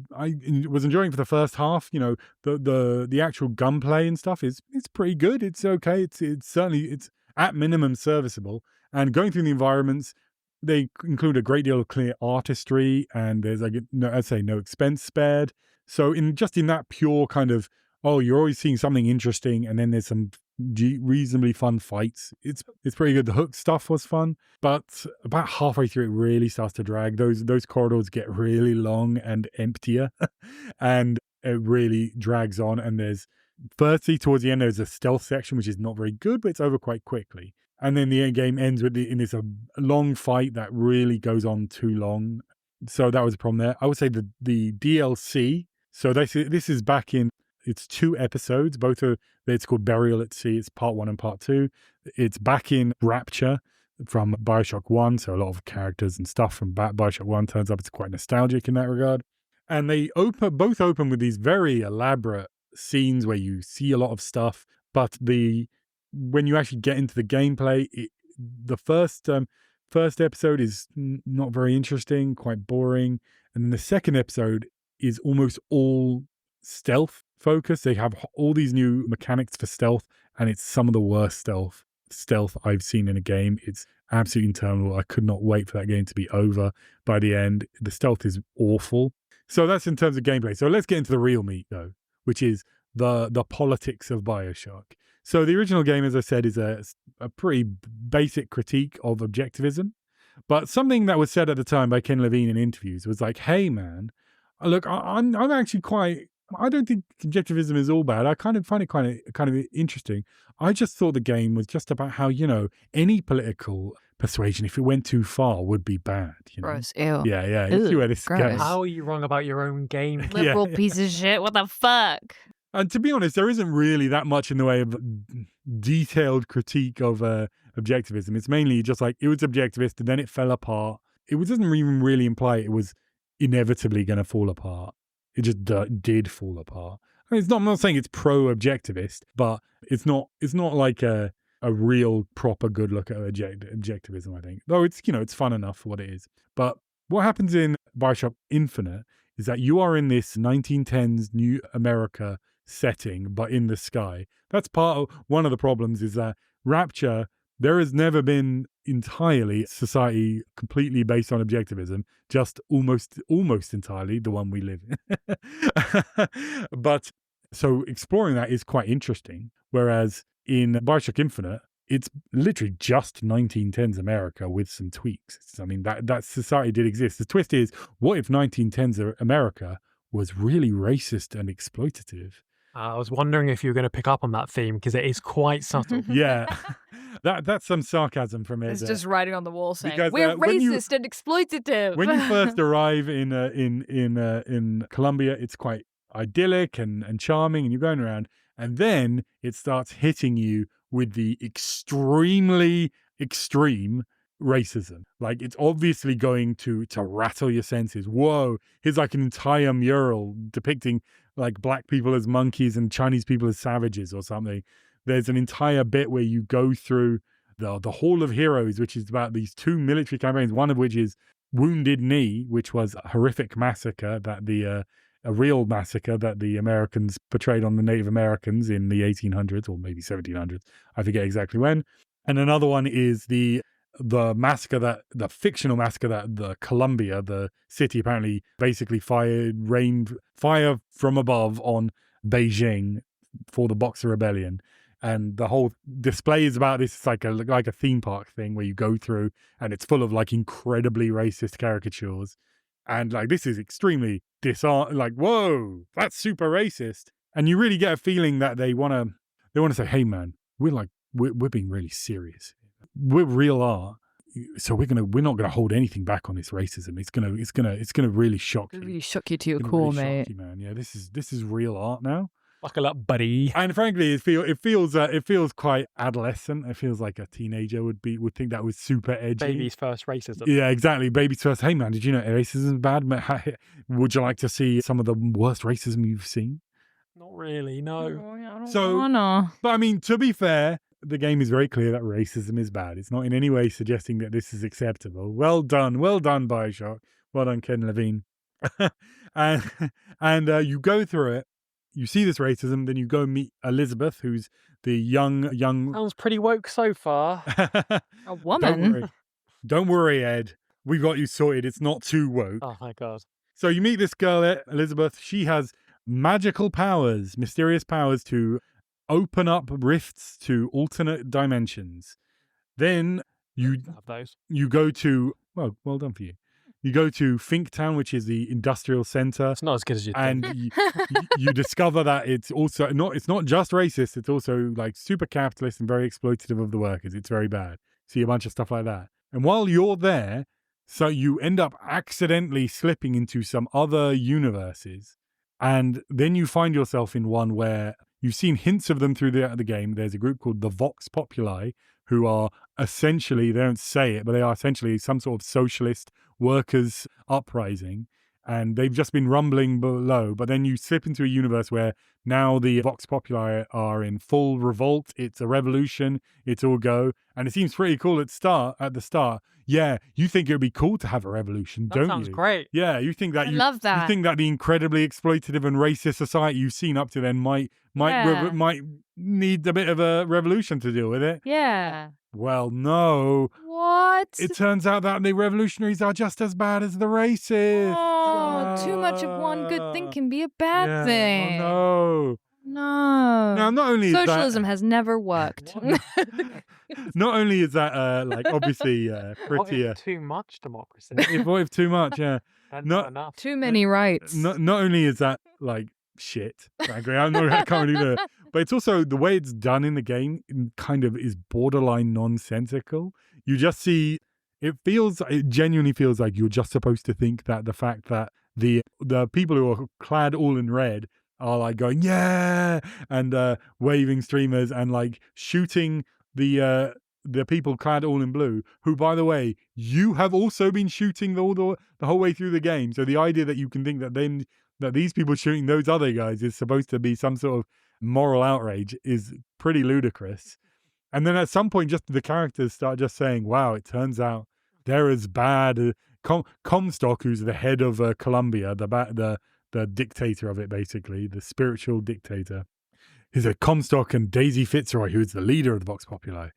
was enjoying for the first half. The actual gunplay and stuff is pretty good. It's okay. It's certainly, it's at minimum serviceable. And going through the environments, they include a great deal of clear artistry, and there's like I'd say no expense spared. So in that pure kind of, oh, you're always seeing something interesting, and then there's some reasonably fun fights. It's pretty good. The hook stuff was fun, but about halfway through it really starts to drag. Those corridors get really long and emptier, and it really drags on. And there's firstly towards the end there's a stealth section which is not very good, but it's over quite quickly. And then the game ends with in this long fight that really goes on too long. So that was a problem there. I would say the DLC. So this is back in. It's 2 episodes. Both are. It's called Burial at Sea. It's part 1 and part 2. It's back in Rapture from Bioshock 1. So a lot of characters and stuff from Bioshock 1 turns up. It's quite nostalgic in that regard. And they both open with these very elaborate scenes where you see a lot of stuff, but when you actually get into the gameplay, the first episode is not very interesting, quite boring, and then the second episode is almost all stealth focused. They have all these new mechanics for stealth, and it's some of the worst stealth I've seen in a game. It's absolutely interminable. I could not wait for that game to be over by the end. The stealth is awful. So that's in terms of gameplay. So let's get into the real meat though, which is the politics of Bioshock. So the original game, as I said, is a pretty basic critique of objectivism. But something that was said at the time by Ken Levine in interviews was like, hey, man, look, I'm actually I don't think objectivism is all bad. I kind of find it kind of interesting. I just thought the game was just about how, any political persuasion, if it went too far, would be bad. Gross, ew. Yeah. You see where this goes. How are you wrong about your own game? Liberal piece of shit. What the fuck? And to be honest, there isn't really that much in the way of detailed critique of objectivism. It's mainly just like it was objectivist and then it fell apart. It doesn't even really imply it was inevitably going to fall apart. It just did fall apart. I mean, I'm not saying it's pro-objectivist, but it's not like a real proper good look at objectivism, I think. Though it's fun enough for what it is. But what happens in Bioshock Infinite is that you are in this 1910s New America setting, but in the sky. That's one of the problems is that Rapture, there has never been entirely society completely based on objectivism, just almost entirely the one we live in. But so exploring that is quite interesting. Whereas in Bioshock Infinite, it's literally just 1910s America with some tweaks. I mean, that society did exist. The twist is, what if 1910s America was really racist and exploitative? I was wondering if you were going to pick up on that theme because it is quite subtle. Yeah, that's some sarcasm from it. It's just writing on the wall saying, because, "We're racist and exploitative." When you first arrive in Colombia, it's quite idyllic and charming, and you're going around, and then it starts hitting you with the extremely extreme racism. Like, it's obviously going to rattle your senses. Whoa, here's like an entire mural depicting like black people as monkeys and Chinese people as savages or something. There's an entire bit where you go through the Hall of Heroes, which is about these 2 military campaigns, one of which is Wounded Knee, which was a horrific massacre a real massacre that the Americans portrayed on the Native Americans in the 1800s or maybe 1700s. I forget exactly when. And another one is the massacre the fictional massacre that the Columbia, the city, apparently basically rained fire from above on Beijing for the Boxer Rebellion. And the whole display is about this. It's like a theme park thing where you go through and it's full of like incredibly racist caricatures. And like, this is extremely like, whoa, that's super racist. And you really get a feeling that they want to say, hey man, we're being really serious. We're real art. So we're not gonna hold anything back on this racism. It's gonna really shock you. It really shook you to your core, really mate. You, man. Yeah, this is real art now. Buckle up, buddy. And frankly, it feels quite adolescent. It feels like a teenager would think that was super edgy. Baby's first racism. Yeah, exactly. Baby's first. Hey man, did you know racism is bad? Would you like to see some of the worst racism you've seen? Not really, no. I don't wanna. But I mean, to be fair, the game is very clear that racism is bad. It's not in any way suggesting that this is acceptable. Well done, Bioshock. Well done, Ken Levine. and you go through it. You see this racism, then you go meet Elizabeth, who's the young. Sounds pretty woke so far. A woman. Don't worry, Ed. We got you sorted. It's not too woke. Oh my god. So you meet this girl, Elizabeth. She has magical powers, mysterious powers to open up rifts to alternate dimensions. Then you Have those. you go to, well done for you. You go to Finktown, which is the industrial center, It's not as good as you think. and you discover that it's not just racist, it's also like super capitalist and very exploitative of the workers. It's very bad. See a bunch of stuff like that. And while you're there, so you end up accidentally slipping into some other universes, and then you find yourself in one where you've seen hints of them through the game. There's a group called the Vox Populi, who are essentially, they don't say it, but they are essentially some sort of socialist workers' uprising. And they've just been rumbling below. But then you slip into a universe where now the Vox Populi are in full revolt. It's a revolution. It's all go. And it seems pretty cool at the start. Yeah, you think it would be cool to have a revolution, don't you? That sounds great. Yeah, you think that I love that. You think that the incredibly exploitative and racist society you've seen up to then might need a bit of a revolution to deal with it. Yeah. Well, no. What? It turns out that the revolutionaries are just as bad as the racists. Oh, too much of one good thing can be a bad thing. Oh, no. No. Now, not only is Socialism has never worked. not only is that like obviously What pretty if too much democracy? what if too much, yeah. And Not- not enough. Too many rights. Not only is that like shit, frankly, I can't really do it, but it's also the way it's done in the game kind of is borderline nonsensical. You just see, it genuinely feels like you're just supposed to think that the fact that the people who are clad all in red are like going, yeah, and waving streamers and like shooting the people clad all in blue, who, by the way, you have also been shooting the whole way through the game. So the idea that you can think that these people shooting those other guys is supposed to be some sort of moral outrage is pretty ludicrous. And then at some point, just the characters start just saying, wow, it turns out they're as bad. Comstock, who's the head of Colombia, the dictator of it, basically, the spiritual dictator, is a Comstock, and Daisy Fitzroy, who is the leader of the Vox Populi,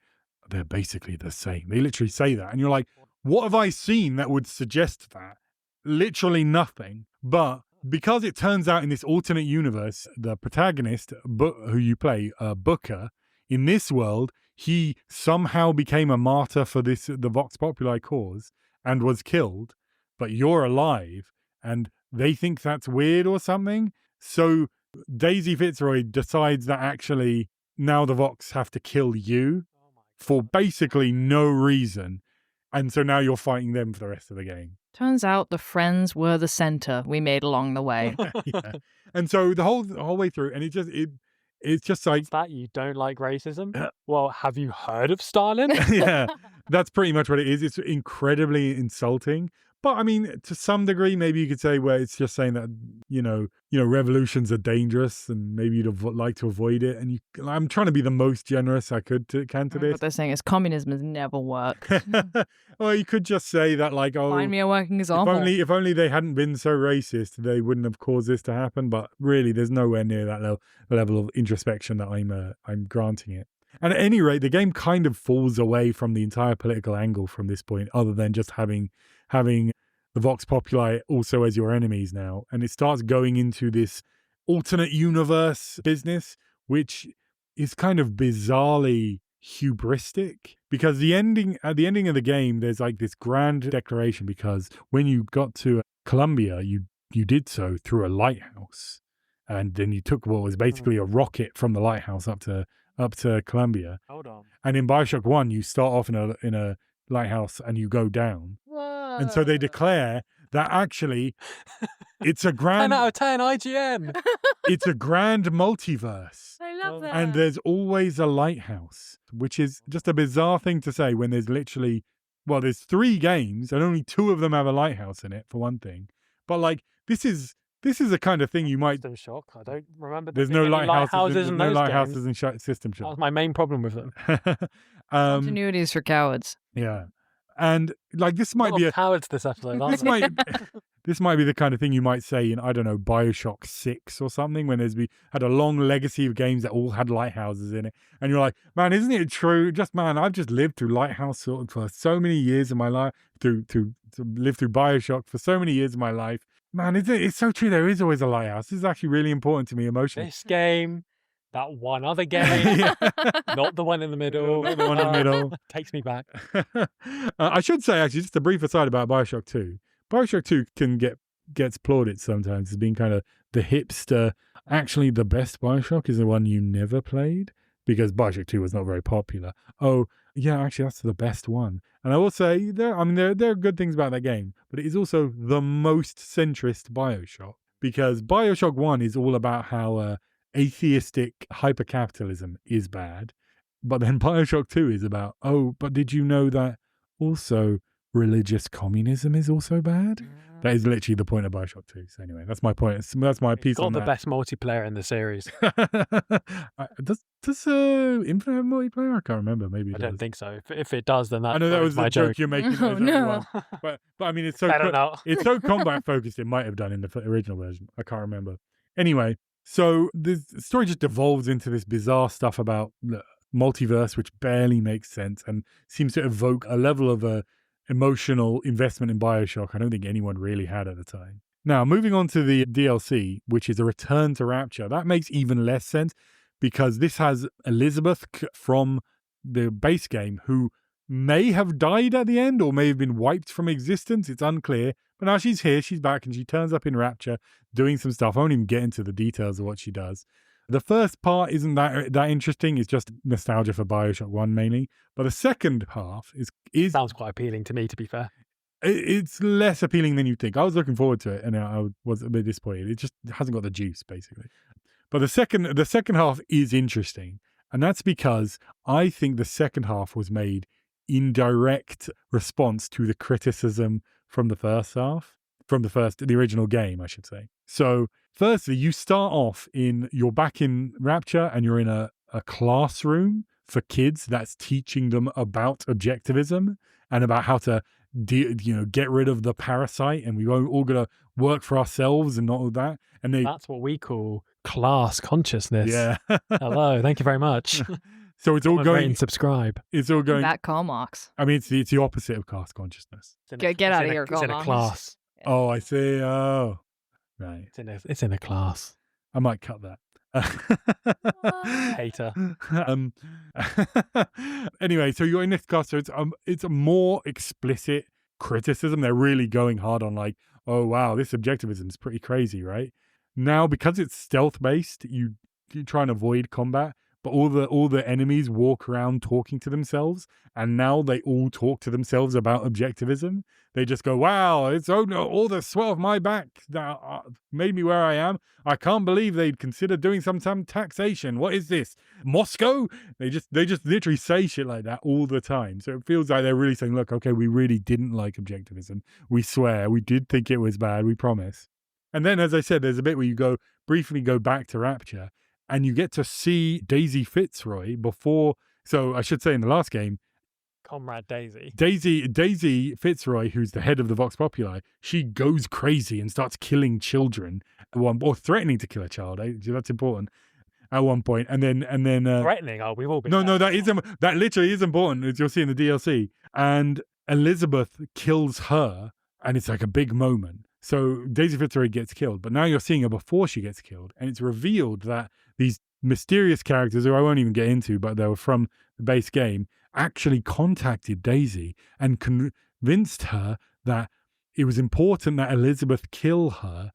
they're basically the same. They literally say that. And you're like, what have I seen that would suggest that? Literally nothing. But because it turns out in this alternate universe, the protagonist, who you play, Booker, in this world, he somehow became a martyr for the Vox Populi cause and was killed, but you're alive, and they think that's weird or something. So Daisy Fitzroy decides that actually now the Vox have to kill you for basically no reason. And so now you're fighting them for the rest of the game. Turns out the friends were the center we made along the way. Yeah. And so the whole way through, and it's just like, That you don't like racism? Well, have you heard of Stalin? yeah, that's pretty much what it is. It's incredibly insulting. But I mean, to some degree, maybe you could say where it's just saying that, revolutions are dangerous and maybe you'd like to avoid it. And I'm trying to be the most generous I can to What this. they're saying is communism has never worked. Well, you could just say that, like, Find me a working example. if only they hadn't been so racist, they wouldn't have caused this to happen. But really, there's nowhere near that level of introspection that I'm granting it. And at any rate, the game kind of falls away from the entire political angle from this point, other than just having the Vox Populi also as your enemies now. And it starts going into this alternate universe business, which is kind of bizarrely hubristic, because at the ending of the game, there's like this grand declaration, because when you got to Colombia, you did so through a lighthouse, and then you took what was basically a rocket from the lighthouse up to Colombia. Hold on. And in Bioshock 1, you start off in a lighthouse and you go down. Whoa. And so they declare that actually it's a 10 grand out of 10 IGN. it's a grand multiverse. I love that. And there's always a lighthouse, which is just a bizarre thing to say when there's there's 3 games and only 2 of them have a lighthouse in it, for one thing. But like, this is the kind of thing you might. System Shock. I don't remember. There's no lighthouses in no those lighthouses games. in System That Shock. was my main problem with them. Continuity is for cowards. Yeah. And like, this might be cowards this episode. Aren't this they? This might be the kind of thing you might say in, I don't know, Bioshock 6 or something, when had a long legacy of games that all had lighthouses in it. And you're like, man, isn't it true? I've just lived through Lighthouse for so many years of my life, to live through Bioshock for so many years of my life. Man, it's so true. There is always a lighthouse. This is actually really important to me emotionally. This game, that one other game, Yeah. not the one in the middle. Not the one in the middle. Takes me back. I should say, actually, just a brief aside about Bioshock 2. Bioshock 2 gets applauded sometimes as being kind of the hipster. Actually, the best Bioshock is the one you never played, because Bioshock 2 was not very popular. Oh, yeah, actually, that's the best one. And I will say, there are good things about that game, but it is also the most centrist Bioshock, because Bioshock 1 is all about how atheistic hypercapitalism is bad. But then Bioshock 2 is about, but did you know that also religious communism is also bad? That is literally the point of Bioshock 2. So anyway, that's my point. That's my piece on Got the that. best multiplayer in the series. Does Infinite have multiplayer? I can't remember. Maybe it I don't does. think so. If it does, then I know that was my the joke you're making. Oh, no. But I mean, it's so I don't know. it's so combat focused. It might have done in the original version. I can't remember. Anyway, so the story just devolves into this bizarre stuff about the multiverse, which barely makes sense and seems to evoke a level of emotional investment in Bioshock I don't think anyone really had at the time. Now, moving on to the DLC, which is a return to Rapture, that makes even less sense, because this has Elizabeth from the base game, who may have died at the end or may have been wiped from existence. It's unclear. But now she's here, she's back, and she turns up in Rapture doing some stuff. I won't even get into the details of what she does. The first part isn't that interesting. It's just nostalgia for Bioshock 1 mainly. But the second half is Sounds quite appealing to me, to be fair. It's less appealing than you think. I was looking forward to it, and I was a bit disappointed. It just hasn't got the juice, basically. But the second half is interesting, and that's because I think the second half was made in direct response to the criticism from the first half, the original game, I should say. So, firstly, you start off you're back in Rapture, and you're in a classroom for kids that's teaching them about objectivism and about how to get rid of the parasite, and we all got to work for ourselves and all that. And that's what we call class consciousness. Yeah. Hello, thank you very much. So it's all Rate going. and subscribe. It's all going. That Comox. I mean, it's the opposite of class consciousness. Get out of here, It's in a Comox. class. Oh, I see. Oh, right. It's in a class. I might cut that. Hater. Anyway, so you're in this class, so it's a more explicit criticism. They're really going hard on like, oh wow, this objectivism is pretty crazy, right? Now, because it's stealth based, you try and avoid combat, but all the enemies walk around talking to themselves, and now they all talk to themselves about objectivism. They just go, wow, it's all the sweat off my back that made me where I am. I can't believe they'd consider doing some taxation. What is this? Moscow? They just literally say shit like that all the time. So it feels like they're really saying, look, okay, we really didn't like objectivism. We swear, we did think it was bad, we promise. And then, as I said, there's a bit where you briefly go back to Rapture, and you get to see Daisy Fitzroy before. So I should say, in the last game, Comrade Daisy. Daisy Fitzroy, who's the head of the Vox Populi, she goes crazy and starts killing children or threatening to kill a child. That's important at one point. And then Threatening? Oh, we've all been. No, that literally is important, as you'll see in the DLC. And Elizabeth kills her, and it's like a big moment. So Daisy Fitzroy gets killed, but now you're seeing her before she gets killed, and it's revealed that these mysterious characters, who I won't even get into, but they were from the base game, actually contacted Daisy and convinced her that it was important that Elizabeth kill her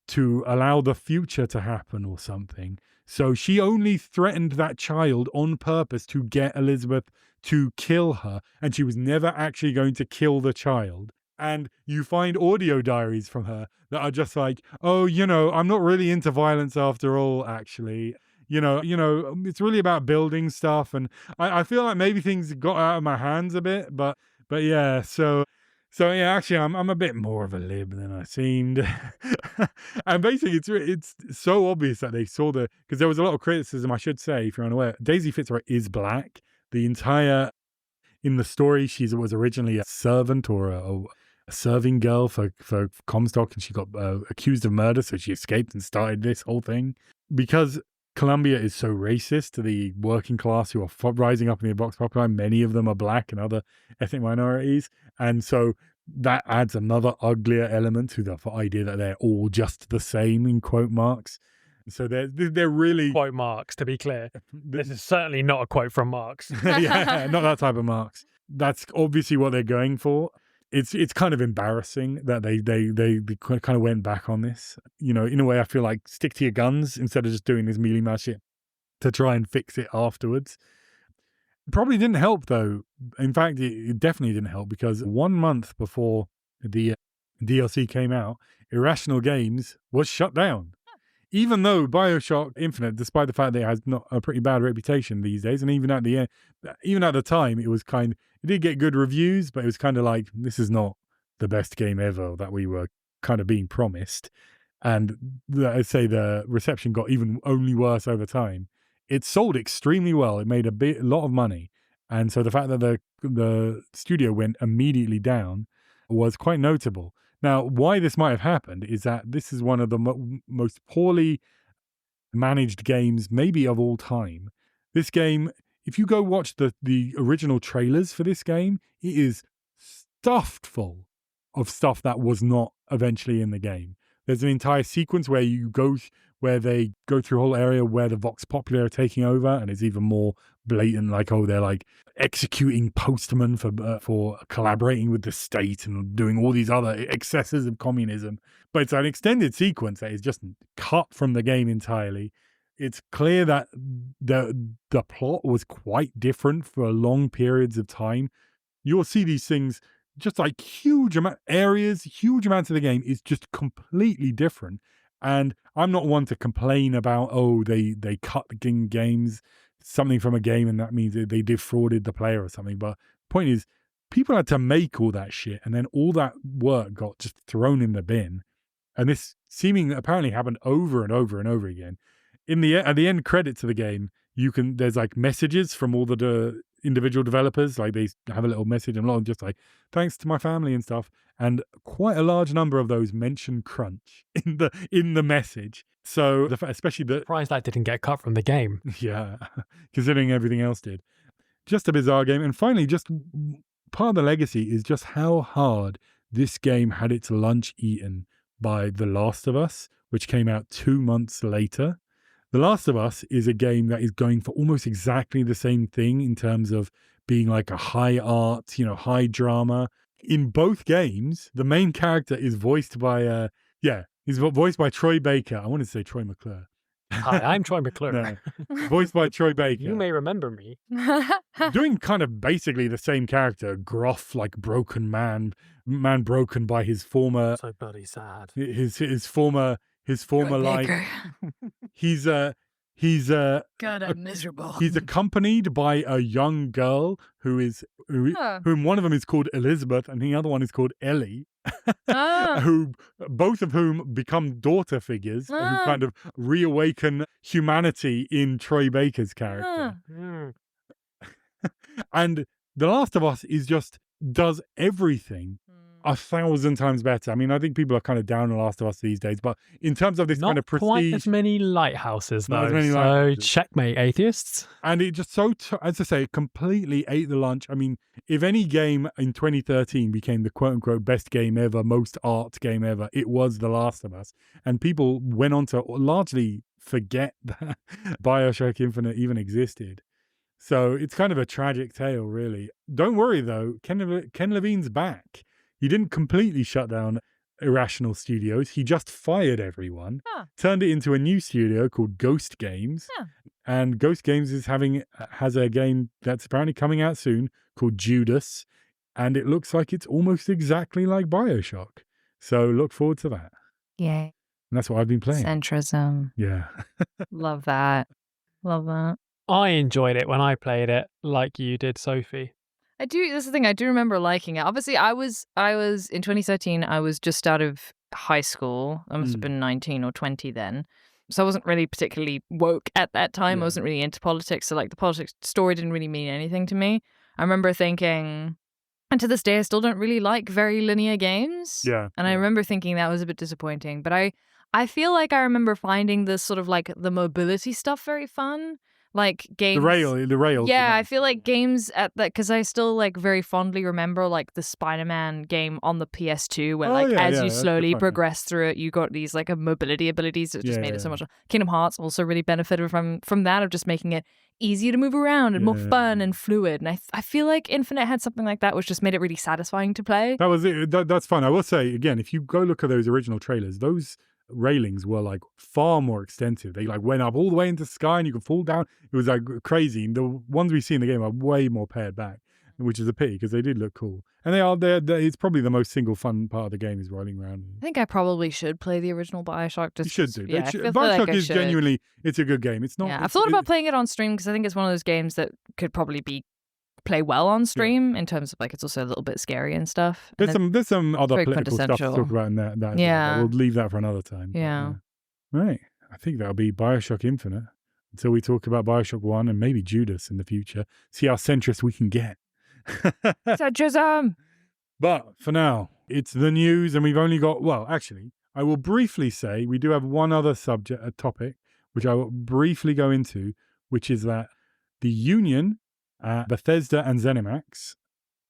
to allow the future to happen or something. So she only threatened that child on purpose to get Elizabeth to kill her, and she was never actually going to kill the child. And you find audio diaries from her that are just like, oh, I'm not really into violence after all, actually. It's really about building stuff. And I feel like maybe things got out of my hands a bit, but yeah, so yeah, actually I'm a bit more of a lib than I seemed. And basically it's so obvious that they saw because there was a lot of criticism, I should say, if you're unaware. Daisy Fitzroy is black. In the story, she was originally a servant or serving girl for Comstock, and she got accused of murder, so she escaped and started this whole thing. Because Colombia is so racist to the working class who are rising up in the Vox Populi, many of them are black and other ethnic minorities, and so that adds another uglier element to the idea that they're all just the same, in quote marks. So they're really Quote Marx, to be clear. This is certainly not a quote from Marx. yeah, not that type of Marx. That's obviously what they're going for. It's kind of embarrassing that they kind of went back on this. You know, in a way, I feel like stick to your guns instead of just doing this mealy mouse shit to try and fix it afterwards. Probably didn't help though. In fact, it definitely didn't help, because 1 month before the DLC came out, Irrational Games was shut down. Even though Bioshock Infinite, despite the fact that it has not a pretty bad reputation these days, and even at the time, it did get good reviews, but it was kind of like, this is not the best game ever that we were kind of being promised. And I'd say the reception got even only worse over time. It sold extremely well. It made a lot of money. And so the fact that the studio went immediately down was quite notable. Now, why this might have happened is that this is one of the most poorly managed games maybe of all time. This game, if you go watch the original trailers for this game, it is stuffed full of stuff that was not eventually in the game. There's an entire sequence where they go through a whole area where the Vox Populi are taking over, and it's even more blatant, like, oh, they're like executing postmen for collaborating with the state and doing all these other excesses of communism. But it's an extended sequence that is just cut from the game entirely. It's clear that the plot was quite different for long periods of time. You'll see these things, just like huge amounts of the game is just completely different. And I'm not one to complain about, oh, they cut the games, something from a game, and that means they defrauded the player or something. But the point is, people had to make all that shit, and then all that work got just thrown in the bin. And this apparently happened over and over and over again. At the end credits of the game, there's like messages from all the individual developers, like they have a little message and a lot of just like, thanks to my family and stuff, and quite a large number of those mention crunch in the message. So especially Surprised that didn't get cut from the game. Yeah, considering everything else did. Just a bizarre game. And finally, just part of the legacy is just how hard this game had its lunch eaten by The Last of Us, which came out 2 months later. The Last of Us is a game that is going for almost exactly the same thing in terms of being like a high art, high drama. In both games, the main character is voiced by, he's voiced by Troy Baker. I wanted to say Troy McClure. Hi, I'm Troy McClure. No, voiced by Troy Baker. You may remember me. Doing kind of basically the same character, gruff, like broken man broken by his former... So bloody sad. His former life. He's God, I'm miserable. He's accompanied by a young girl whom one of them is called Elizabeth and the other one is called Ellie. Who both of whom become daughter figures who kind of reawaken humanity in Troy Baker's character. And The Last of Us does everything 1,000 times better. I mean, I think people are kind of down on The Last of Us these days, but in terms of this kind of prestige... Not quite as many lighthouses, though. Not as many lighthouses. Checkmate, atheists. And it just as I say, it completely ate the lunch. I mean, if any game in 2013 became the quote-unquote best game ever, most art game ever, it was The Last of Us. And people went on to largely forget that Bioshock Infinite even existed. So it's kind of a tragic tale, really. Don't worry, though. Ken Levine's back. He didn't completely shut down Irrational Studios. He just fired everyone, turned it into a new studio called Ghost Games. And Ghost Games has a game that's apparently coming out soon called Judas. And it looks like it's almost exactly like Bioshock. So look forward to that. Yay. And that's what I've been playing. Centrism. Yeah. Love that. Love that. I enjoyed it when I played it, like you did, Sophie. I do. That's the thing. I do remember liking it. Obviously, I was in 2013. I was just out of high school. I must have been 19 or 20 then. So I wasn't really particularly woke at that time. I wasn't really into politics. So like the politics story didn't really mean anything to me. I remember thinking, And to this day, I still don't really like very linear games. Yeah. And I remember thinking that was a bit disappointing. But I feel like I remember finding this sort of like the mobility stuff very fun. Like games. The rails. Yeah, I feel like games at that, because I still like very fondly remember like the Spider-Man game on the PS2 where as you slowly progress through it, you got these like mobility abilities that just made it so much. Kingdom Hearts also really benefited from that, of just making it easier to move around and more fun and fluid. And I feel like Infinite had something like that, which just made it really satisfying to play. That was it. That's fun. I will say again, if you go look at those original trailers, those railings were like far more extensive. They like went up all the way into the sky and you could fall down. It was like crazy. And the ones we see in the game are way more pared back, which is a pity because they did look cool. And it's probably the most single fun part of the game is rolling around. I think I probably should play the original Bioshock. You should do. Yeah, Bioshock is genuinely, it's a good game. It's not. Yeah, I've thought about playing it on stream because I think it's one of those games that could probably play well on stream in terms of like it's also a little bit scary and stuff. There's some other political stuff to talk about in that. Yeah, we'll leave that for another time. Yeah. Right. I think that'll be Bioshock Infinite until we talk about Bioshock 1 and maybe Judas in the future. See how centrist we can get. Centrism. But for now, it's the news, and we've only got. Well, actually, I will briefly say we do have one other topic, which I will briefly go into, which is that the union. Bethesda and ZeniMax,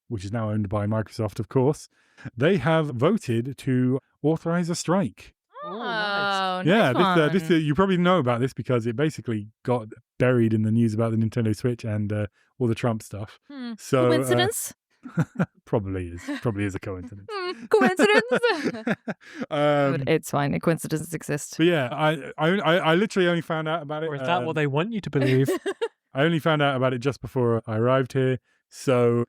which is now owned by Microsoft, of course, they have voted to authorize a strike. Oh, nice. Yeah, this you probably know about this because it basically got buried in the news about the Nintendo Switch and all the Trump stuff. So coincidence? Probably is a coincidence. Coincidence? It's fine. Coincidences exist. But yeah, I literally only found out about it. Or is that what they want you to believe? I only found out about it just before I arrived here, so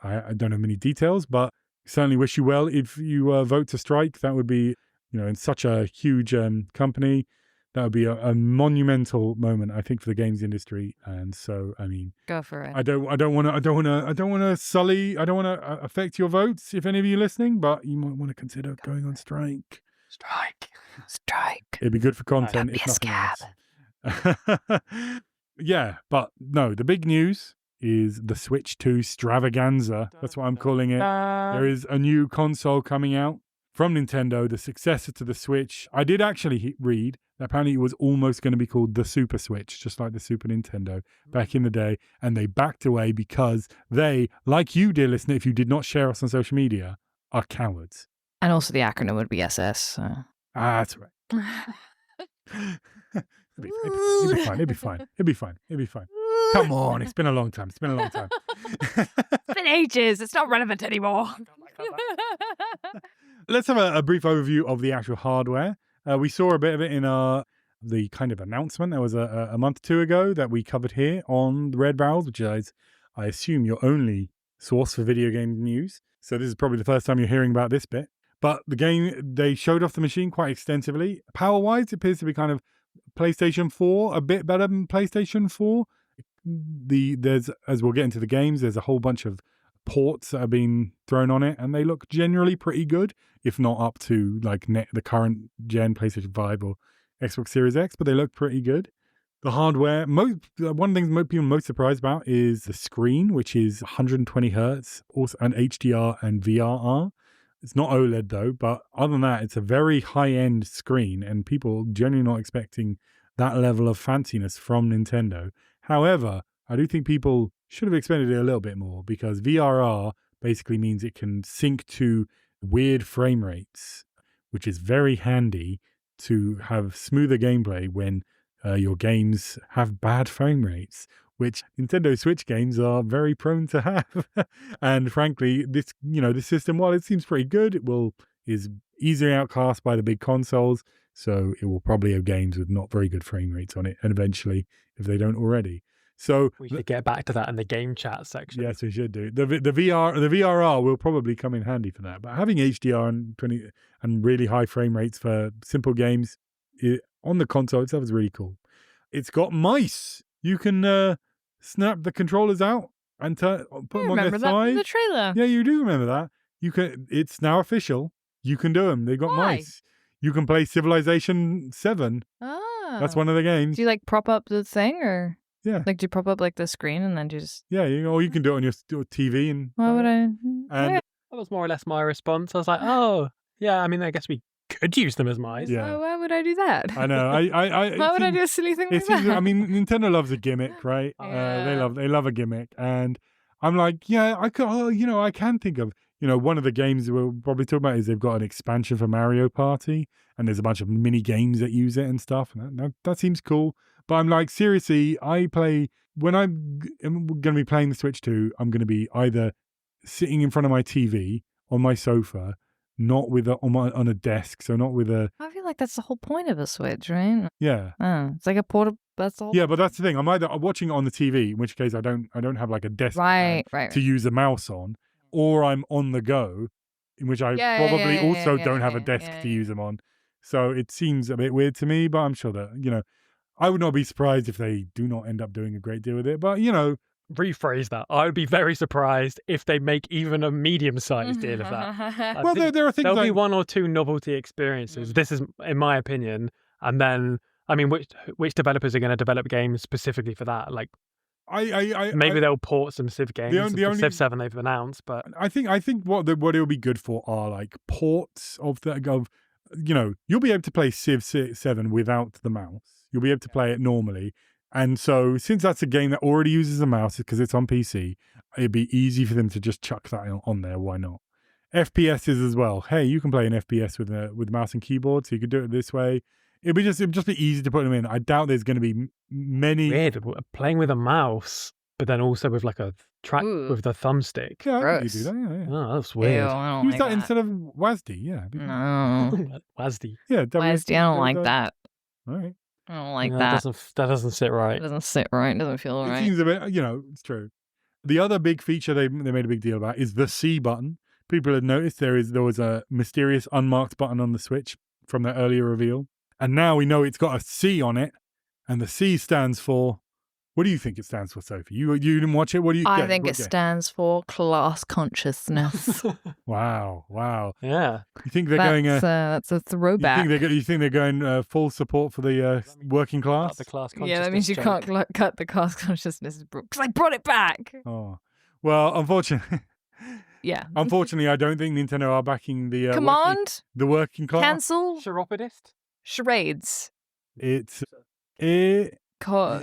I don't have many details, but certainly wish you well if you vote to strike. That would be, in such a huge company, that would be a monumental moment, I think, for the games industry. And so, I mean, go for it. I don't want to affect your votes if any of you are listening, but you might want to consider going on strike. Strike. It'd be good for content if nothing else. Yeah, but no, the big news is the Switch 2 Stravaganza. That's what I'm calling it. There is a new console coming out from Nintendo, the successor to the Switch. I did actually read that apparently it was almost going to be called the Super Switch, just like the Super Nintendo back in the day, and they backed away because they, like you, dear listener, if you did not share us on social media, are cowards. And also the acronym would be SS. So. That's right. It'd be fine. Come on, it's been a long time. It's been ages. It's not relevant anymore. Let's have a brief overview of the actual hardware. We saw a bit of it in the kind of announcement. There was a month or two ago that we covered here on the Red Barrels, which is, I assume, your only source for video game news. So this is probably the first time you're hearing about this bit. But the game, they showed off the machine quite extensively. Power-wise, it appears to be kind of PlayStation 4, a bit better than PlayStation 4. There's, as we'll get into the games, there's a whole bunch of ports that have been thrown on it, and they look generally pretty good, if not up to like the current gen PlayStation 5 or Xbox Series X, but they look pretty good. The hardware, one of the things most people are most surprised about is the screen, which is 120 hertz, also an HDR and VRR. It's not OLED though, but other than that, it's a very high-end screen, and people generally not expecting that level of fanciness from Nintendo. However, I do think people should have expected it a little bit more, because VRR basically means it can sync to weird frame rates, which is very handy to have smoother gameplay when your games have bad frame rates, which Nintendo Switch games are very prone to have. And frankly, this system, while it seems pretty good, is easily outclassed by the big consoles. So it will probably have games with not very good frame rates on it, and eventually, if they don't already. So we should get back to that in the game chat section. Yes, we should do. The VRR will probably come in handy for that. But having HDR and really high frame rates for simple games on the console itself is really cool. It's got mice. You can snap the controllers out and put them on their side. Remember that from the trailer? Yeah, you do remember that. You can. It's now official. You can do them. They've got mice. You can play Civilization 7. Ah, that's one of the games. Do you like prop up the thing or? Yeah. Like, do you prop up like the screen and then just? Yeah, or you can do it on your TV and. Why would I? And That was more or less my response. I was like, oh, yeah. I mean, I guess we could use them as mice. Yeah. Why would I do that? I know. Why would I do a silly thing like that? I mean, Nintendo loves a gimmick, right? Yeah. They love a gimmick, and I'm like, yeah, I could. Oh, I can think of. One of the games we'll probably talk about is they've got an expansion for Mario Party, and there's a bunch of mini games that use it and stuff. And that seems cool. But I'm like, seriously, when I'm going to be playing the Switch 2, I'm going to be either sitting in front of my TV on my sofa, not with on a desk, so not with a. I feel like that's the whole point of a Switch, right? Yeah. Oh, it's like a portable. That's the whole. Yeah, but that's the thing. I'm either watching it on the TV, in which case I don't have like a desk Right. to use a mouse on, or I'm on the go, in which I probably also don't have a desk to use them on. So it seems a bit weird to me, but I'm sure that, I would not be surprised if they do not end up doing a great deal with it. But, Rephrase that. I would be very surprised if they make even a medium-sized deal of that. Well, there are things there'll like. be one or two novelty experiences. This is, in my opinion. And then, I mean, which developers are going to develop games specifically for that? Like, maybe they'll port some Civ games. Civ 7 they've announced, but I think what it'll be good for are like ports of you'll be able to play Civ 7 without the mouse. You'll be able to play it normally. And so since that's a game that already uses a mouse because it's on PC, it'd be easy for them to just chuck that on there. Why not? FPSs as well. Hey, you can play an FPS with mouse and keyboard, so you could do it this way. It'd just be easy to put them in. I doubt there's going to be many. Weird playing with a mouse, but then also with like a track with the thumbstick. Yeah, you do that. Yeah. Oh, that's weird. Ew, I don't Use like that instead of WASD. Yeah. No. WASD. Yeah. WASD, I don't like that. All right. I don't like that. That doesn't sit right. It doesn't sit right. It doesn't feel right. It seems a bit, it's true. The other big feature they made a big deal about is the C button. People had noticed there was a mysterious unmarked button on the Switch from the earlier reveal. And now we know it's got a C on it. And the C stands for... What do you think it stands for, Sophie? You didn't watch it? What do you I think it stands for class consciousness. Wow. Yeah. You think they're going... that's a throwback. You think they're going full support for the working class? The class consciousness. Yeah, that means you can't cut the class consciousness because I brought it back. Oh. Well, unfortunately... Yeah. Unfortunately, I don't think Nintendo are backing the... Command? the working class. Cancel? Chiropodist? Charades. It's... Cancel?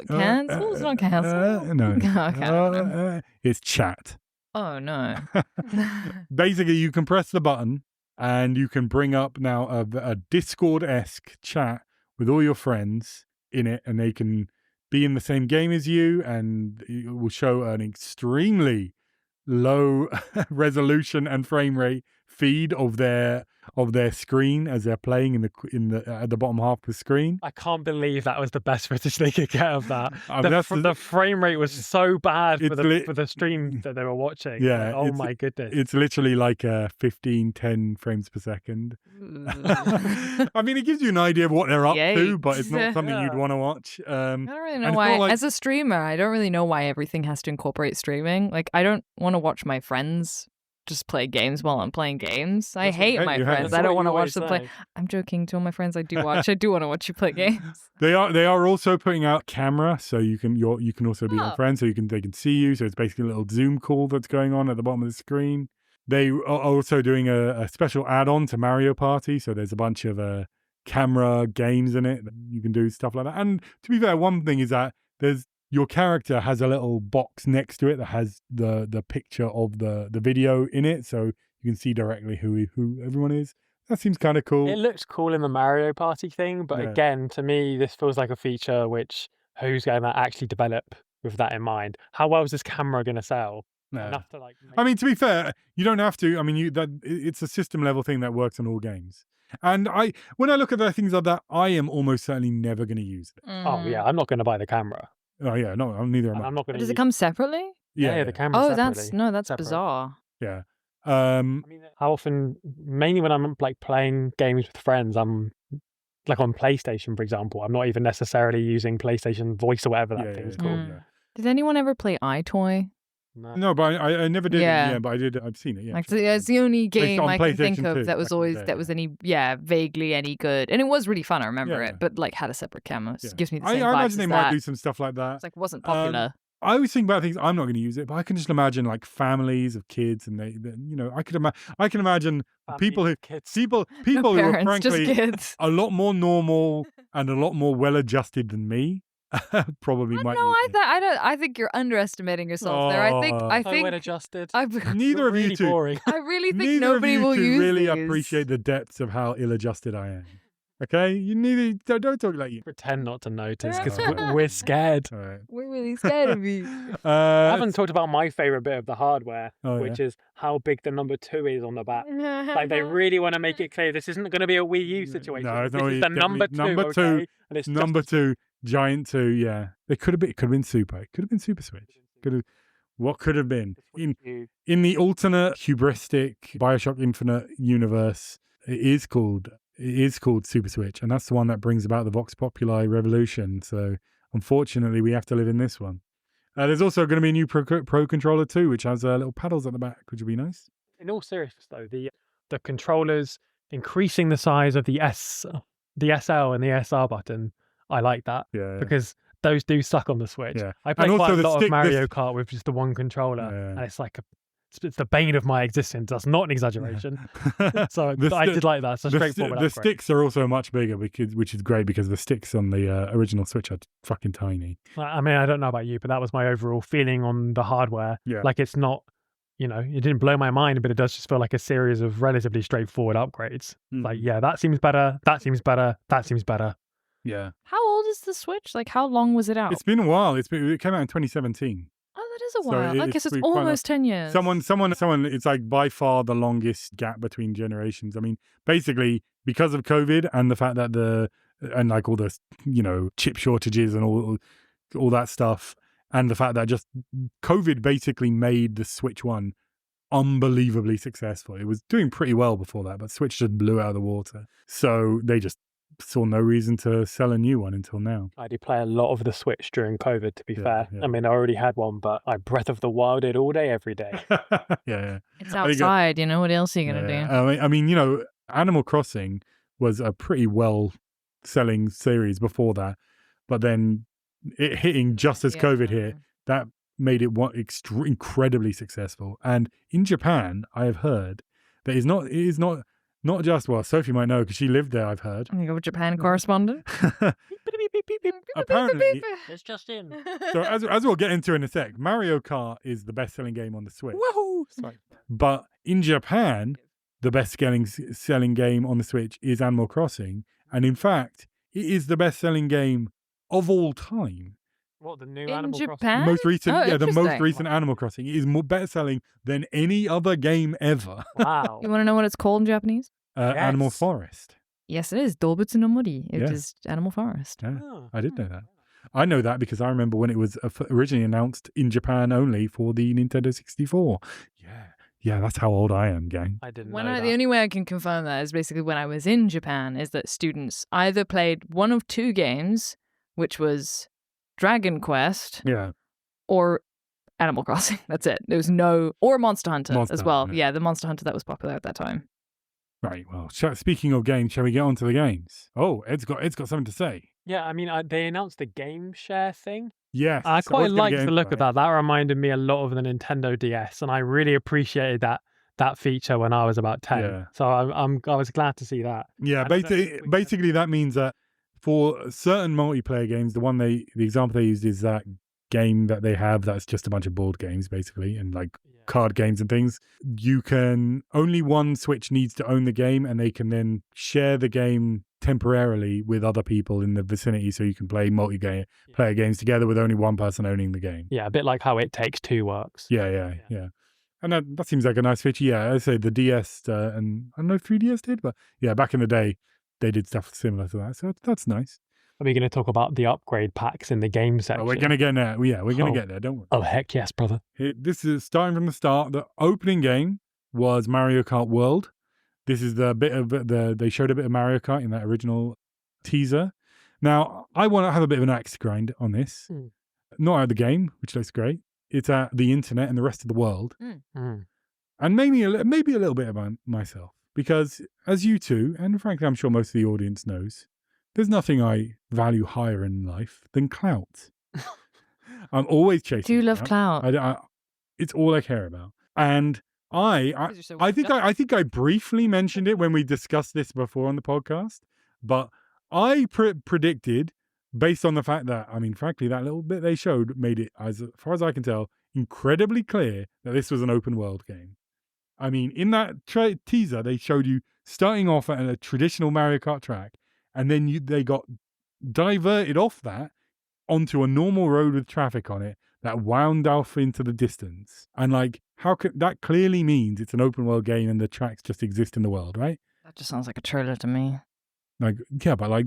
It's not cancel. No. It's chat. Oh, no. Basically, you can press the button and you can bring up now a Discord-esque chat with all your friends in it, and they can be in the same game as you, and it will show an extremely low resolution and frame rate feed of their screen as they're playing in the at the bottom half of the screen. I can't believe that was the best footage they could get of that. I mean, the frame rate was so bad for the stream that they were watching. Yeah. Oh my goodness. It's literally like 10 frames per second. I mean, it gives you an idea of what they're up to, but it's not something you'd want to watch. I don't really know why. As a streamer, I don't really know why everything has to incorporate streaming. Like, I don't want to watch my friends just play games while I'm playing games. I hate my friends. I don't want to watch them play. I'm joking. To all my friends I do watch. I do want to watch you play games. They are also putting out camera, so you can also be your friend, so they can see you. So it's basically a little Zoom call that's going on at the bottom of the screen. They are also doing a special add-on to Mario Party, so there's a bunch of camera games in it. You can do stuff like that. And to be fair, one thing is that your character has a little box next to it that has the picture of the video in it, so you can see directly who everyone is. That seems kind of cool. It looks cool in the Mario Party thing, but again, to me, this feels like a feature which who's going to actually develop with that in mind? How well is this camera going to sell? No. Enough to I mean, to be fair, you don't have to. I mean, it's a system level thing that works on all games. And when I look at the things like that, I am almost certainly never going to use it. Oh yeah, I'm not going to buy the camera. Oh yeah, no, neither am I. I'm not going to. Does it come separately? Yeah, the camera. That's separate. Bizarre. Yeah. I mean, how often? Mainly when I'm like playing games with friends, I'm like on PlayStation, for example. I'm not even necessarily using PlayStation Voice or whatever that thing's called. Yeah. Did anyone ever play iToy? No, but I never did. Yeah. Yeah, but I did. I've seen it. Yeah, Like it's the only game on I can think PlayStation 2 of that was back in the always day, that was any vaguely any good, and it was really fun. I remember Yeah. it, but like had a separate camera. Yeah. Gives me the I same vibes imagine as they that. might do some stuff like that. It's like wasn't popular. I always think about things. I'm not going to use it, but I can just imagine like families of kids, and they I can imagine people who people No who are parents, just frankly kids. a lot more normal and a lot more well adjusted than me. Probably might. No, use it. I think you're underestimating yourself there. I think So well adjusted. Neither of really you two. boring. I really think Neither nobody of you will two use really these. appreciate the depths of how ill-adjusted I am. Okay, you neither don't talk like you. Pretend not to notice because Oh. we're scared. All right. We're really scared of you. I haven't talked about my favorite bit of the hardware, Oh, which is how big the number 2 is on the back. Like they really want to make it clear this isn't going to be a Wii U situation. No, it's this not. is the number 2. Number 2. Okay? And it's Number 2, giant 2. Yeah, it could have been Super. It could have been Super Switch. What could have been in the alternate hubristic Bioshock Infinite universe? It is called Super Switch, and that's the one that brings about the Vox Populi revolution. So unfortunately, we have to live in this one. There's also going to be a new Pro controller too, which has little paddles at the back, which would be nice. In all seriousness, though, the controllers increasing the size of the SL and the SR button, I like that because those do suck on the Switch. Yeah. I play And quite also a lot of Mario Kart with just the one controller, and it's like it's the bane of my existence. That's not an exaggeration. So I did like that. It's a straightforward The sticks are also much bigger, which is great because the sticks on the original Switch are fucking tiny. I mean, I don't know about you, but that was my overall feeling on the hardware. Yeah. Like it's not, it didn't blow my mind, but it does just feel like a series of relatively straightforward upgrades. Like, yeah, that seems better. That seems better. That seems better. Yeah. How old is the Switch? Like, how long was it out? It's been a while. It came out in 2017. Oh, that is a while. So I guess it's quite almost 10 years. Someone. It's like by far the longest gap between generations. I mean, basically because of COVID and the fact that like all the chip shortages and all that stuff, and the fact that just COVID basically made the Switch 1 unbelievably successful. It was doing pretty well before that, but Switch just blew out of the water. So they just saw no reason to sell a new one until now. I did play a lot of the Switch during COVID, to be fair. Yeah. I mean, I already had one, but I Breath of the Wild it all day, every day. Yeah. It's outside, what else are you going to do? I mean, Animal Crossing was a pretty well-selling series before that, but then it hitting just as COVID hit, that made it incredibly successful. And in Japan, I have heard that it is not just, well, Sofie might know because she lived there, I've heard. I'm going to go Japan correspondent. Apparently, it's just in. so as we'll get into in a sec, Mario Kart is the best-selling game on the Switch. Woohoo! Sorry. But in Japan, the best-selling game on the Switch is Animal Crossing. And in fact, it is the best-selling game of all time. What, the new In Animal Japan? Crossing? The most recent, the most interesting. recent Animal Crossing. It is better selling than any other game ever. Wow. You want to know what it's called in Japanese? Animal Forest. Yes, it is. Dobutsu no Mori. It Yeah. is Animal Forest. Yeah, Oh. I did know that. I know that because I remember when it was originally announced in Japan only for the Nintendo 64. Yeah, that's how old I am, gang. I didn't know that. The only way I can confirm that is basically when I was in Japan is that students either played one of two games, which was Dragon Quest Yeah. or Animal Crossing. That's it. There was or Monster Hunter as well. Hunter, Yeah, the Monster Hunter that was popular at that time. Right. Well, speaking of games, shall we get on to the games? Oh, Ed's got something to say. Yeah, I mean, they announced the game share thing. Yes. I so quite was gonna liked get the into look of that. That reminded me a lot of the Nintendo DS, and I really appreciated that feature when I was about 10. Yeah. So I was glad to see that. Yeah, I don't know if we- basically that means that for certain multiplayer games, the example they used is that game that they have that's just a bunch of board games basically and like card games and things. You can only one Switch needs to own the game, and they can then share the game temporarily with other people in the vicinity, so you can play multiplayer games together with only one person owning the game. Yeah, a bit like how It Takes Two works. Yeah. And that seems like a nice feature. Yeah, I'd say the DS and I don't know if 3DS did, but yeah, back in the day, they did stuff similar to that. So that's nice. Are we going to talk about the upgrade packs in the game section? Oh, we're going to get there. Yeah, we're going to get there. Don't worry. Oh, heck yes, brother. This is starting from the start. The opening game was Mario Kart World. This is the bit of they showed a bit of Mario Kart in that original teaser. Now, I want to have a bit of an axe to grind on this. Not out of the game, which looks great. it's at the internet and the rest of the world. And maybe a little bit about myself. Because as you two, and frankly I'm sure most of the audience knows, there's nothing I value higher in life than clout. I'm always chasing Do you love clout? It's all I care about. And I think I briefly mentioned it when we discussed this before on the podcast, but I predicted, based on the fact that, I mean, frankly, that little bit they showed made it, as far as I can tell, incredibly clear that this was an open world game. I mean, in that teaser, they showed you starting off at a traditional Mario Kart track, and then they got diverted off that onto a normal road with traffic on it that wound off into the distance. And like, how could that clearly means it's an open world game and the tracks just exist in the world, right? That just sounds like a trailer to me. Like, yeah, but like,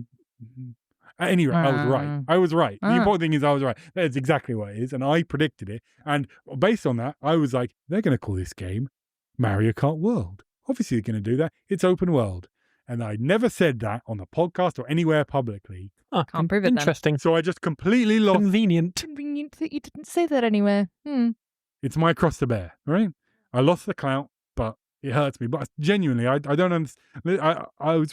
at any rate, I was right. The important thing is I was right. That's exactly what it is. And I predicted it. And based on that, I was like, they're going to call this game Mario Kart World. Obviously, they're going to do that. It's open world. And I never said that on the podcast or anywhere publicly. Oh, Can't prove it then. Interesting. So I just completely lost. Convenient that you didn't say that anywhere. It's my cross to bear, right? I lost the clout, but it hurts me. But genuinely, I don't understand. I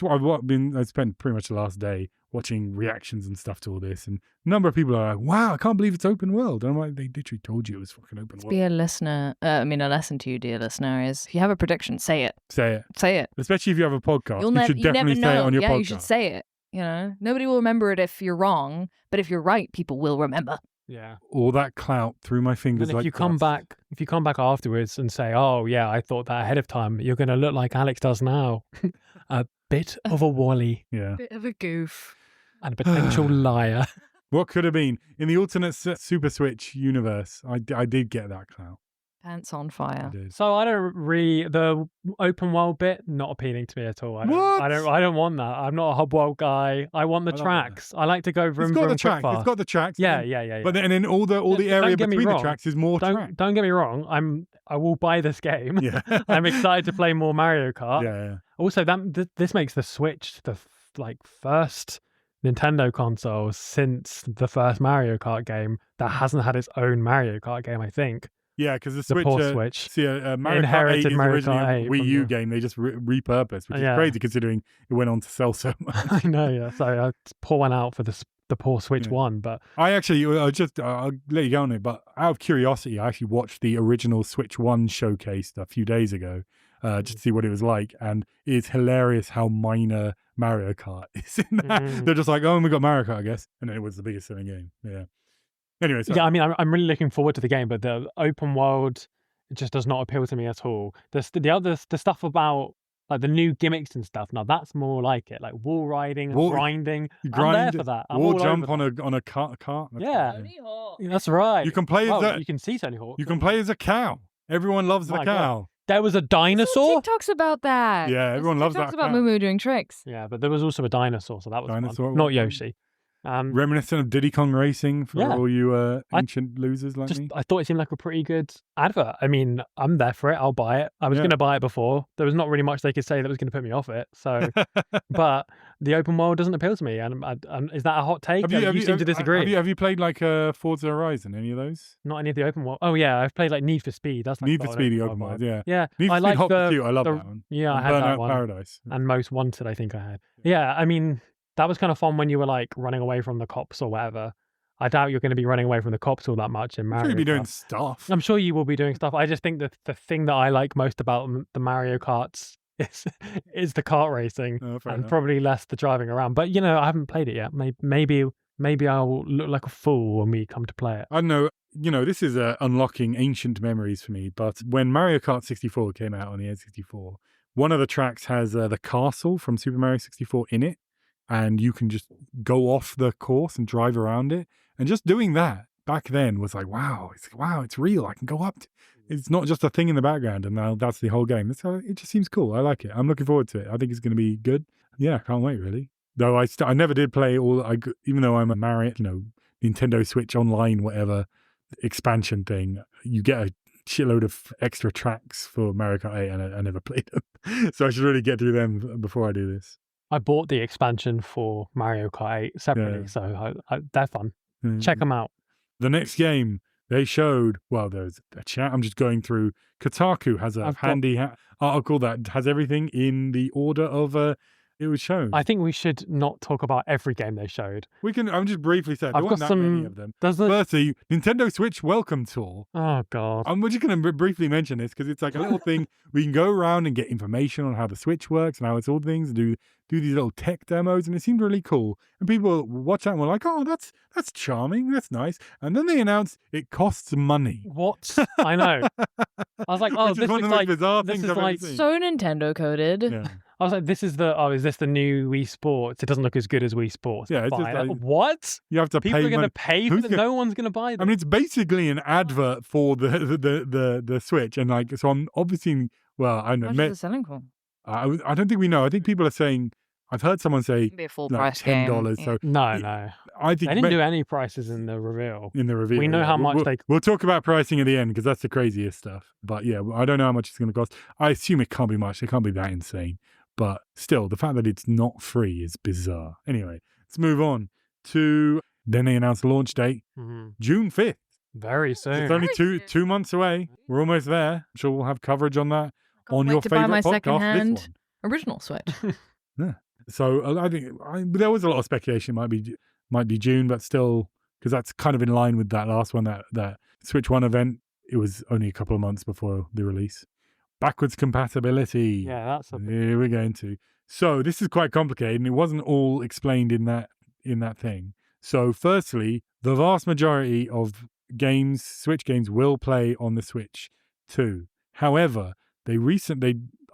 spent pretty much the last day watching reactions and stuff to all this, and a number of people are like, "Wow, I can't believe it's open world." And I'm like, "They literally told you it was fucking open world." Be a listener. A lesson to you, dear listener, is if you have a prediction, say it. Say it. Say it. Especially if you have a podcast, you should definitely say it on your podcast. You should say it. You know, nobody will remember it if you're wrong, but if you're right, people will remember. Yeah. All that clout through my fingers. And if like you come back afterwards and say, "Oh yeah, I thought that ahead of time," you're going to look like Alex does now, a bit of a wally. Yeah. Bit of a goof. And a potential liar. What could have been in the alternate Super Switch universe? I did get that clout. Pants on fire. So I don't really, the open world bit not appealing to me at all. I don't want that. I'm not a hub world guy. I want the tracks. I like to go vroom vroom It's got the tracks. Yeah. But then all the area between the tracks is more track. Don't get me wrong. I will buy this game. Yeah. I'm excited to play more Mario Kart. Yeah. Also, this makes the Switch the first Nintendo console since the first Mario Kart game that hasn't had its own Mario Kart game, I think. Yeah, because the Switch, poor Switch. See, Mario Kart 8 is originally a Wii U game. They just repurposed, which is crazy considering it went on to sell so much. I know, yeah. So I pour one out for the poor Switch one. But I actually, I'll let you go on it, but out of curiosity, I actually watched the original Switch 1 showcase a few days ago just to see what it was like. And it's hilarious how minor Mario Kart is in that. They're just like, oh, we got Mario Kart, I guess. And then it was the biggest selling game. Yeah. Anyway, yeah, I mean, I'm really looking forward to the game, but the open world just does not appeal to me at all. The stuff about like the new gimmicks and stuff. Now that's more like it, like wall riding, and grinding. I'm there for that. Wall jump on a cart. Yeah, that's right. You can play you can see Tony Hawk. You can play as a cow. Everyone loves the cow. God. There was a dinosaur. TikToks about that. Yeah, everyone loves that. TikToks about Moo doing tricks. Yeah, but there was also a dinosaur, so that was fun. Not Yoshi. Reminiscent of Diddy Kong Racing for all you ancient losers like me. I thought it seemed like a pretty good advert. I mean, I'm there for it. I'll buy it. I was going to buy it before. There was not really much they could say that was going to put me off it. So, but the open world doesn't appeal to me. And is that a hot take? You seem to disagree. Have you played like Forza Horizon? Any of those? Not any of the open world. Oh yeah, I've played like Need for Speed. That's like Need for Speed, the open world. Yeah. Need for Speed Hot Pursuit. I love that one. Yeah, I had Burnout that one. Paradise. And Most Wanted, I think I had. Yeah, I mean. That was kind of fun when you were like running away from the cops or whatever. I doubt you're going to be running away from the cops all that much in Mario Kart. You'll be doing stuff. I'm sure you will be doing stuff. I just think that the thing that I like most about the Mario Karts is the kart racing and probably less the driving around. But you know, I haven't played it yet. Maybe I'll look like a fool when we come to play it. I don't know. You know, this is unlocking ancient memories for me. But when Mario Kart 64 came out on the N64, one of the tracks has the castle from Super Mario 64 in it. And you can just go off the course and drive around it. And just doing that back then was like, wow, it's real. I can go up. It's not just a thing in the background. And now that's the whole game. It just seems cool. I like it. I'm looking forward to it. I think it's going to be good. Yeah, I can't wait, really. Though I never did play even though I'm a Mario, Nintendo Switch Online, whatever expansion thing, you get a shitload of extra tracks for Mario Kart 8 and I never played them. So I should really get through them before I do this. I bought the expansion for Mario Kart 8 separately, so they're fun. Check them out. The next game They showed, well, there's a chat. I'm just going through. Kotaku has a handy article that has everything in the order of it was shown. I think we should not talk about every game they showed. We can. I'm just briefly saying. There weren't that many of them. Firstly, Nintendo Switch Welcome Tour. Oh God! We're just going to briefly mention this because it's like a little thing we can go around and get information on how the Switch works and how it's all things. Do these little tech demos, and it seemed really cool. And people watch that and were like, "Oh, that's charming. That's nice." And then they announced it costs money. What? I know. I was like, "Oh, this is like bizarre things I've ever seen. So Nintendo coded." Yeah. I was like, "This is is this the new Wii Sports? It doesn't look as good as Wii Sports." Yeah, it's just like, what? You have to People pay. People are going to pay for them. No one's going to buy them. I mean, it's basically an advert for the Switch, and like, so I'm obviously, well, I know. How much is it selling for? I don't think we know. I think people are saying. I've heard someone say be a full like price $10. game. So no. I think they didn't do any prices in the reveal. We know how much they. We'll talk about pricing at the end because that's the craziest stuff. But yeah, I don't know how much it's going to cost. I assume it can't be much. It can't be that insane. But still, the fact that it's not free is bizarre. Anyway, let's move on to. Then they announced the launch date, June 5th. Very soon. It's only two months away. We're almost there. I'm sure we'll have coverage on that on your favorite buy my podcast. secondhand original Switch. Yeah. So I think there was a lot of speculation. It might be June, but still, because that's kind of in line with that last one, that Switch 1 event. It was only a couple of months before the release. Backwards compatibility. Yeah, that's something. Here we're going to. So this is quite complicated, and it wasn't all explained in that thing. So firstly, the vast majority of games, Switch games, will play on the Switch 2. However,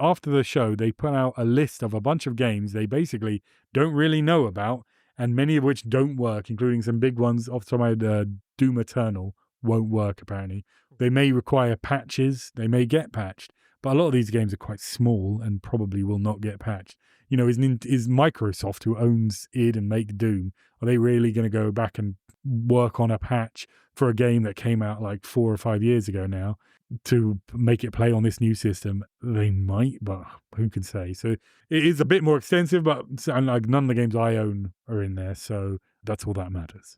after the show, they put out a list of a bunch of games they basically don't really know about, and many of which don't work, including some big ones. Off the top of my head, Doom Eternal won't work, apparently. They may require patches. They may get patched. But a lot of these games are quite small and probably will not get patched. You know, is Microsoft, who owns id and make Doom, are they really going to go back and work on a patch for a game that came out like 4 or 5 years ago now to make it play on this new system? They might, but who can say? So it is a bit more extensive, but like none of the games I own are in there, so that's all that matters.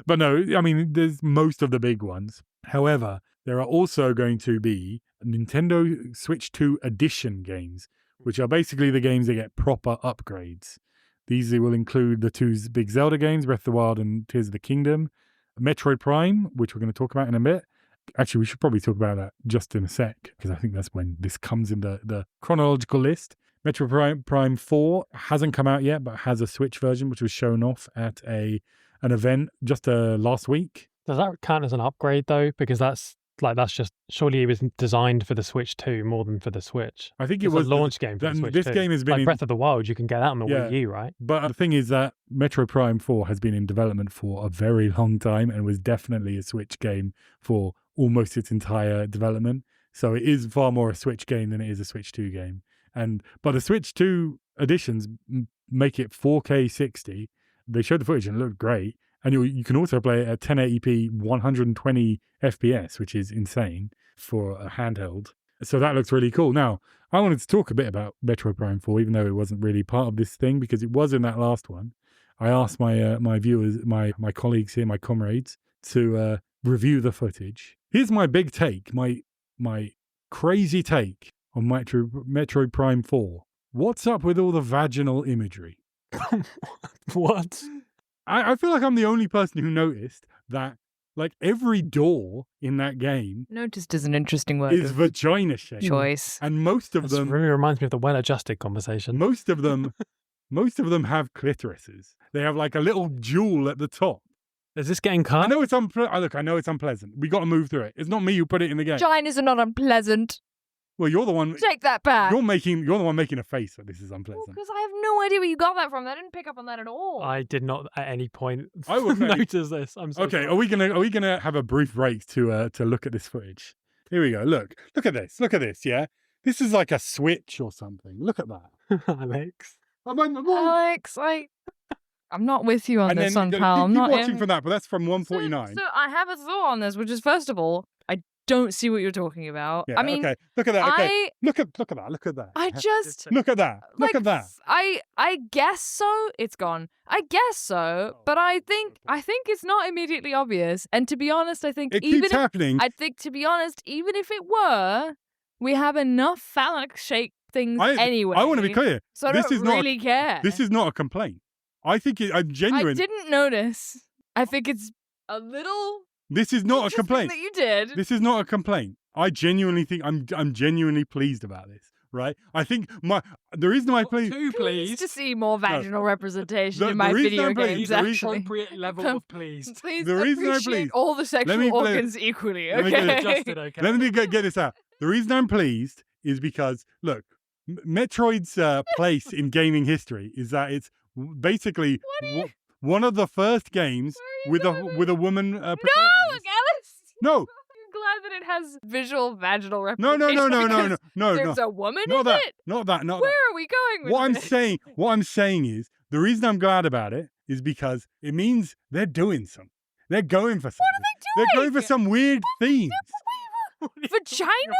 But no, I mean, there's most of the big ones. However, there are also going to be Nintendo Switch 2 Edition games, which are basically the games that get proper upgrades. These will include the two big Zelda games, Breath of the Wild and Tears of the Kingdom, Metroid Prime, which we're going to talk about in a bit. Actually, we should probably talk about that just in a sec, because I think that's when this comes in the chronological list. Metroid Prime 4 hasn't come out yet, but has a Switch version, which was shown off at an event just last week. Does that count as an upgrade, though? Because that's just, surely it was designed for the Switch 2 more than for the Switch. I think it was a launch game for the Switch 2. This game has been like Breath of the Wild, you can get that on the Wii U, right? But the thing is that Metroid Prime 4 has been in development for a very long time and was definitely a Switch game for almost its entire development. So it is far more a Switch game than it is a Switch 2 game. But the Switch 2 editions make it 4K 60. They showed the footage and it looked great. And you can also play it at 1080p 120 FPS, which is insane for a handheld. So that looks really cool. Now, I wanted to talk a bit about Metroid Prime 4, even though it wasn't really part of this thing, because it was in that last one. I asked my viewers, my colleagues here, my comrades, to review the footage. Here's my big take, my crazy take on Metroid Prime 4. What's up with all the vaginal imagery? What? I feel like I'm the only person who noticed that, like, every door in that game Noticed is an interesting word. is vagina shaped. Choice. And most of them really reminds me of the well-adjusted conversation. Most of them have clitorises. They have like a little jewel at the top. Is this getting cut? I know it's unpleasant. We got to move through it. It's not me who put it in the game. Vaginas are not unpleasant. Well, you're the one. Take that back. You're the one making a face that this is unpleasant. Because I have no idea where you got that from. I didn't pick up on that at all. I did not at any point Okay. notice this. I'm so okay. sorry. Are we gonna have a brief break to look at this footage? Here we go. Look at this. Look at this. Yeah, this is like a switch or something. Look at that, Alex. Alex, I'm not with you on this one, pal. I'm keep not watching for that, but that's from 149. So I have a thought on this, which is, first of all, I don't see what you're talking about. Yeah, I mean, okay. Look at that. Okay. Look at that. Look at that. I just Look at that. Look like, at that. I guess so. It's gone. I guess so, but I think it's not immediately obvious. And to be honest, I think It even keeps happening. to be honest, even if it were, we have enough phallic shaped things anyway. I want to be clear. So I this don't is really care. This is not a complaint. I think I'm genuine. I didn't notice. I think it's a little. This is not a complaint. That you did. This is not a complaint. I genuinely think I'm genuinely pleased about this. Right? I think the reason I'm pleased. Too pleased to see more vaginal representation in the my reason video I'm pleased- games. the Actually, appropriate level of pleased. Please The reason I'm appreciate pleased- all the sexual organs equally. let me get it Okay. Adjusted, okay. Let me get this out. The reason I'm pleased is because look, Metroid's place in gaming history is that it's basically one of the first games with a woman protagonist. No, Alice. No. I'm glad that it has visual vaginal No, representation. no. There's a woman Not in that. it. Not that. Not Where that. are we going with this? What I'm saying is the reason I'm glad about it is because it means they're doing something. They're going for something. What are they doing? They're going for some weird themes. Vagina?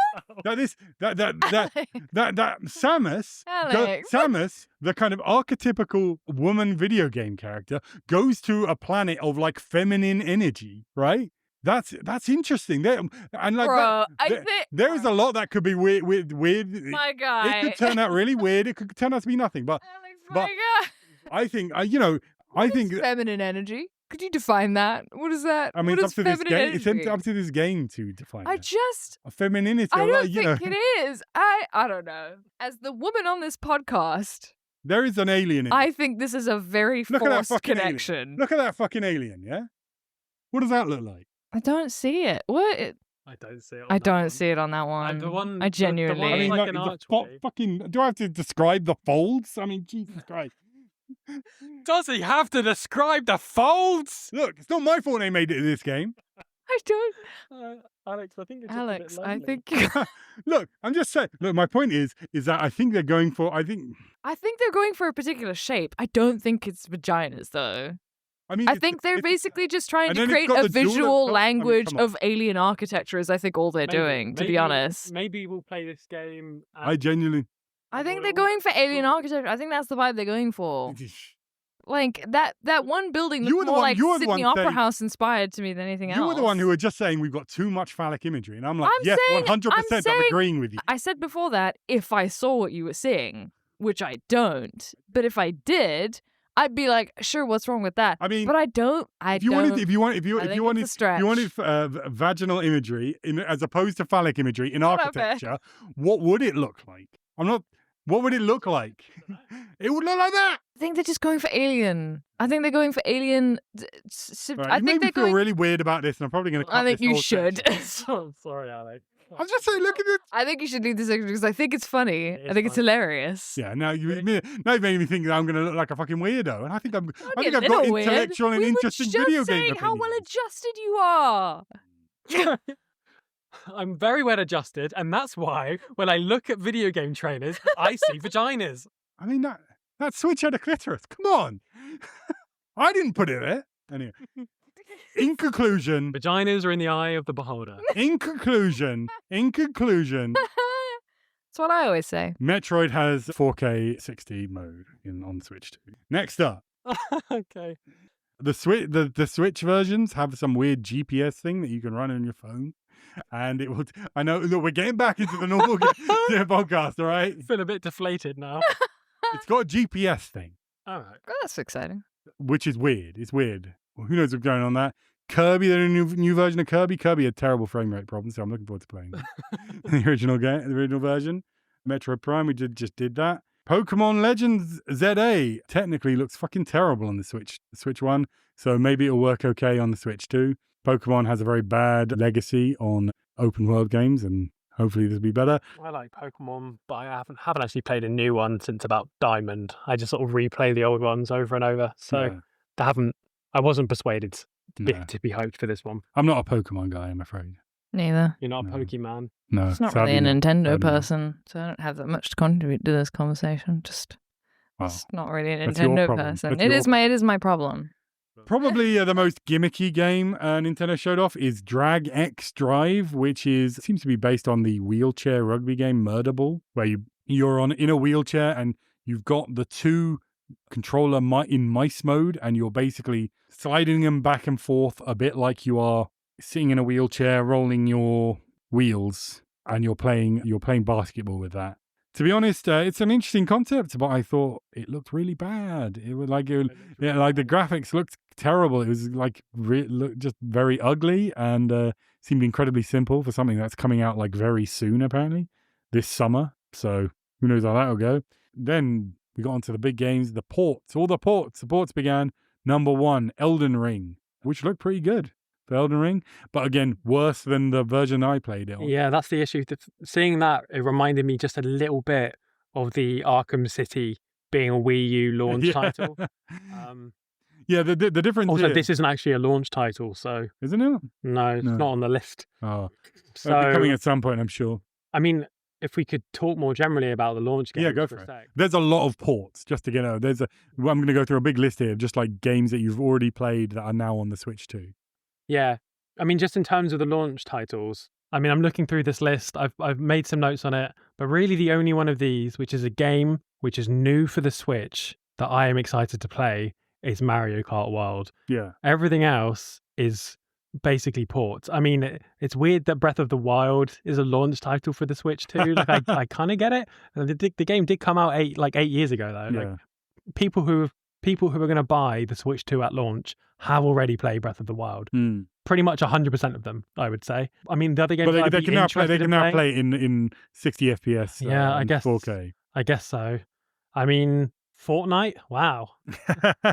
That Samus, Alex. Samus, the kind of archetypical woman video game character, goes to a planet of like feminine energy, right? That's interesting. Bro, there is a lot that could be weird. My guy. It could turn out really weird. It could turn out to be nothing. But Alex, my God. I think I What think is feminine energy. Could you define that? What is that? I mean, what it's is up to this feminine game. It's energy? up to this game to define. I that. just. Femininity. I don't you know, think it is. I don't know. As the woman on this podcast, there is an alien. I think this is a very Look at that forced fucking connection. alien. Look at that fucking alien. Yeah. What does that look like? I don't see it. What? I don't see it. I don't see it on that one. The one. I genuinely. The one I mean, like an fucking. Do I have to describe the folds? I mean, Jesus Christ. Does he have to describe the folds? Look, it's not my fault they made it in this game. I don't. Alex, I think you're just Alex, a bit I lonely. think. Look, I'm just saying. Look, my point is that I think they're going for. I think they're going for a particular shape. I don't think it's vaginas though. I mean, I think they're basically just trying and to then it's create got a the dual- visual I mean, language come on. of alien architecture. Is I think all they're doing. To be honest, Maybe we'll play this game. I genuinely. I think they're going for alien architecture. I think that's the vibe they're going for. Like that one building You were looked the more one- like you were the Sydney one Opera saying- House inspired to me than anything else. You were the one who were just saying we've got too much phallic imagery, and I'm like, I'm yes, saying- 100%. I'm I'm agreeing with you. I said before that if I saw what you were seeing, which I don't, but if I did, I'd be like, sure, what's wrong with that? I mean, but I don't. if you wanted stretch. vaginal imagery as opposed to phallic imagery in Shut up, architecture, what would it look like? What would it look like? It would look like that. I think they're just going for alien. I think they're going for alien. Right, I you made think me they're feel going. really weird about this, and I'm probably going to cut I think this you whole should. section. I'm sorry, Alex. I'm just saying, look at it. I think you should leave this section because I think it's funny. It is I think it's funny. hilarious. Yeah, now you made me think that I'm going to look like a fucking weirdo, and I think Don't I be think a I've got little weird. intellectual and We were interesting just video game saying how well opinions. adjusted you are. I'm very well adjusted, and that's why when I look at video game trailers, I see vaginas. I mean, that Switch had a clitoris. Come on. I didn't put it there. Anyway, in conclusion, Vaginas are in the eye of the beholder. in conclusion, That's what I always say. Metroid has 4K 60 mode on Switch 2. Next up, Okay. the Switch versions have some weird GPS thing that you can run on your phone. And it will. I know. Look, we're getting back into the normal podcast. All right. I feel a bit deflated now. It's got a GPS thing, All right. Oh, that's exciting. which is weird. It's weird. Well, who knows what's going on there? Kirby, the new version of Kirby. Kirby had terrible frame rate problems, so I'm looking forward to playing the original game, the original version. Metroid Prime, we just did that. Pokemon Legends ZA technically looks fucking terrible on the Switch one, so maybe it'll work okay on the Switch too. Pokemon has a very bad legacy on open world games, and hopefully this will be better. I like Pokemon, but I haven't actually played a new one since about Diamond. I just sort of replay the old ones over and over. So I wasn't persuaded to be hyped for this one. I'm not a Pokemon guy, I'm afraid. Neither. You're not a No. Pokemon. No, It's not sadly really a not. Nintendo Sadly not. person, so I don't have that much to contribute to this conversation. Well, Just not really a that's your Nintendo problem. person. That's It your is my problem. Probably the most gimmicky game Nintendo showed off is Drag X Drive, which seems to be based on the wheelchair rugby game Murderball, where you're in a wheelchair and you've got the two controller in mice mode, and you're basically sliding them back and forth a bit like you are sitting in a wheelchair, rolling your wheels, and you're playing basketball with that. To be honest, it's an interesting concept, but I thought it looked really bad. It was like the graphics looked terrible. It was like just very ugly, and seemed incredibly simple for something that's coming out like very soon, apparently this summer. So who knows how that'll go. Then we got onto the big games, the ports. The ports began. Number 1, Elden Ring, which looked pretty good for Elden Ring, but again, worse than the version I played it on. Yeah, that's the issue. Seeing that, it reminded me just a little bit of the Arkham City being a Wii U launch title. Yeah, the difference. Also, this isn't actually a launch title, so isn't it? No, it's not on the list. Oh, so it'll be coming at some point, I'm sure. I mean, if we could talk more generally about the launch games, yeah, go for it. There's a lot of ports. Just to get out, I'm going to go through a big list here of just like games that you've already played that are now on the Switch too. Yeah, I mean, just in terms of the launch titles, I mean, I'm looking through this list. I've made some notes on it, but really the only one of these, which is a game which is new for the Switch that I am excited to play, is Mario Kart World. Yeah. Everything else is basically ports. I mean, it's weird that Breath of the Wild is a launch title for the Switch too. Like, I kind of get it. The game did come out 8 years ago though. Yeah. Like, people who are going to buy the Switch 2 at launch have already played Breath of the Wild. Pretty much 100% of them, I would say. I mean, the other games they can now play in 60 FPS. Yeah, I guess 4K. I guess so. I mean, Fortnite. Wow,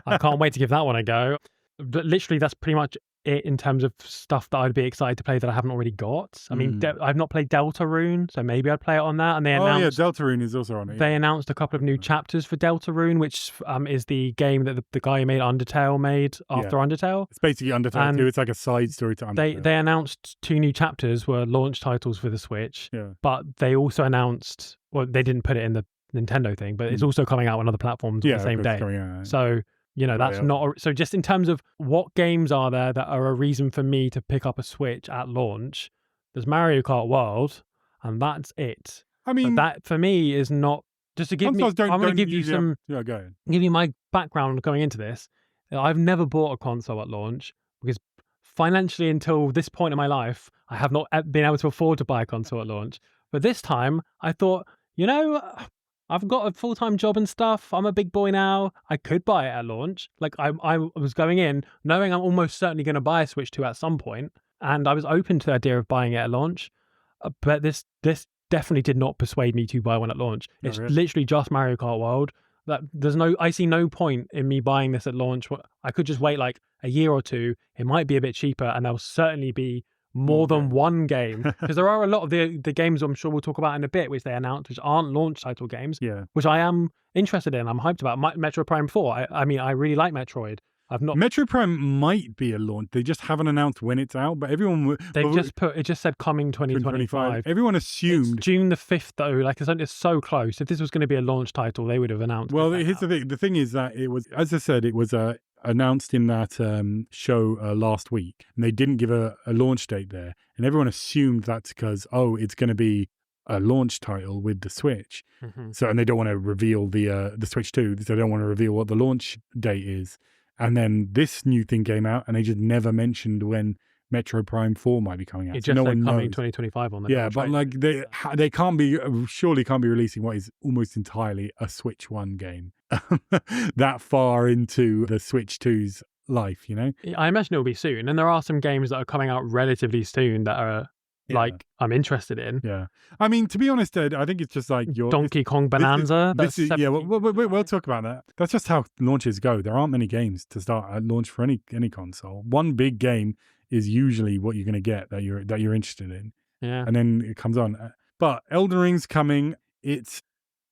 I can't wait to give that one a go. But literally, that's pretty much it in terms of stuff that I'd be excited to play that I haven't already got. I mean, I've not played Deltarune, so maybe I'd play it on that. And they announced, Deltarune is also on it. They announced a couple of new chapters for Deltarune, which is the game that the guy who made Undertale made after Undertale. It's basically Undertale too. It's like a side story to Undertale. They announced 2 new chapters were launch titles for the Switch. Yeah. But they also announced, well, they didn't put it in the Nintendo thing, but it's also coming out on other platforms on the same day. So that's not so. Just in terms of what games are there that are a reason for me to pick up a Switch at launch, there's Mario Kart World, and that's it. I mean, but that for me is not just to give me. I'm going to give you some. Yeah, go ahead. Give you my background going into this. I've never bought a console at launch because financially, until this point in my life, I have not been able to afford to buy a console at launch. But this time, I thought, I've got a full-time job and stuff. I'm a big boy now. I could buy it at launch. Like I was going in knowing I'm almost certainly going to buy a Switch 2 at some point, and I was open to the idea of buying it at launch. But this definitely did not persuade me to buy one at launch. It's literally just Mario Kart World. I see no point in me buying this at launch. I could just wait like a year or two. It might be a bit cheaper, and there'll certainly be more than one game, because there are a lot of the games I'm sure we'll talk about in a bit which they announced which aren't launch title games, which I am interested in. I'm hyped about. Metroid Prime 4. I mean, I really like Metroid. Metroid Prime might be a launch. They just haven't announced when it's out, but everyone it just said coming 2025. Everyone assumed it's June the 5th though. Like it's so close. If this was going to be a launch title, they would have announced. Well, here's the thing. The thing is that it was, as I said, it was announced in that show last week, and they didn't give a launch date there, and everyone assumed that's because it's going to be a launch title with the Switch. So, and they don't want to reveal the Switch 2, so they don't want to reveal what the launch date is. And then this new thing came out, and they just never mentioned when Metroid Prime 4 might be coming out. It just said coming 2025 on the but like they surely can't be releasing what is almost entirely a Switch 1 game that far into the Switch 2's life, I imagine it'll be soon, and there are some games that are coming out relatively soon that are I'm interested in. Yeah, I mean, to be honest, Ed, I think it's just like your Donkey Kong Bonanza. We'll talk about that. That's just how launches go. There aren't many games to start at launch for any console. One big game is usually what you're going to get that you're interested in. Yeah, and then it comes on. But Elden Ring's coming. It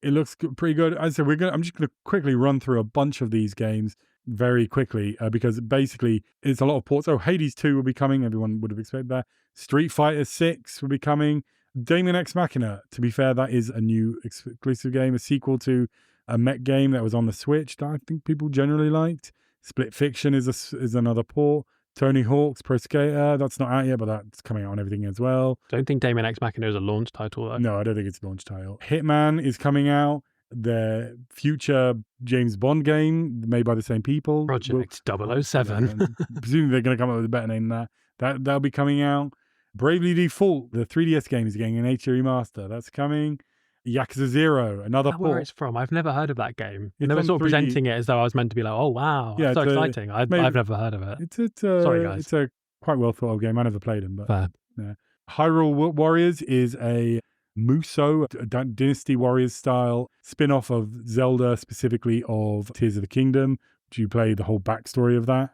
looks pretty good. As I said, I'm just going to quickly run through a bunch of these games very quickly because basically it's a lot of ports. Hades 2 will be coming. Everyone would have expected that. Street Fighter 6 will be coming. Daemon X Machina, to be fair, that is a new exclusive game, a sequel to a mech game that was on the Switch that I think people generally liked. Split Fiction is another port. Tony Hawk's Pro Skater, that's not out yet, but that's coming out on everything as well. Don't think Daemon X Machina is a launch title, though. No, I don't think it's a launch title. Hitman is coming out. The future James Bond game made by the same people. Project 007. Presumably they're going to come up with a better name than that. That'll be coming out. Bravely Default, the 3DS game, is getting an HD remaster. That's coming. Yakuza 0, another port. Where it's from? I've never heard of that game. It's They were on sort of 3D. presenting it as though I was meant to be like, oh wow, Yeah, so it's exciting. I've never heard of it. Sorry, guys. It's a quite well thought of game. I never played them, but Fair. yeah. Hyrule Warriors is a Musou, Dynasty Warriors style spin-off of Zelda, specifically of Tears of the Kingdom. Do you play the whole backstory of that?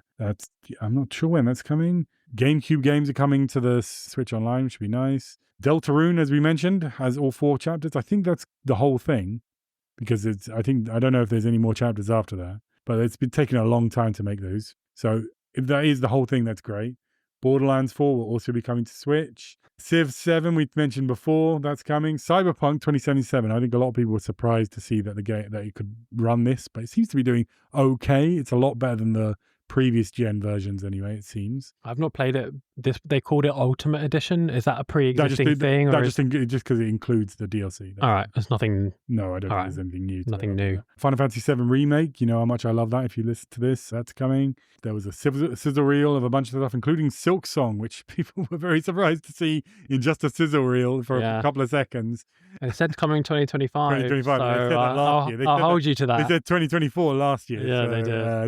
I'm not sure when that's coming. GameCube games are coming to the Switch Online, which would be nice. Deltarune, as we mentioned, has all 4 chapters. I think that's the whole thing, because I don't know if there's any more chapters after that, but it's been taking a long time to make those. So if that is the whole thing, that's great. Borderlands 4 will also be coming to Switch. Civ 7, we've mentioned before, that's coming. Cyberpunk 2077, I think a lot of people were surprised to see that it could run this, but it seems to be doing okay. It's a lot better than the previous gen versions anyway, it seems. I've not played it. They called it Ultimate Edition. Is that a pre-existing thing? Just because it includes the DLC. All right, there's nothing. No, I don't think there's anything new. Nothing new. Final Fantasy VII Remake, you know how much I love that. If you listen to this, that's coming. There was a sizzle reel of a bunch of stuff, including Silk Song, which people were very surprised to see in just a sizzle reel for a couple of seconds. And it said coming 2025. 2025. So they said that last year. I'll hold you to that. They said 2024 last year. Yeah, so, they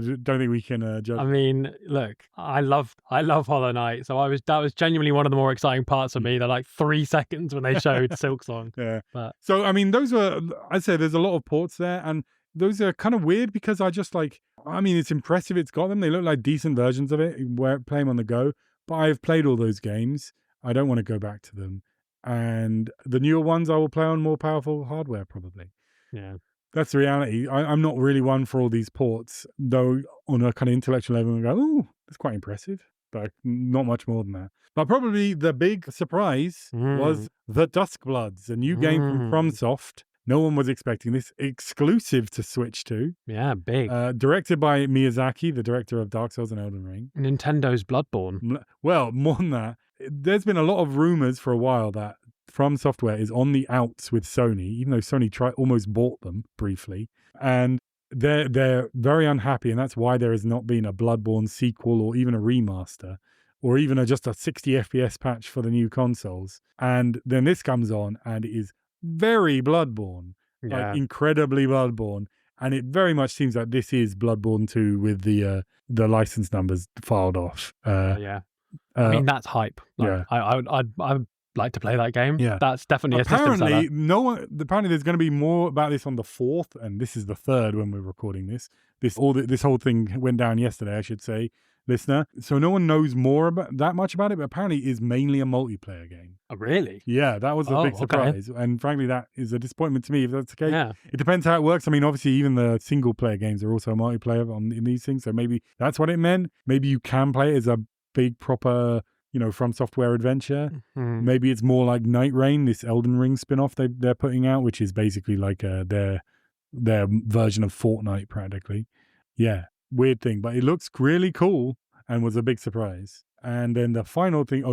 did. Don't think we can judge. I mean, look, I love Hollow Knight, so that was genuinely one of the more exciting parts of me. They're like 3 seconds when they showed Silk Song. Yeah. But so I mean, those were, I'd say there's a lot of ports there, and those are kind of weird because it's impressive it's got them. They look like decent versions of it, play them on the go. But I've played all those games. I don't want to go back to them. And the newer ones I will play on more powerful hardware, probably. yeah. That's the reality. I'm not really one for all these ports, though on a kind of intellectual level, I go, oh, that's quite impressive. But not much more than that. But probably the big surprise was The Duskbloods, a new game from FromSoft. No one was expecting this. Exclusive to Switch 2. Yeah, big. Directed by Miyazaki, the director of Dark Souls and Elden Ring. Nintendo Bloodborne. Well, more than that. There's been a lot of rumors for a while that From Software is on the outs with Sony, even though Sony almost bought them briefly. And they're very unhappy, and that's why there has not been a Bloodborne sequel or even a remaster or even just a 60 FPS patch for the new consoles. And then this comes on and it is very Bloodborne, like incredibly Bloodborne. And it very much seems like this is Bloodborne 2 with the license numbers filed off. I mean, that's hype. Like, I'd like to play that game. Yeah. That's definitely a system seller. Apparently there's going to be more about this on the 4th, and this is the 3rd when we're recording this. This whole thing went down yesterday, I should say, listener. So no one knows that much about it, but apparently it is mainly a multiplayer game. Oh, really? Yeah, that was a big surprise. Okay. And frankly, that is a disappointment to me if that's the case. Yeah. It depends how it works. I mean, obviously, even the single player games are also multiplayer in these things. So maybe that's what it meant. Maybe you can play it as a big, proper, From Software adventure. Mm-hmm. Maybe it's more like Night Rain, this Elden Ring spin-off they're putting out, which is basically like their version of Fortnite, practically. Yeah, weird thing. But it looks really cool and was a big surprise. And then the final thing,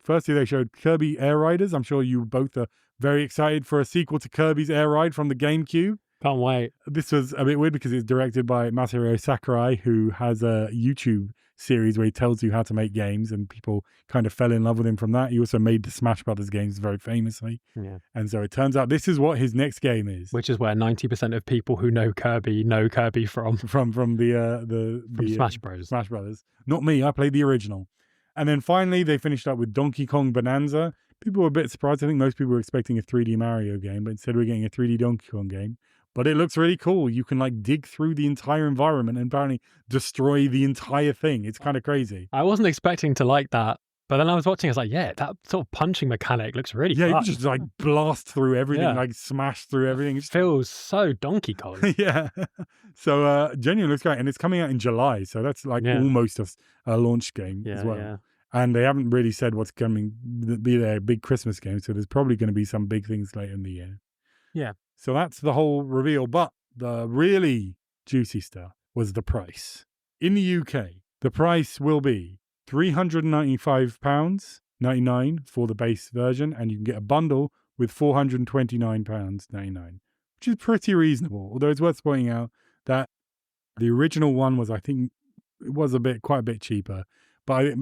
firstly they showed Kirby Air Riders. I'm sure you both are very excited for a sequel to Kirby's Air Ride from the GameCube. Can't wait. This was a bit weird because it's directed by Masahiro Sakurai, who has a YouTube series where he tells you how to make games, and people kind of fell in love with him from that. He also made the Smash Brothers games very famously. Yeah. And so it turns out this is what his next game is. Which is where 90% of people who know Kirby from. From the Smash Bros. Smash Brothers. Not me, I played the original. And then finally they finished up with Donkey Kong Bonanza. People were a bit surprised. I think most people were expecting a 3D Mario game, but instead we're getting a 3D Donkey Kong game. But it looks really cool. You can dig through the entire environment and apparently destroy the entire thing. It's kind of crazy. I wasn't expecting to like that. But then I was watching, I was like, that sort of punching mechanic looks really fun. Yeah, you just blast through everything, smash through everything. It feels so Donkey Kong. Yeah. So genuinely looks great. And it's coming out in July. So that's almost a launch game as well. Yeah. And they haven't really said what's coming to be their big Christmas game. So there's probably going to be some big things later in the year. Yeah. So that's the whole reveal. But the really juicy stuff was the price. In the UK, the price will be £395.99 for the base version, and you can get a bundle with £429.99, which is pretty reasonable. Although it's worth pointing out that the original one was, I think, it was quite a bit cheaper. But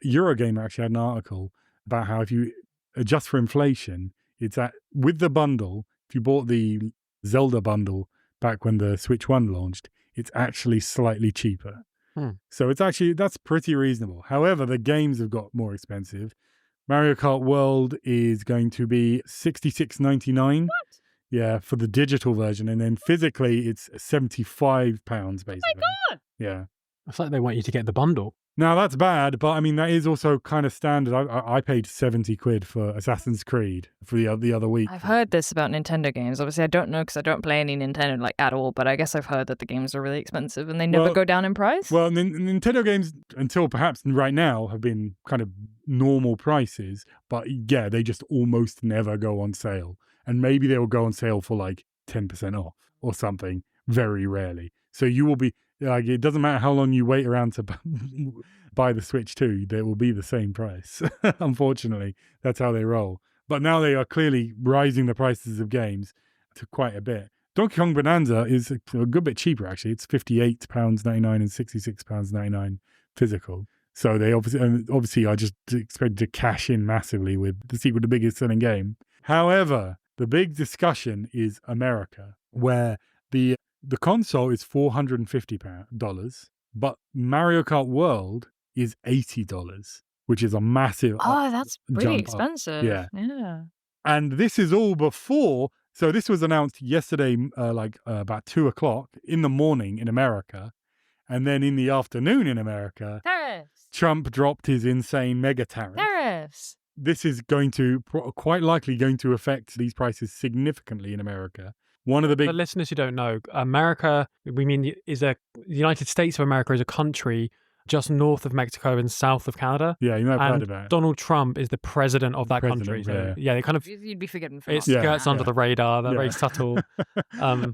Eurogamer actually had an article about how if you adjust for inflation, it's with the bundle. If you bought the Zelda bundle back when the Switch 1 launched, it's actually slightly cheaper. So that's pretty reasonable. However, the games have got more expensive. Mario Kart World is going to be $66.99. What? Yeah, for the digital version, and then physically it's £75 basically. Oh my God! Yeah, It's like they want you to get the bundle. Now that's bad, but I mean that is also kind of standard. I paid £70 for Assassin's Creed for the other week. I've heard this about Nintendo games. Obviously, I don't know because I don't play any Nintendo like at all. But I guess I've heard that the games are really expensive and they never go down in price. Well, Nintendo games until perhaps right now have been kind of normal prices, but yeah, they just almost never go on sale, and maybe they will go on sale for like 10% off or something. Very rarely. So you will be. Like, it doesn't matter how long you wait around to buy the Switch 2, they will be the same price. Unfortunately, that's how they roll. But now they are clearly rising the prices of games to quite a bit. Donkey Kong Bonanza is a good bit cheaper, actually. It's £58.99 and £66.99 physical. So they obviously are just expected to cash in massively with the sequel to the biggest selling game. However, the big discussion is America, where the console is $450, but Mario Kart World is $80, which is a massive that's pretty jump up. expensive. Yeah. And this is all before. So this was announced yesterday, about 2:00 in the morning in America, and then in the afternoon in America, tariffs. Trump dropped his insane mega tariff. Tariffs. This is going to quite likely going to affect these prices significantly in America. One of the big For listeners who don't know, America, we mean the United States of America is a country just north of Mexico and south of Canada. Yeah, you might have heard about it. Donald Trump is the president of that country. So, they kind of You'd be forgiven for it skirts under the radar. They're very subtle. No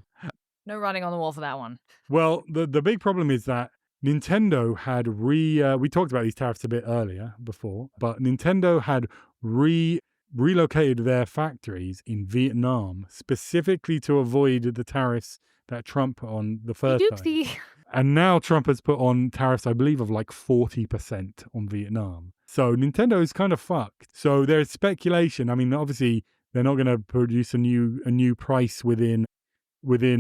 running on the wall for that one. Well, the big problem is that Nintendo had we talked about these tariffs a bit earlier before, but Nintendo had relocated their factories in Vietnam specifically to avoid the tariffs that Trump put on the first time. And now Trump has put on tariffs, I believe, of like 40% on Vietnam. So Nintendo is kind of fucked. So there's speculation. I mean, obviously, they're not going to produce a new price within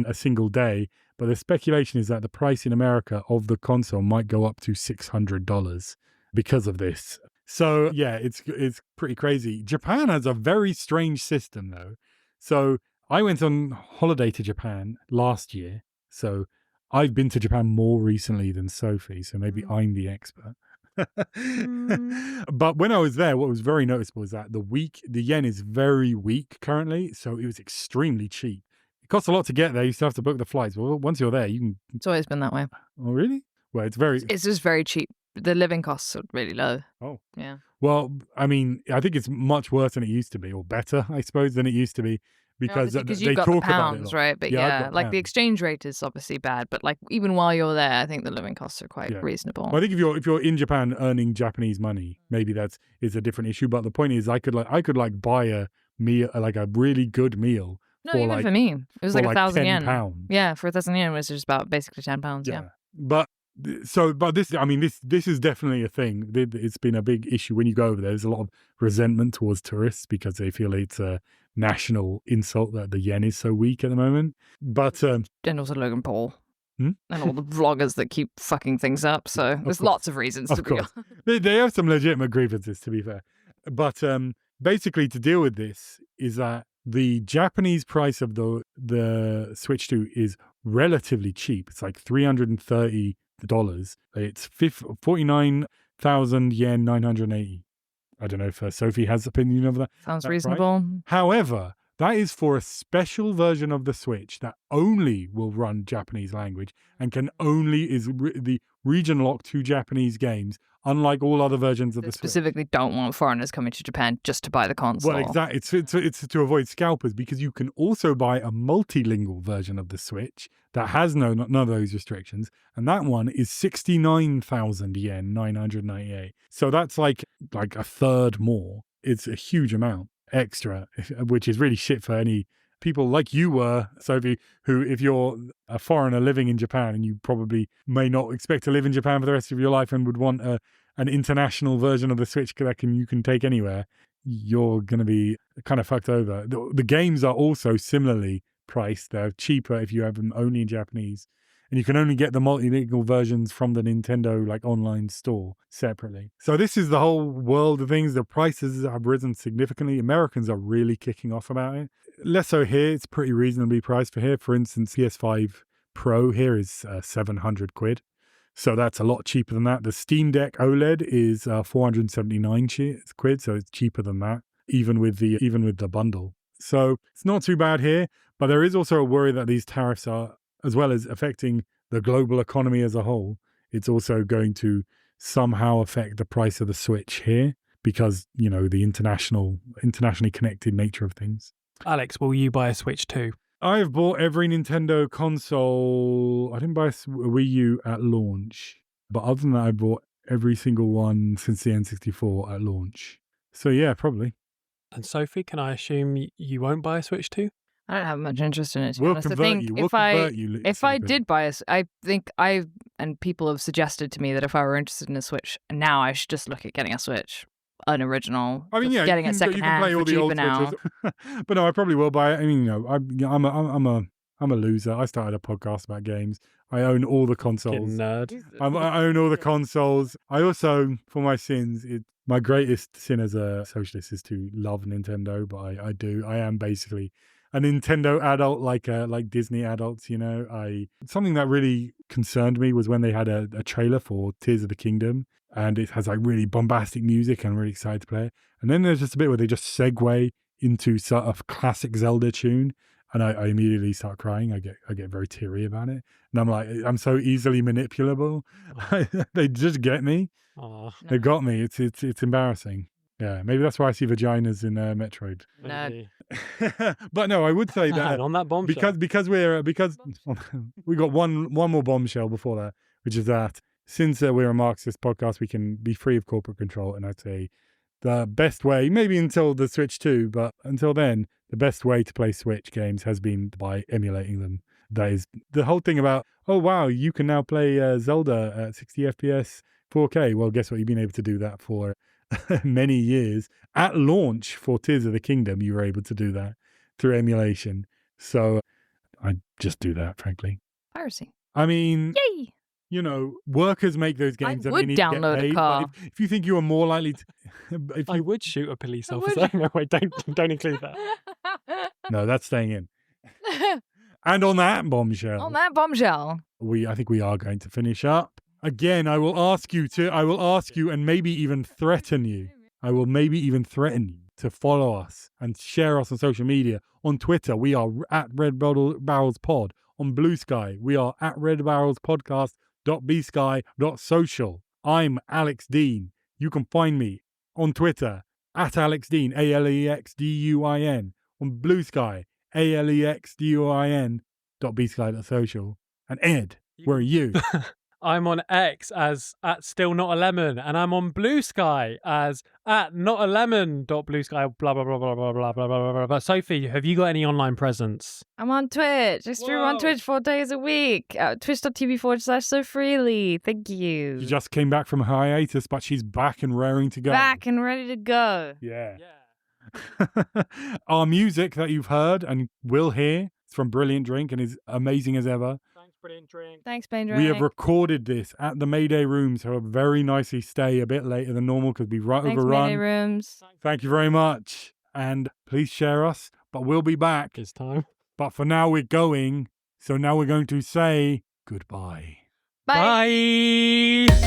a single day, but the speculation is that the price in America of the console might go up to $600 because of this. So yeah, it's pretty crazy. Japan has a very strange system though. So I went on holiday to Japan last year. So I've been to Japan more recently than Sofie. So maybe I'm the expert. But when I was there, what was very noticeable is that the yen is very weak currently. So it was extremely cheap. It costs a lot to get there. You still have to book the flights. Well, once you're there, you can. It's always been that way. Oh, really? Well, it's just very cheap. The living costs are really low. Oh. Yeah. Well, I mean, I think it's much worse than it used to be, or better, I suppose, than it used to be, because you've got talk the pounds, about it. Right? But like the exchange rate is obviously bad, but like even while you're there, I think the living costs are quite reasonable. Well, I think if you're in Japan earning Japanese money, maybe is a different issue. But the point is, I could buy a meal, like a really good meal. No, even for me, it was like 1,000 yen. £10. Yeah, for 1,000 yen, it was just about basically £10. Yeah. But this, I mean, this is definitely a thing. It's been a big issue when you go over there. There's a lot of resentment towards tourists because they feel it's a national insult that the yen is so weak at the moment. But and also Logan Paul and all the vloggers that keep fucking things up. So there's lots of reasons to be honest. They have some legitimate grievances, to be fair. But basically, to deal with this is that the Japanese price of the Switch 2 is relatively cheap. It's like $330. It's 49,000 yen, 980. I don't know if Sofie has opinion of that. Sounds reasonable. Price. However, that is for a special version of the Switch that only will run Japanese language and region locked to Japanese games, unlike all other versions of They the Switch. specifically don't want foreigners coming to Japan just to buy the console. Well, exactly. It's to avoid scalpers, because you can also buy a multilingual version of the Switch that has none of those restrictions, and that one is 69,000 yen, 998. So that's like a third more. It's a huge amount extra, which is really shit for any people like you were, Sofie, who, if you're a foreigner living in Japan and you probably may not expect to live in Japan for the rest of your life and would want an international version of the Switch that you can take anywhere, you're going to be kind of fucked over. The games are also similarly priced. They're cheaper if you have them only in Japanese. And you can only get the multilingual versions from the Nintendo online store separately. So this is the whole world of things. The prices have risen significantly. Americans are really kicking off about it. Less so here. It's pretty reasonably priced for here. For instance, PS5 Pro here is 700 quid. So that's a lot cheaper than that. The Steam Deck OLED is 479 quid. So it's cheaper than that, even with the bundle. So it's not too bad here. But there is also a worry that these tariffs are, as well as affecting the global economy as a whole, it's also going to somehow affect the price of the Switch here because, the internationally connected nature of things. Alex, will you buy a Switch too? I have bought every Nintendo console. I didn't buy a Wii U at launch, but other than that, I bought every single one since the N64 at launch. So yeah, probably. And Sofie, can I assume you won't buy a Switch too? I don't have much interest in it. We'll convert you. If I did buy a, I think and people have suggested to me that if I were interested in a Switch now, I should just look at getting a Switch, an original. I mean, yeah, getting it secondhand for cheaper now. But no, I probably will buy it. I mean, I'm a loser. I started a podcast about games. I own all the consoles. Nerd. I own all the consoles. I also, for my sins, my greatest sin as a socialist is to love Nintendo. But I do. I am basically a Nintendo adult, like Disney adults. Something that really concerned me was when they had a trailer for Tears of the Kingdom, and it has really bombastic music, and I'm really excited to play it. And then there's just a bit where they just segue into sort of classic Zelda tune, and I immediately start crying. I get very teary about it, and I'm like, I'm so easily manipulable. They just get me. Aww. They got me. It's embarrassing. Yeah, maybe that's why I see vaginas in Metroid. No. But no, I would say that on that bombshell. because we got one more bombshell before that, which is that since we're a Marxist podcast, we can be free of corporate control. And I'd say the best way, maybe until the Switch 2, but until then, the best way to play Switch games has been by emulating them. That is the whole thing about, oh, wow, you can now play Zelda at 60 FPS 4K. Well, guess what? You've been able to do that for many years. At launch for Tears of the Kingdom, you were able to do that through emulation. So I just do that, frankly. Piracy. I mean, Yay! Workers make those games. I and would they need to get download a paid. car. But if you think you are more likely to... I would shoot a police I officer. No, wait, don't include that. No, that's staying in. And on that bombshell, I think we are going to finish up. Again, I will ask you and maybe even threaten you. I will maybe even threaten you to follow us and share us on social media. On Twitter, we are at Red Barrels Pod. On Blue Sky, we are at redbarrelspodcast.bsky.social. I'm Alex Dean. You can find me on Twitter at Alex Dean, ALEXDUIN. On Blue Sky, ALEXDUIN.bsky.social. And Ed, where are you? I'm on X as at still not a lemon, and I'm on Blue Sky as at not a lemon. Bluesky blah blah blah blah blah blah blah blah blah. Sofie, have you got any online presence? I'm on Twitch. I stream on Twitch 4 days a week. Twitch.tv/SoFreely. Thank you. She just came back from hiatus, but she's back and raring to go. Back and ready to go. Yeah. Our music that you've heard and will hear is from Brilliant Drink and is amazing as ever. Thanks, Brilliant Drink. Thanks, Drink. We have recorded this at the Mayday Rooms, so very nicely stay a bit later than normal because we overrun. Mayday Rooms. Thank you very much. And please share us, but we'll be back. It's time. But for now, we're going. So now we're going to say goodbye. Bye. Bye.